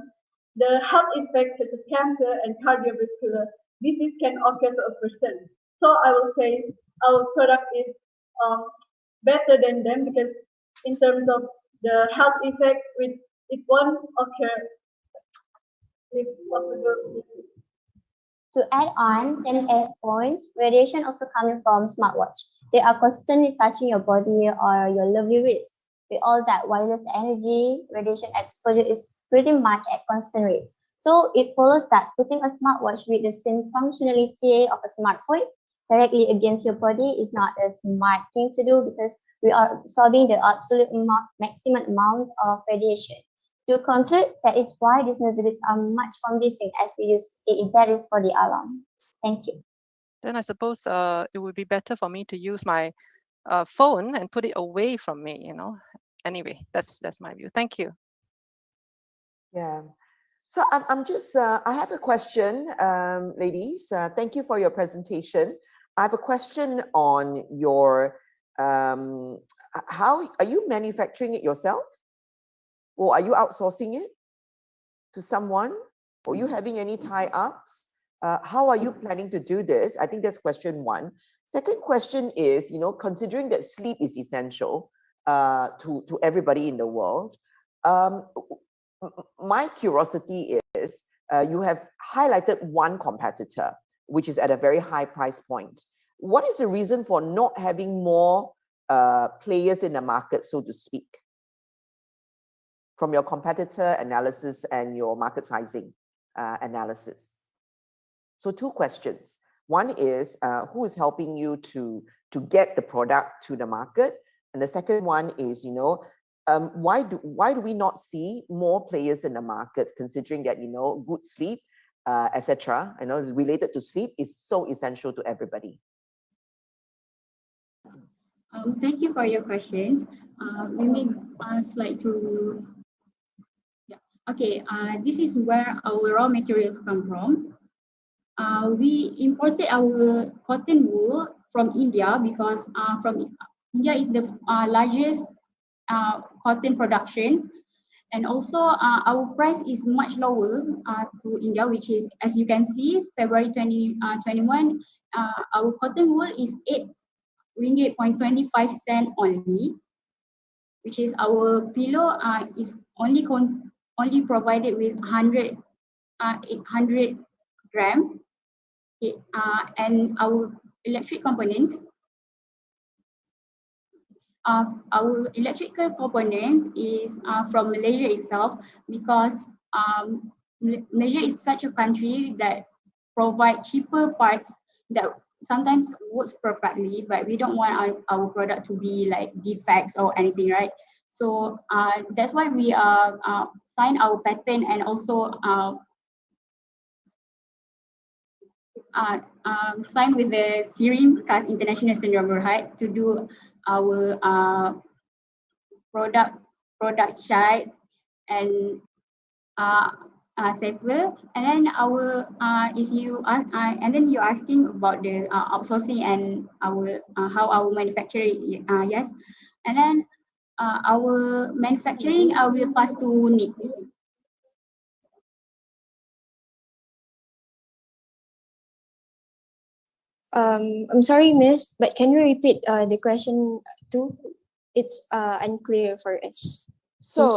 the health effects such as cancer and cardiovascular disease can occur to a person. So I will say our product is better than them because in terms of the health effect, it won't occur with possible. To add on, same as points, radiation also coming from smartwatch. They are constantly touching your body or your lovely wrist. With all that wireless energy, radiation exposure is pretty much at constant rates. So it follows that putting a smartwatch with the same functionality of a smartphone directly against your body is not a smart thing to do because we are absorbing the absolute maximum amount of radiation. To conclude, that is why these Snooze A Bits are much convincing as we use AA batteries for the alarm. Thank you. Then I suppose it would be better for me to use my phone and put it away from me, Anyway, that's my view. Thank you. Yeah. So I'm just, I have a question, ladies. Thank you for your presentation. I have a question on your, how, are you manufacturing it yourself? Or are you outsourcing it to someone? Or are you having any tie-ups? How are you planning to do this? I think that's question one. Second question is, considering that sleep is essential to everybody in the world, my curiosity is, you have highlighted one competitor, which is at a very high price point. What is the reason for not having more players in the market, so to speak, from your competitor analysis and your market sizing analysis? So two questions. One is, who is helping you to get the product to the market? And the second one is, why do we not see more players in the market, considering that, good sleep, etc., related to sleep is so essential to everybody? Thank you for your questions. We may slide to, yeah. Okay, this is where our raw materials come from. We imported our cotton wool from India because from India is the largest cotton production, and also our price is much lower to India, which is, as you can see, February 2021, our cotton wool is 8 ringgit 25 cent only, which is our pillow is only provided with 800 gram. Okay, and our electric components, our electrical component is from Malaysia itself, because Malaysia is such a country that provide cheaper parts that sometimes works perfectly, but we don't want our product to be like defects or anything, right? So that's why we sign our patent, and also sign with the Sirim Kas International Syndrome Berhad to do our product side and safer. And then our if you and then you're asking about the outsourcing and our how our manufacturing, yes, and then our manufacturing will pass to Nick. I'm sorry, Miss, but can you repeat the question too? It's unclear for us. So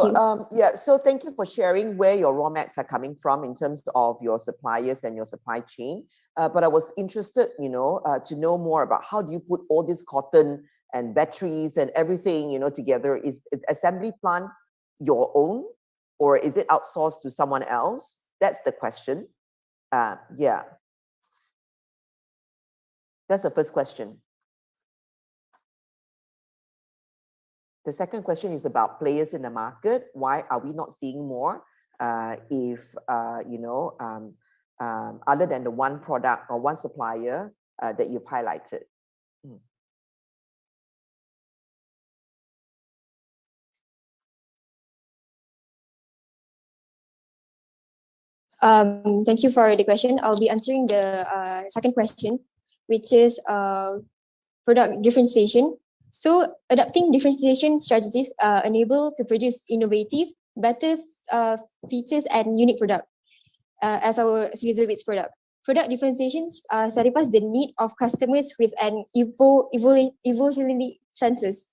so thank you for sharing where your raw mats are coming from in terms of your suppliers and your supply chain. But I was interested, to know more about how do you put all this cotton and batteries and everything, together. Is assembly plant your own, or is it outsourced to someone else? That's the question. Yeah. That's the first question. The second question is about players in the market. Why are we not seeing more if, other than the one product or one supplier that you've highlighted? Thank you for the question. I'll be answering the second question, which is product differentiation. So adapting differentiation strategies enable to produce innovative, better features and unique product as our Snooze A Bits product. Product differentiations satisfies the need of customers with an evolutionary senses.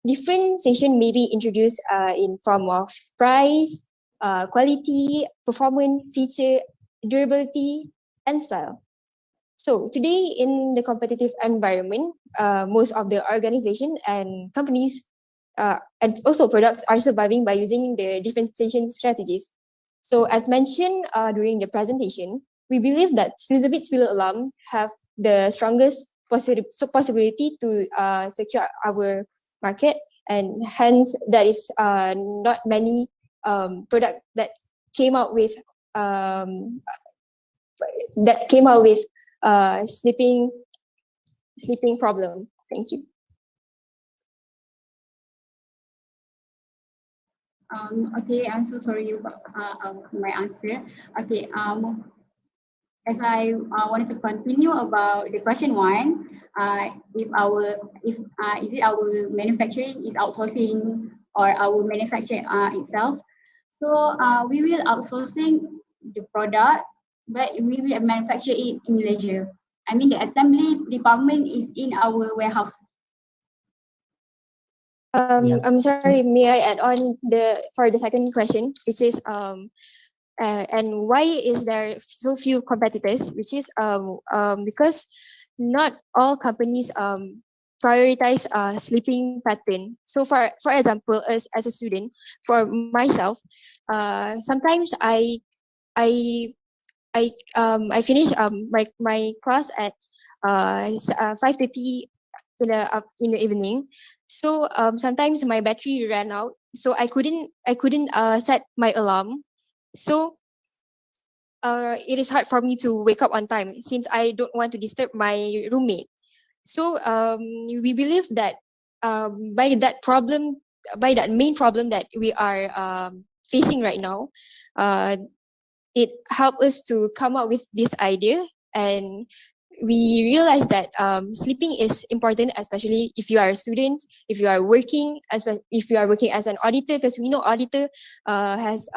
Differentiation may be introduced in form of price, quality, performance, feature, durability, and style. So today in the competitive environment, most of the organization and companies and also products are surviving by using the differentiation strategies. So as mentioned during the presentation, we believe that Snooze A Bits Pillow Alarm have the strongest possibility to secure our market, and hence there is not many product that came out with sleeping problem. Thank you. Okay, I'm so sorry about my answer. Okay, as I wanted to continue about the question one, is it our manufacturing is outsourcing or our manufacturing itself? So we will outsourcing the product, but we will manufacture it in Malaysia. I mean, the assembly department is in our warehouse. I'm sorry, may I add on for the second question, which is and why is there so few competitors, which is because not all companies prioritize sleeping pattern. So for example, as a student, for myself, sometimes I finish my class at 5:30 in the evening. So sometimes my battery ran out, so I couldn't set my alarm. So it is hard for me to wake up on time since I don't want to disturb my roommate. So we believe that by that main problem that we are facing right now, it helped us to come up with this idea, and we realized that sleeping is important, especially if you are a student, if you are working, if you are working as an auditor, because we know auditor has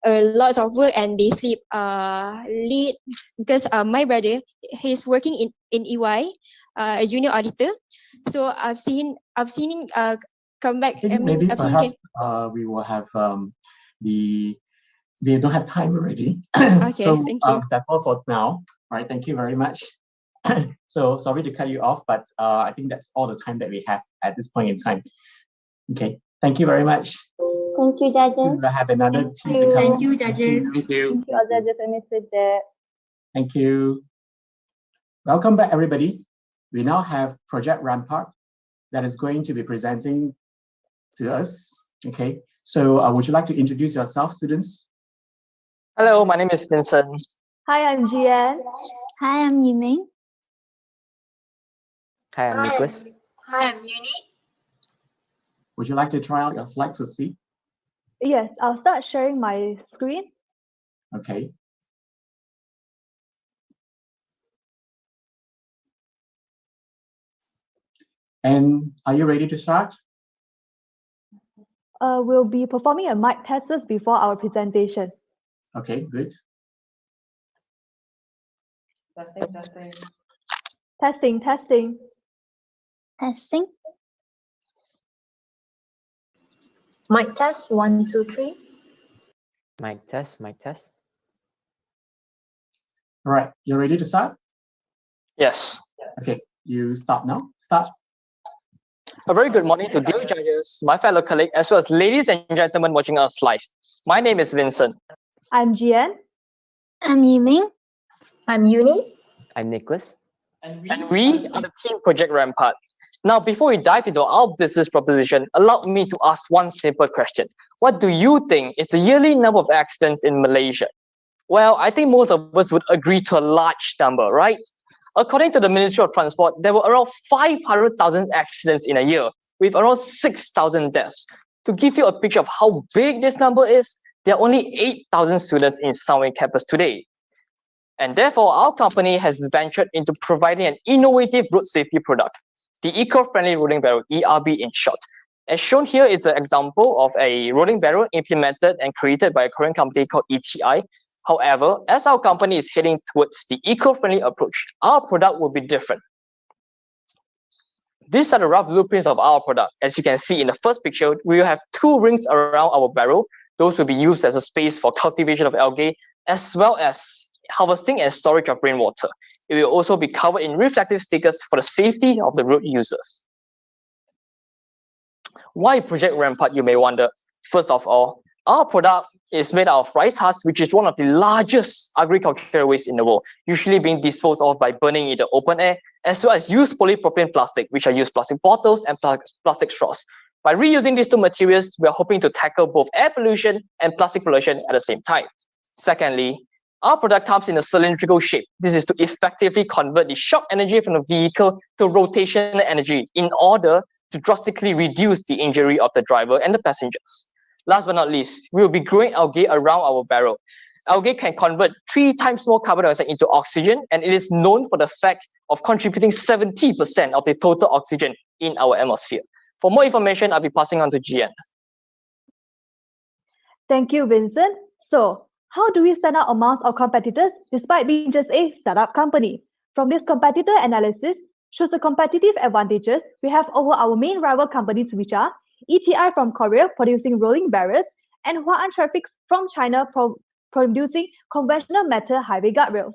lots of work and they sleep late. Because my brother, he's working in EY, a junior auditor. So I've seen him come back. I think maybe perhaps we will have we don't have time already. Okay, So thank you. that's all for now. All right, thank you very much. So sorry to cut you off, but I think that's all the time that we have at this point in time. Okay, thank you very much. Thank you, judges. We'll have another team to come. Thank you, judges. Thank you. Thank you, all judges and Mr. Jet. Thank you. Welcome back, everybody. We now have Project Rampart that is going to be presenting to us. Okay, so would you like to introduce yourself, students? Hello, my name is Vincent. Hi, I'm Jian. Hi, I'm Yiming. Hi, I'm Nicholas. Hi, I'm Uni. Would you like to try out your slides to see? Yes, I'll start sharing my screen. Okay. And are you ready to start? We'll be performing a mic test first before our presentation. Okay, good. Testing. Testing. Mic test, 1, 2, 3. Mic test. All right, you ready to start? Yes. Okay, you start now. Start. A very good morning to dear judges, my fellow colleagues, as well as ladies and gentlemen watching us live. My name is Vincent. I'm Jian. I'm Yiming. I'm Uni. I'm Nicholas. And we are the team Project Rampart. Now, before we dive into our business proposition, allow me to ask one simple question. What do you think is the yearly number of accidents in Malaysia? Well, I think most of us would agree to a large number, right? According to the Ministry of Transport, there were around 500,000 accidents in a year, with around 6,000 deaths. To give you a picture of how big this number is, there are only 8,000 students in Sunway campus today. And therefore, our company has ventured into providing an innovative road safety product, the eco-friendly rolling barrel, ERB in short. As shown here is an example of a rolling barrel implemented and created by a Korean company called ETI. However, as our company is heading towards the eco-friendly approach, our product will be different. These are the rough blueprints of our product. As you can see in the first picture, we will have 2 rings around our barrel. Those will be used as a space for cultivation of algae, as well as harvesting and storage of rainwater. It will also be covered in reflective stickers for the safety of the road users. Why Project Rampart, you may wonder? First of all, our product is made out of rice husk, which is one of the largest agricultural waste in the world, usually being disposed of by burning in the open air, as well as used polypropylene plastic, which are used plastic bottles and plastic straws. By reusing these 2 materials, we are hoping to tackle both air pollution and plastic pollution at the same time. Secondly, our product comes in a cylindrical shape. This is to effectively convert the shock energy from the vehicle to rotational energy in order to drastically reduce the injury of the driver and the passengers. Last but not least, we will be growing algae around our barrel. Algae can convert 3 times more carbon dioxide into oxygen, and it is known for the fact of contributing 70% of the total oxygen in our atmosphere. For more information, I'll be passing on to Jian. Thank you, Vincent. So, how do we stand out amongst our competitors despite being just a startup company? From this competitor analysis, shows the competitive advantages we have over our main rival companies, which are ETI from Korea producing rolling barrels and Hua'an Traffics from China producing conventional metal highway guardrails.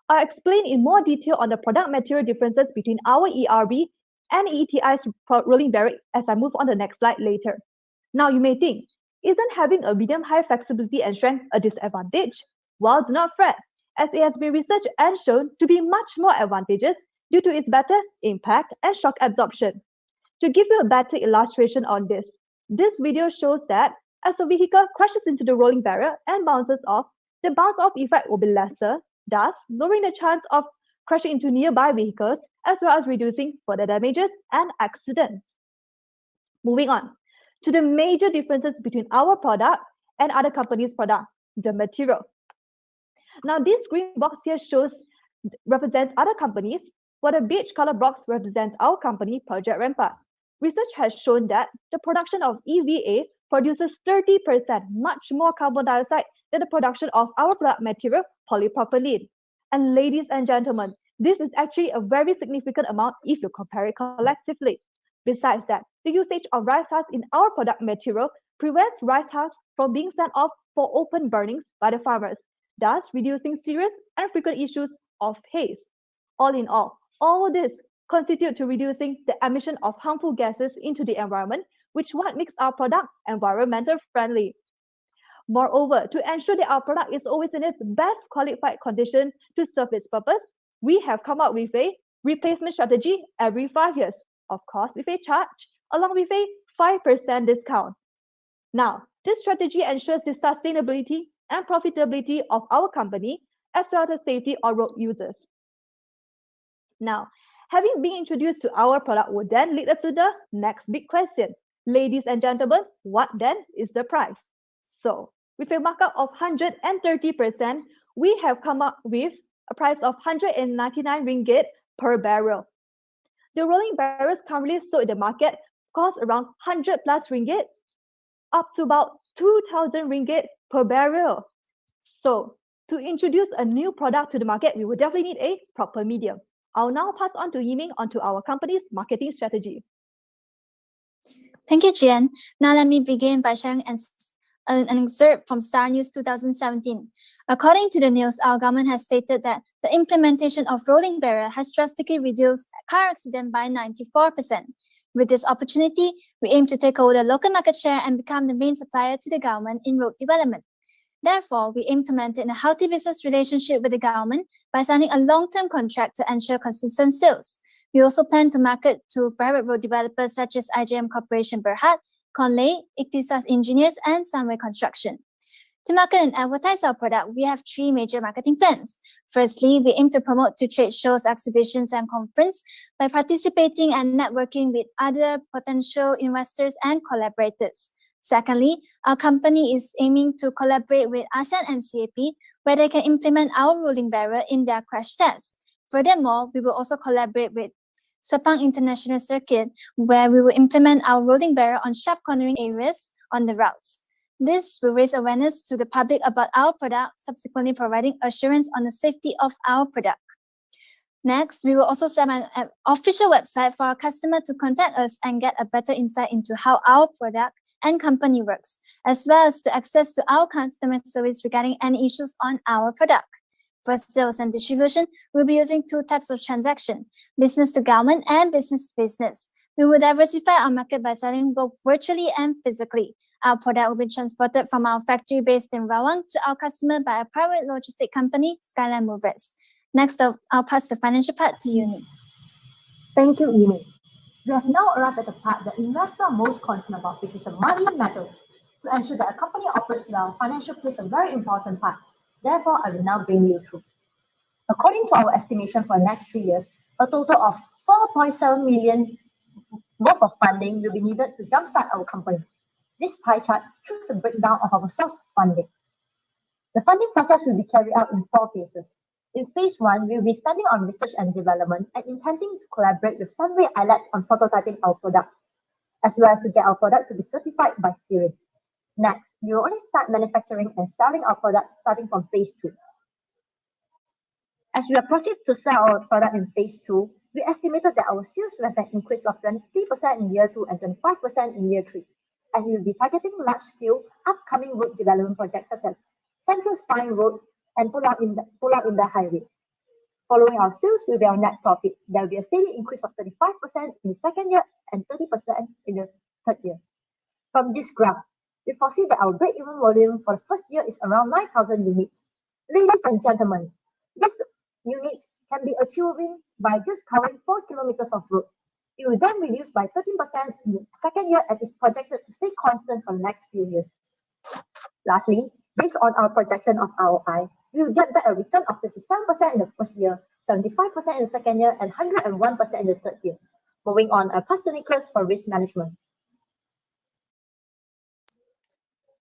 I'll explain in more detail on the product material differences between our ERB and ETI's rolling barrel as I move on the next slide later. Now you may think, isn't having a medium-high flexibility and strength a disadvantage? Well, do not fret, as it has been researched and shown to be much more advantageous due to its better impact and shock absorption. To give you a better illustration on this video shows that as a vehicle crashes into the rolling barrel and bounces off, the bounce-off effect will be lesser, thus lowering the chance of crashing into nearby vehicles as well as reducing further damages and accidents. Moving on to the major differences between our product and other companies' product, the material. Now, this green box here represents other companies, while the beige color box represents our company, Project Rampart. Research has shown that the production of EVA produces 30% much more carbon dioxide than the production of our product material, polypropylene. And ladies and gentlemen, this is actually a very significant amount if you compare it collectively. Besides that, the usage of rice husk in our product material prevents rice husk from being sent off for open burnings by the farmers, thus reducing serious and frequent issues of haze. All in all this constitute to reducing the emission of harmful gases into the environment, which what makes our product environmental friendly. Moreover, to ensure that our product is always in its best qualified condition to serve its purpose, we have come up with a replacement strategy every 5 years, of course with a charge, along with a 5% discount. Now, this strategy ensures the sustainability and profitability of our company, as well as the safety of road users. Now, having been introduced to our product will then lead us to the next big question. Ladies and gentlemen, what then is the price? So, with a markup of 130%, we have come up with a price of 199 ringgit per barrel. The rolling barrels currently sold in the market cost around 100 plus ringgit, up to about 2,000 ringgit per barrel. So, to introduce a new product to the market, we will definitely need a proper medium. I'll now pass on to Yiming onto our company's marketing strategy. Thank you, Jian. Now let me begin by sharing an excerpt from Star News 2017. According to the news, our government has stated that the implementation of rolling barrier has drastically reduced car accidents by 94%. With this opportunity, we aim to take over the local market share and become the main supplier to the government in road development. Therefore, we aim to maintain a healthy business relationship with the government by signing a long-term contract to ensure consistent sales. We also plan to market to private road developers such as IJM Corporation Berhad, Conley, Ikhtisas Engineers, and Sunway Construction. To market and advertise our product, we have 3 major marketing plans. Firstly, we aim to promote to trade shows, exhibitions, and conferences by participating and networking with other potential investors and collaborators. Secondly, our company is aiming to collaborate with ASEAN and CAP, where they can implement our rolling barrier in their crash tests. Furthermore, we will also collaborate with Sepang International Circuit, where we will implement our rolling barrier on sharp cornering areas on the routes. This will raise awareness to the public about our product, subsequently providing assurance on the safety of our product. Next, we will also set an official website for our customer to contact us and get a better insight into how our product and company works, as well as to access to our customer service regarding any issues on our product. For sales and distribution, we'll be using 2 types of transaction, business to government and business to business. We will diversify our market by selling both virtually and physically. Our product will be transported from our factory based in Rawang to our customer by a private logistic company, Skyline Movers. Next up, I'll pass the financial part to Uni. Thank you, Amy. We have now arrived at the part that investors are most concerned about, which is the money matters. To ensure that a company operates well, financial plays a very important part. Therefore, I will now bring you through. According to our estimation for the next 3 years, a total of 4.7 million worth of funding will be needed to jumpstart our company. This pie chart shows the breakdown of our source funding. The funding process will be carried out in 4 phases. In phase 1, we will be spending on research and development and intending to collaborate with Sunway Labs on prototyping our products, as well as to get our product to be certified by Syria. Next, we will only start manufacturing and selling our product starting from phase 2. As we proceed to sell our product in phase 2, we estimated that our sales will have an increase of 20% in year 2 and 25% in year 3, as we will be targeting large-scale upcoming road development projects such as Central Spine Road and pull out in the highway. Following our sales will be our net profit. There will be a steady increase of 35% in the second year and 30% in the third year. From this graph, we foresee that our break-even volume for the first year is around 9,000 units. Ladies and gentlemen, these units can be achieved by just covering 4 kilometers of road. It will then reduce by 13% in the second year and is projected to stay constant for the next few years. Lastly, based on our projection of ROI, we will get back a return of 57% in the first year, 75% in the second year, and 101% in the third year. Moving on, I pass to Nicholas for risk management.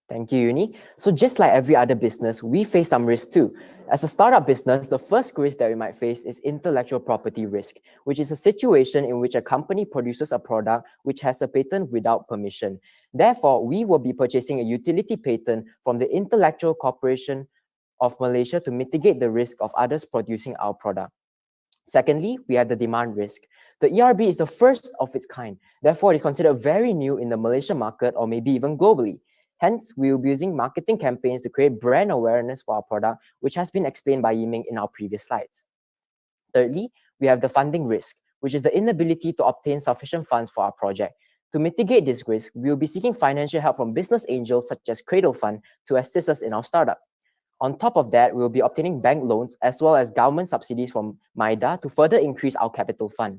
Thank you, Uni. So just like every other business, we face some risk too. As a startup business, the first risk that we might face is intellectual property risk, which is a situation in which a company produces a product which has a patent without permission. Therefore, we will be purchasing a utility patent from the Intellectual Corporation of Malaysia to mitigate the risk of others producing our product. Secondly, we have the demand risk. The ERB is the first of its kind. Therefore, it is considered very new in the Malaysian market or maybe even globally. Hence, we will be using marketing campaigns to create brand awareness for our product, which has been explained by Yiming in our previous slides. Thirdly, we have the funding risk, which is the inability to obtain sufficient funds for our project. To mitigate this risk, we will be seeking financial help from business angels such as Cradle Fund to assist us in our startup. On top of that, we will be obtaining bank loans as well as government subsidies from MIDA to further increase our capital fund.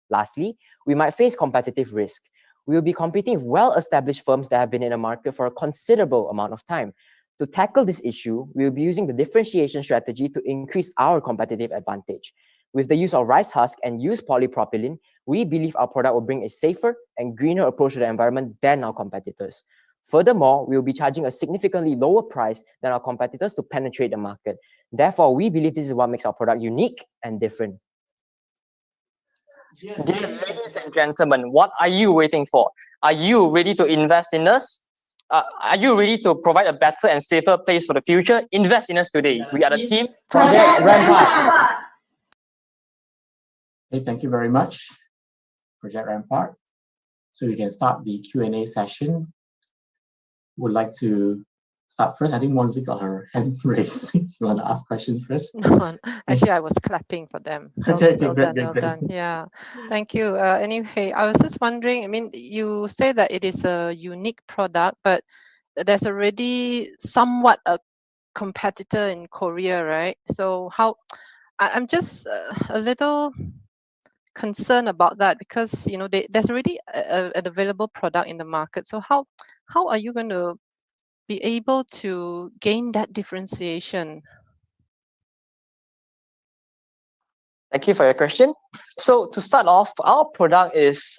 Lastly, we might face competitive risk. We will be competing with well-established firms that have been in the market for a considerable amount of time. To tackle this issue, we will be using the differentiation strategy to increase our competitive advantage. With the use of rice husk and used polypropylene, we believe our product will bring a safer and greener approach to the environment than our competitors. Furthermore, we will be charging a significantly lower price than our competitors to penetrate the market. Therefore, we believe this is what makes our product unique and different. Dear ladies and gentlemen, what are you waiting for? Are you ready to invest in us? Are you ready to provide a better and safer place for the future? Invest in us today. We are the team Project Rampart. Okay, thank you very much, Project Rampart. So we can start the Q&A session. Would like to start first. I think Monzi got her hand raised. You want to ask questions first? No, actually, I was clapping for them. Okay, Well great. done. Yeah, thank you. Anyway, I was just wondering, I mean, you say that it is a unique product, but there's already somewhat a competitor in Korea, right? So I'm just a little concerned about that because, you know, there's already an available product in the market. So how are you going to be able to gain that differentiation? Thank you for your question. So to start off, our product is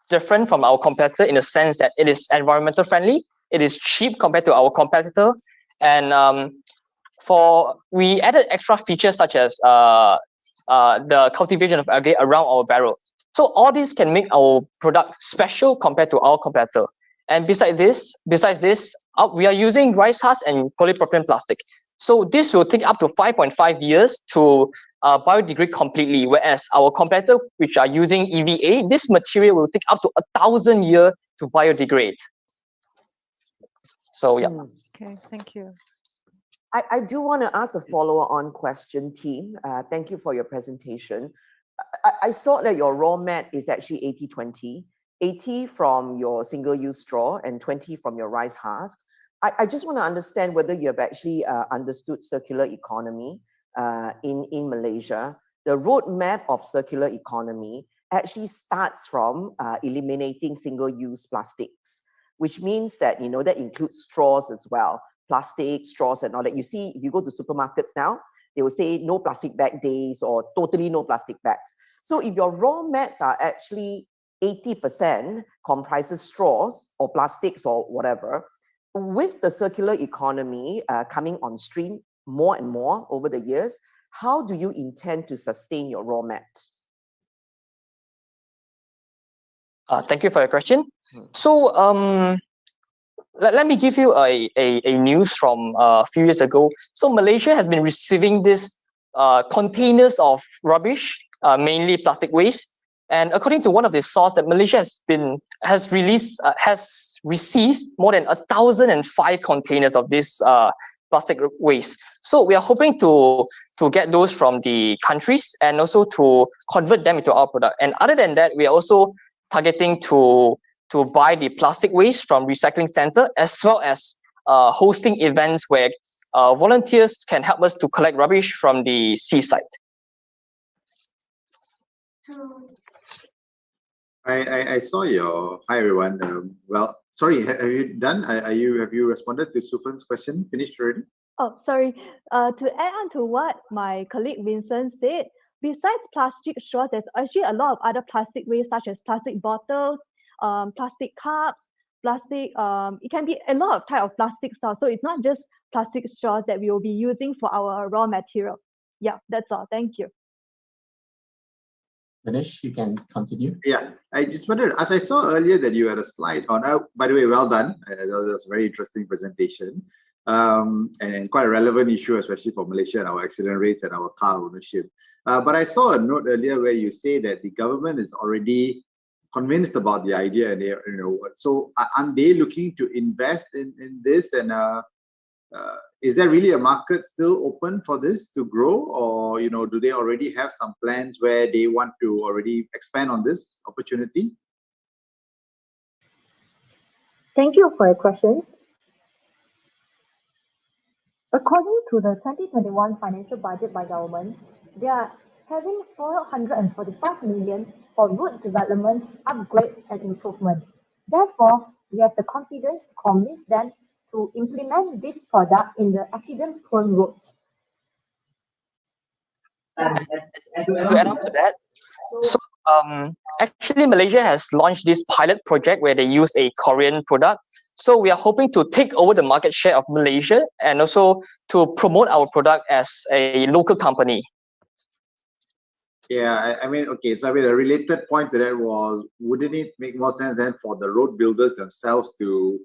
different from our competitor in the sense that it is environmental friendly, it is cheap compared to our competitor, and we added extra features such as the cultivation of algae around our barrel. So all this can make our product special compared to our competitor. And besides this, we are using rice husk and polypropylene plastic. So this will take up to 5.5 years to biodegrade completely, whereas our competitor, which are using EVA, this material will take up to 1,000 years to biodegrade. So yeah. Okay, thank you. I do want to ask a follow-on question, team. Thank you for your presentation. I saw that your raw mat is actually 80-20. 80 from your single-use straw and 20 from your rice husk. I just want to understand whether you have actually understood circular economy in Malaysia. The roadmap of circular economy actually starts from eliminating single-use plastics, which means that, you know, that includes straws as well, plastic, straws and all that. You see, if you go to supermarkets now, they will say no plastic bag days or totally no plastic bags. So if your raw mats are actually 80% comprises straws or plastics or whatever, with the circular economy coming on stream more and more over the years, how do you intend to sustain your raw mat? Thank you for your question. So let me give you a news from a few years ago. So Malaysia has been receiving this containers of rubbish, mainly plastic waste. And according to one of the sources, that Malaysia has received more than 1,005 containers of this plastic waste. So we are hoping to get those from the countries and also to convert them into our product. And other than that, we are also targeting to buy the plastic waste from recycling center, as well as hosting events where volunteers can help us to collect rubbish from the seaside. I saw your, hi everyone. Well, sorry, have you done? Have you responded to Sufan's question? Finished already? Oh, sorry. To add on to what my colleague Vincent said, besides plastic straws, there's actually a lot of other plastic waste, such as plastic bottles, plastic cups, plastic. It can be a lot of type of plastic straws. So it's not just plastic straws that we will be using for our raw material. Yeah, that's all. Thank you. Dinesh, you can continue. Yeah, I just wondered, as I saw earlier that you had a slide on, by the way, well done. That was a very interesting presentation, and quite a relevant issue, especially for Malaysia and our accident rates and our car ownership. But I saw a note earlier where you say that the government is already convinced about the idea, and so aren't they looking to invest in this? And is there really a market still open for this to grow, or do they already have some plans where they want to already expand on this opportunity? Thank you for your questions. According to the 2021 financial budget by government, they are having 445 million for road developments, upgrade and improvement. Therefore, we have the confidence to convince them to implement this product in the accident-prone roads. To add on to that, so actually Malaysia has launched this pilot project where they use a Korean product. So we are hoping to take over the market share of Malaysia and also to promote our product as a local company. Yeah, I mean, okay, so a related point to that was, wouldn't it make more sense then for the road builders themselves to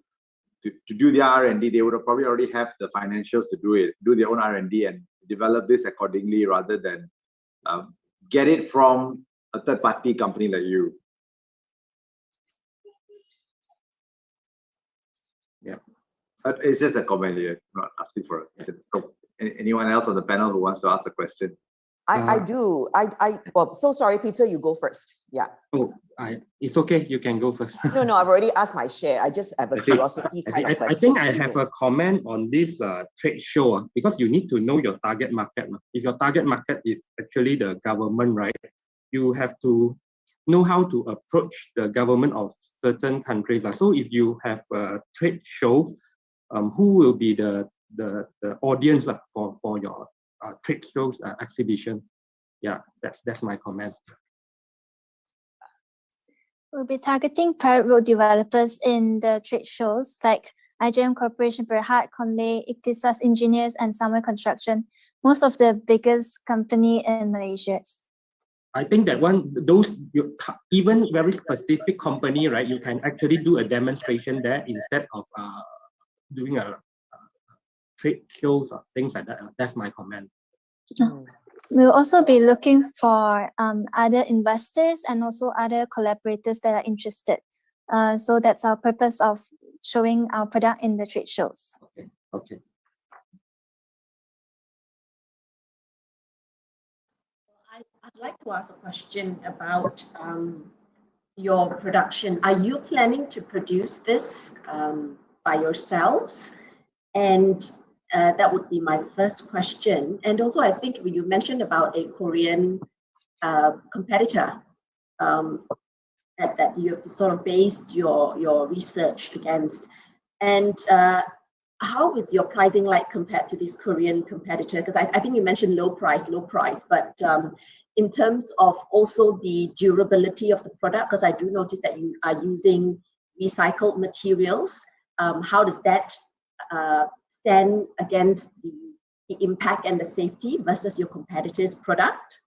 do their R&D? They would have probably already have the financials to do their own R&D and develop this accordingly, rather than get it from a third-party company like you. Yeah, but it's just a comment here, not asking for it. So, anyone else on the panel who wants to ask a question? I do. Well, so sorry, Peter, you go first. Yeah. Oh, it's okay. You can go first. No, I've already asked my share. I just have a curiosity kind of question. I think I have a comment on this trade show, because you need to know your target market. If your target market is actually the government, right, you have to know how to approach the government of certain countries. So if you have a trade show, who will be the audience for your trade shows exhibition? Yeah, that's my comment. We'll be targeting private road developers in the trade shows like IGM Corporation Berhad, Conley, Ikhtisas Engineers, and Summer Construction. Most of the biggest company in Malaysia. I think that even very specific company, right? You can actually do a demonstration there instead of doing a trade shows or things like that. That's my comment. We'll also be looking for other investors and also other collaborators that are interested. So that's our purpose of showing our product in the trade shows. Okay. I'd like to ask a question about your production. Are you planning to produce this by yourselves? And that would be my first question. And also, I think you mentioned about a Korean competitor that you have sort of based your research against. And how is your pricing like compared to this Korean competitor? Because I think you mentioned low price, but in terms of also the durability of the product, because I do notice that you are using recycled materials. How does that stand against the impact and the safety versus your competitor's product?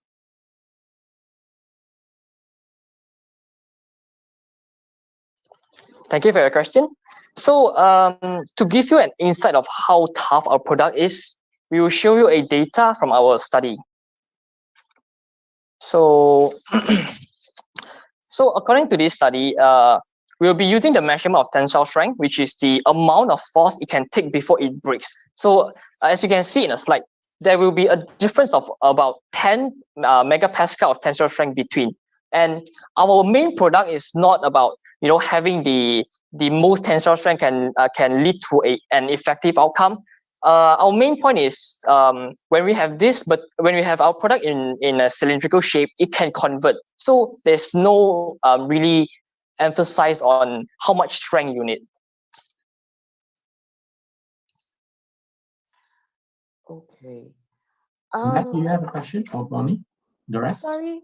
Thank you for your question. So to give you an insight of how tough our product is, we will show you a data from our study. So, according to this study, we'll be using the measurement of tensile strength, which is the amount of force it can take before it breaks. So as you can see in a slide, there will be a difference of about 10 megapascal of tensile strength between. And our main product is not about having the most tensile strength can lead to an effective outcome. Our main point is when we have this, but when we have our product in a cylindrical shape, it can convert. So there's no really emphasize on how much strength you need. Okay. Matt, do you have a question for Bonnie? The rest? Sorry.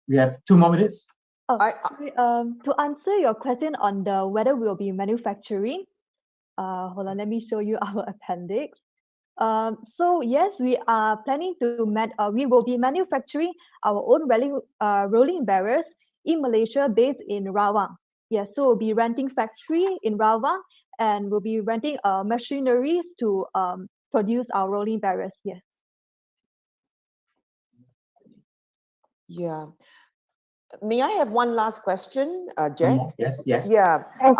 We have 2 more minutes. Oh, sorry. To answer your question on the whether we'll be manufacturing, hold on, let me show you our appendix. So yes, we are planning to we will be manufacturing our own rolling barriers in Malaysia, based in Rawang. Yes, so we'll be renting factory in Rawang, and we'll be renting machineries to produce our rolling barriers. Yes. Yeah. May I have one last question, Jack? Yes, yes. Yeah. As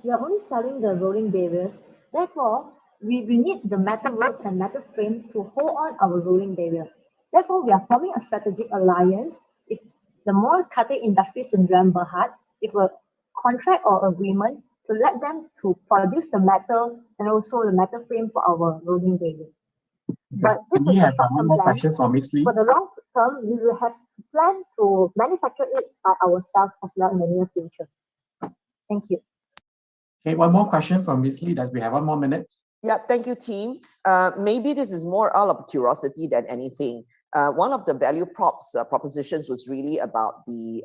we are only selling the rolling barriers, therefore we need the metal rods and metal frame to hold on our rolling barrier. Therefore, we are forming a strategic alliance with the more cutting industries in Rampart, with a contract or agreement to let them to produce the metal and also the metal frame for our rolling barrier. But this is a short-term plan. Question from Ms. Lee. For the long term, we will have to plan to manufacture it by ourselves as well in the near future. Thank you. Okay, one more question from Ms. Lee, that we have 1 more minute. Yeah, thank you, team. Maybe this is more out of curiosity than anything. One of the value propositions was really about the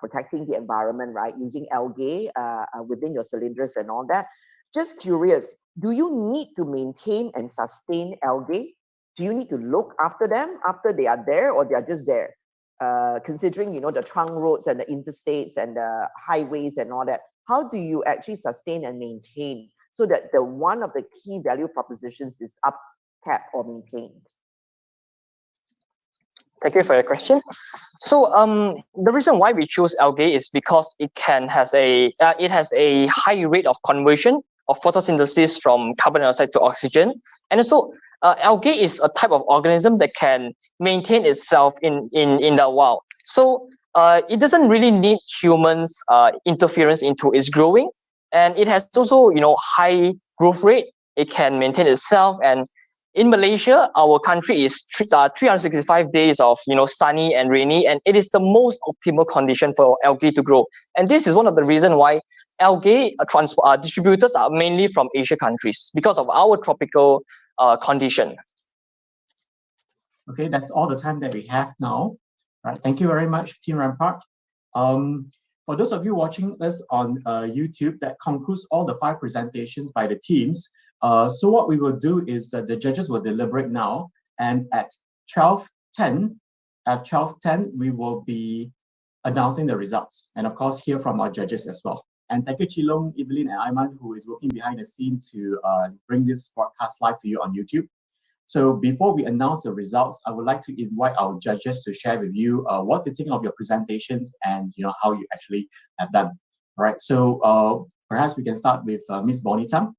protecting the environment, right? Using algae within your cylinders and all that. Just curious, do you need to maintain and sustain algae? Do you need to look after them after they are there, or they are just there? Considering, you know, the trunk roads and the interstates and the highways and all that, how do you actually sustain and maintain so that the one of the key value propositions is upkept or maintained? Thank you for your question. So the reason why we choose algae is because it has a high rate of conversion of photosynthesis from carbon dioxide to oxygen, and also algae is a type of organism that can maintain itself in the wild. So it doesn't really need humans interference into its growing, and it has also, you know, high growth rate. It can maintain itself, and in Malaysia, our country is 365 days of, you know, sunny and rainy, and it is the most optimal condition for algae to grow. And this is one of the reasons why algae distributors are mainly from Asia countries, because of our tropical condition. Okay, that's all the time that we have now. All right, thank you very much, Team Rampart. For those of you watching us on YouTube, that concludes all the 5 presentations by the teams. So what we will do is the judges will deliberate now, and at 12:10, we will be announcing the results, and of course hear from our judges as well. And thank you, Chilong, Evelyn, and Aiman, who is working behind the scenes to bring this broadcast live to you on YouTube. So before we announce the results, I would like to invite our judges to share with you what they think of your presentations and, you know, how you actually have done. All right, so perhaps we can start with Ms. Bonnie Tam.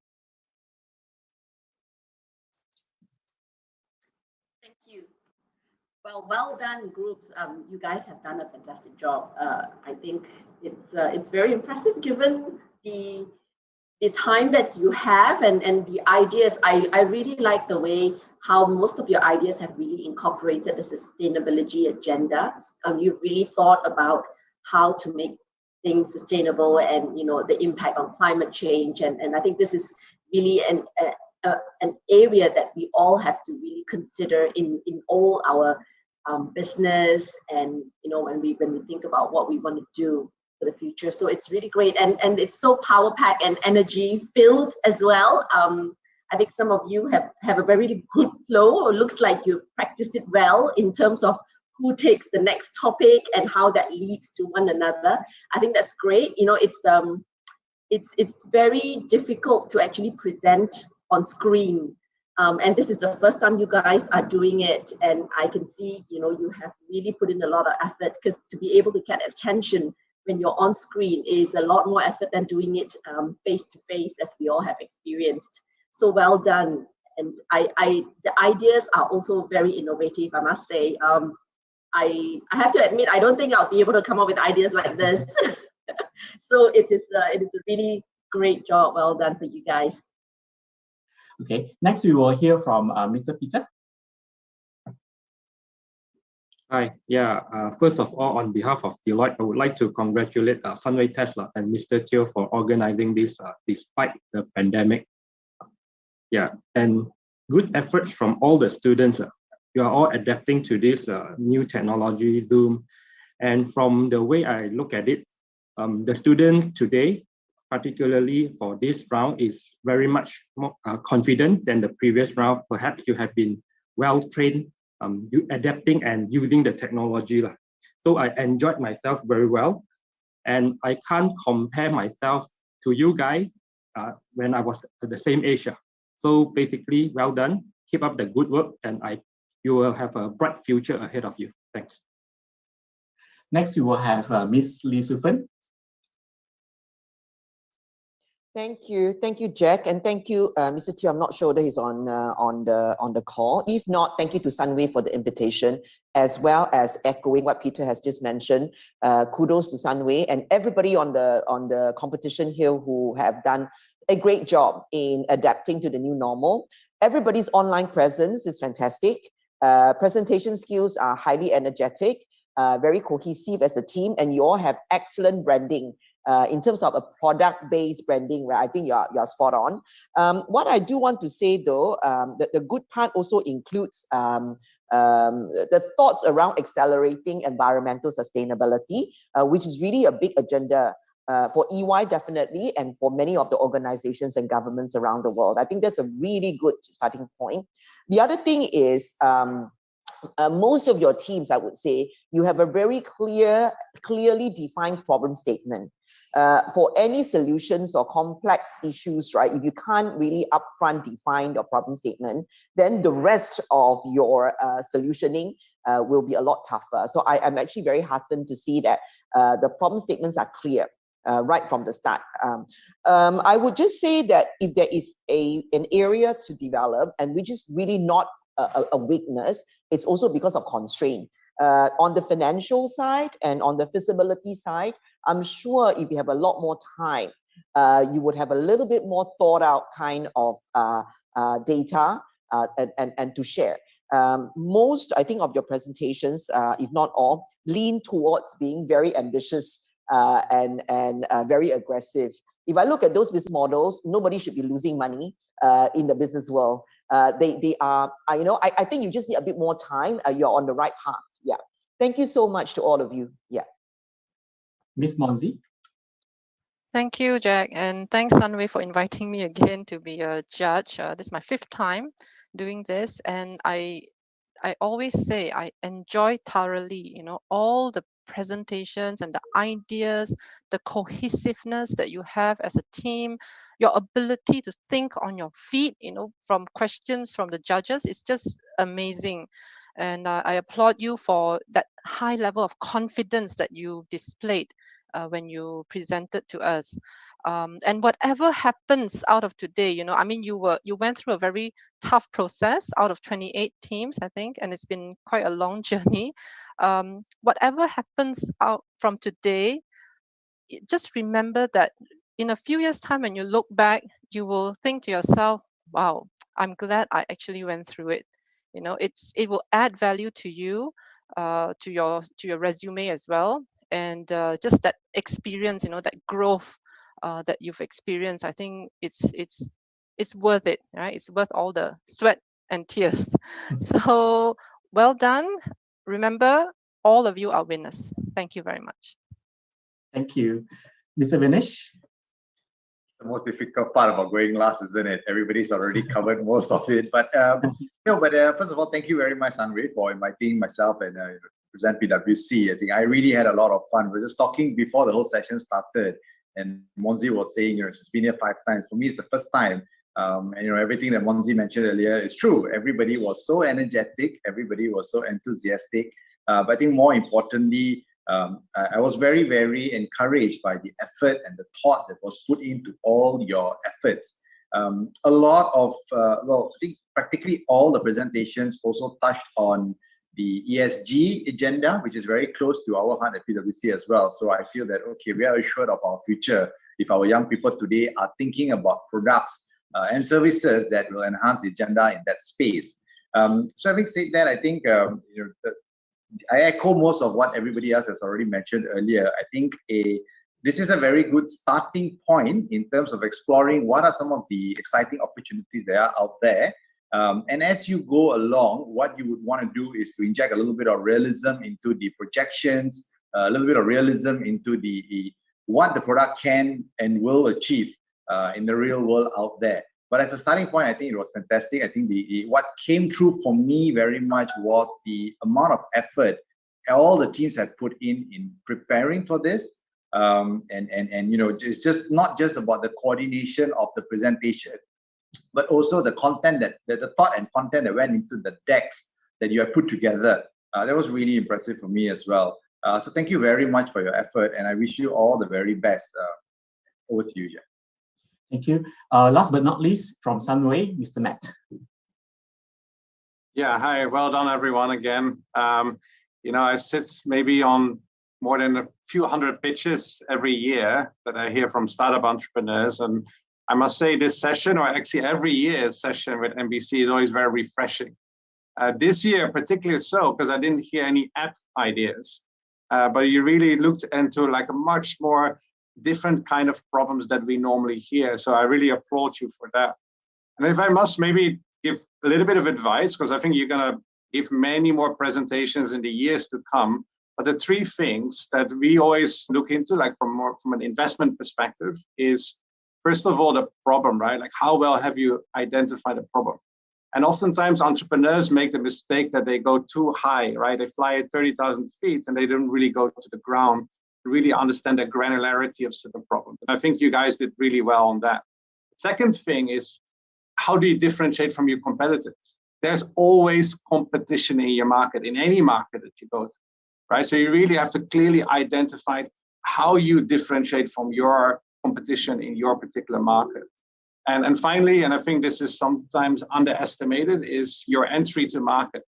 Thank you. Well done, groups. You guys have done a fantastic job. I think it's very impressive given the time that you have and the ideas. I really like the way how most of your ideas have really incorporated the sustainability agenda. You've really thought about how to make things sustainable and, you know, the impact on climate change. And I think this is really an area that we all have to really consider in all our business, and, you know, when we think about what we want to do for the future. So it's really great, and it's so power packed and energy filled as well. I think some of you have a very good flow, or looks like you've practiced it well in terms of who takes the next topic and how that leads to one another. I think that's great. You know, it's very difficult to actually present on screen. And this is the first time you guys are doing it, and I can see, you know, you have really put in a lot of effort, because to be able to get attention when you're on screen is a lot more effort than doing it face to face, as we all have experienced. So well done. And the ideas are also very innovative, I must say. I have to admit, I don't think I'll be able to come up with ideas like this. So it is a really great job. Well done for you guys. Okay, next we will hear from Mr. Peter. Hi, yeah. First of all, on behalf of Deloitte, I would like to congratulate Sunway Tesla and Mr. Teo for organizing this despite the pandemic. Yeah, and good efforts from all the students. You are all adapting to this new technology, Zoom. And from the way I look at it, the students today, particularly for this round, is very much more confident than the previous round. Perhaps you have been well trained, you adapting and using the technology. So I enjoyed myself very well. And I can't compare myself to you guys when I was at the same age. So basically, well done. Keep up the good work, and you will have a bright future ahead of you. Thanks. Next, we will have Miss Lee Sufen. Thank you, Jack, and thank you, Mr. Teo. I'm not sure that he's on the call. If not, thank you to Sunway for the invitation, as well as echoing what Peter has just mentioned. Kudos to Sunway and everybody on the competition here who have done a great job in adapting to the new normal. Everybody's online presence is fantastic. Presentation skills are highly energetic, very cohesive as a team, and you all have excellent branding. In terms of a product-based branding, right? I think you're spot on. What I do want to say though, the good part also includes the thoughts around accelerating environmental sustainability, which is really a big agenda for EY definitely, and for many of the organizations and governments around the world. I think that's a really good starting point. The other thing is, most of your teams, I would say, you have a very clearly defined problem statement. For any solutions or complex issues, right? If you can't really upfront define your problem statement, then the rest of your solutioning will be a lot tougher. So I'm actually very heartened to see that the problem statements are clear right from the start. I would just say that if there is an area to develop, and which is really not a weakness, it's also because of constraint. On the financial side and on the feasibility side, I'm sure if you have a lot more time, you would have a little bit more thought out kind of data and to share. Most, I think, of your presentations, if not all, lean towards being very ambitious and very aggressive. If I look at those business models, nobody should be losing money in the business world. They are, I think you just need a bit more time. You're on the right path. Yeah. Thank you so much to all of you. Yeah. Miss Monzi. Thank you, Jack, and thanks, Sunway, for inviting me again to be a judge. This is my 5th time doing this, and I always say I enjoy thoroughly, all the presentations and the ideas, the cohesiveness that you have as a team, your ability to think on your feet, from questions from the judges. It's just amazing. And I applaud you for that high level of confidence that you displayed when you presented to us. And whatever happens out of today, you went through a very tough process out of 28 teams, I think, and it's been quite a long journey. Whatever happens out from today, just remember that in a few years' time, when you look back, you will think to yourself, wow, I'm glad I actually went through it. It will add value to you, to your resume as well. And just that experience, that growth that you've experienced, I think it's worth it, right? It's worth all the sweat and tears. So well done. Remember, all of you are winners. Thank you very much. Thank you. Mr. Vinesh? The most difficult part about going last, isn't it? Everybody's already covered most of it. But first of all, thank you very much, Sunway, for inviting myself and present PwC. I think I really had a lot of fun. We were just talking before the whole session started, and Monzi was saying, she's been here 5 times. For me, it's the first time. And everything that Monzi mentioned earlier is true. Everybody was so energetic. Everybody was so enthusiastic. But I think more importantly, I was very, very encouraged by the effort and the thought that was put into all your efforts. A lot of, I think practically all the presentations also touched on the ESG agenda, which is very close to our heart at PwC as well. So I feel that, okay, we are assured of our future if our young people today are thinking about products and services that will enhance the agenda in that space. So having said that, I think I echo most of what everybody else has already mentioned earlier. I think this is a very good starting point in terms of exploring what are some of the exciting opportunities that are out there. And as you go along, what you would want to do is to inject a little bit of realism into the projections, a little bit of realism into the what the product can and will achieve in the real world out there. But as a starting point, I think it was fantastic. I think what came through for me very much was the amount of effort all the teams had put in preparing for this. And you know, it's just not just about the coordination of the presentation, but also the content the thought and content that went into the decks that you have put together. That was really impressive for me as well. So thank you very much for your effort, and I wish you all the very best. Over to you, Jack. Thank you. Last but not least, from Sunway, Mr. Matt. Yeah, hi, well done everyone again. You know, I sit maybe on more than a few hundred pitches every year that I hear from startup entrepreneurs. And I must say this session, or actually every year's session with NBC, is always very refreshing. This year, particularly so, because I didn't hear any app ideas, but you really looked into like a much more different kind of problems that we normally hear. So I really applaud you for that. And if I must maybe give a little bit of advice, because I think you're going to give many more presentations in the years to come. But the three things that we always look into, like from an investment perspective, is first of all, the problem, right? Like how well have you identified the problem? And oftentimes entrepreneurs make the mistake that they go too high, right? They fly at 30,000 feet and they don't really go to the ground to really understand the granularity of certain problems. And I think you guys did really well on that. Second thing is, how do you differentiate from your competitors? There's always competition in your market, in any market that you go to, right? So you really have to clearly identify how you differentiate from your competition in your particular market. And finally, and I think this is sometimes underestimated, is your entry to market,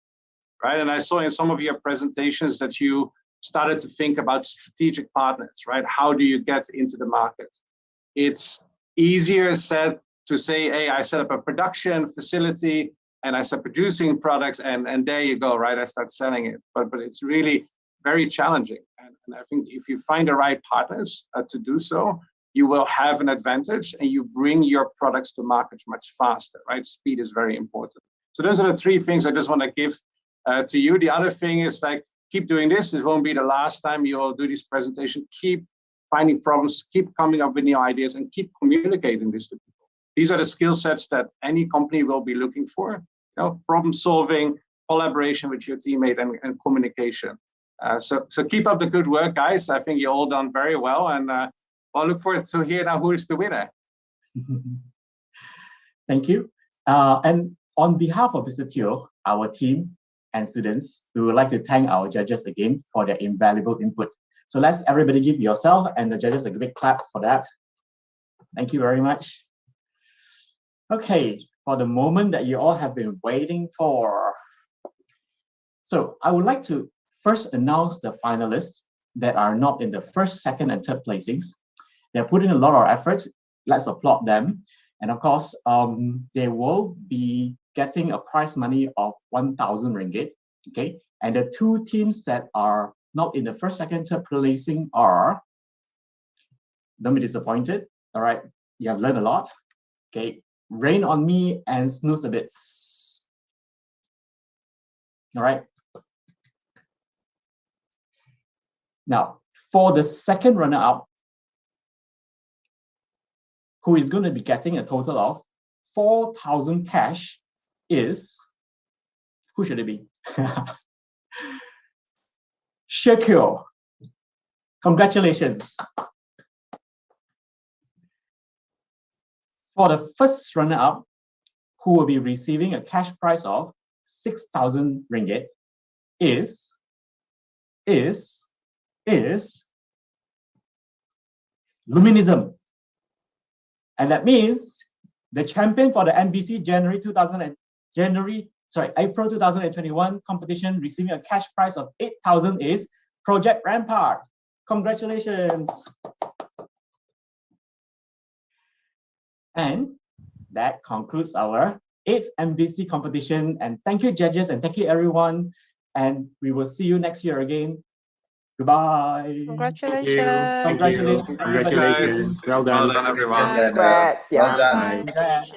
right? And I saw in some of your presentations that you started to think about strategic partners, right? How do you get into the market? It's easier said to say, hey, I set up a production facility and I start producing products and there you go, right? I start selling it. But it's really very challenging. And I think if you find the right partners to do so, you will have an advantage and you bring your products to market much faster, right? Speed is very important. So those are the three things I just want to give to you. The other thing is like, keep doing this. It won't be the last time you'll do this presentation. Keep finding problems, keep coming up with new ideas and keep communicating this to people. These are the skill sets that any company will be looking for. You know, problem solving, collaboration with your teammate and communication. So keep up the good work, guys. I think you're all done very well. And I'll look forward to hear now who is the winner. Thank you. And on behalf of Mr. Teo, our team and students, we would like to thank our judges again for their invaluable input. So let's everybody give yourself and the judges a big clap for that. Thank you very much. Okay, for the moment that you all have been waiting for. So I would like to first announce the finalists that are not in the first, second, and third placings. They're putting a lot of effort. Let's applaud them. And of course, they will be getting a prize money of 1,000 ringgit. Okay, and the two teams that are not in the first, second, third placing are, don't be disappointed. All right, you have learned a lot. Okay, Rain on Me and Snooze A Bits. All right. Now, for the second runner-up, who is going to be getting a total of 4,000 cash is, who should it be? Shokur. Congratulations. For the first runner-up, who will be receiving a cash prize of 6,000 ringgit is Luminism. And that means the champion for the NBC April 2021 competition receiving a cash prize of 8,000 is Project Rampart. Congratulations. And that concludes our 8th NBC competition. And thank you, judges, and thank you, everyone. And we will see you next year again. Goodbye. Congratulations. Congratulations. Congratulations. Well done. Well done, everyone. Congrats. Yeah. Well done. Congrats.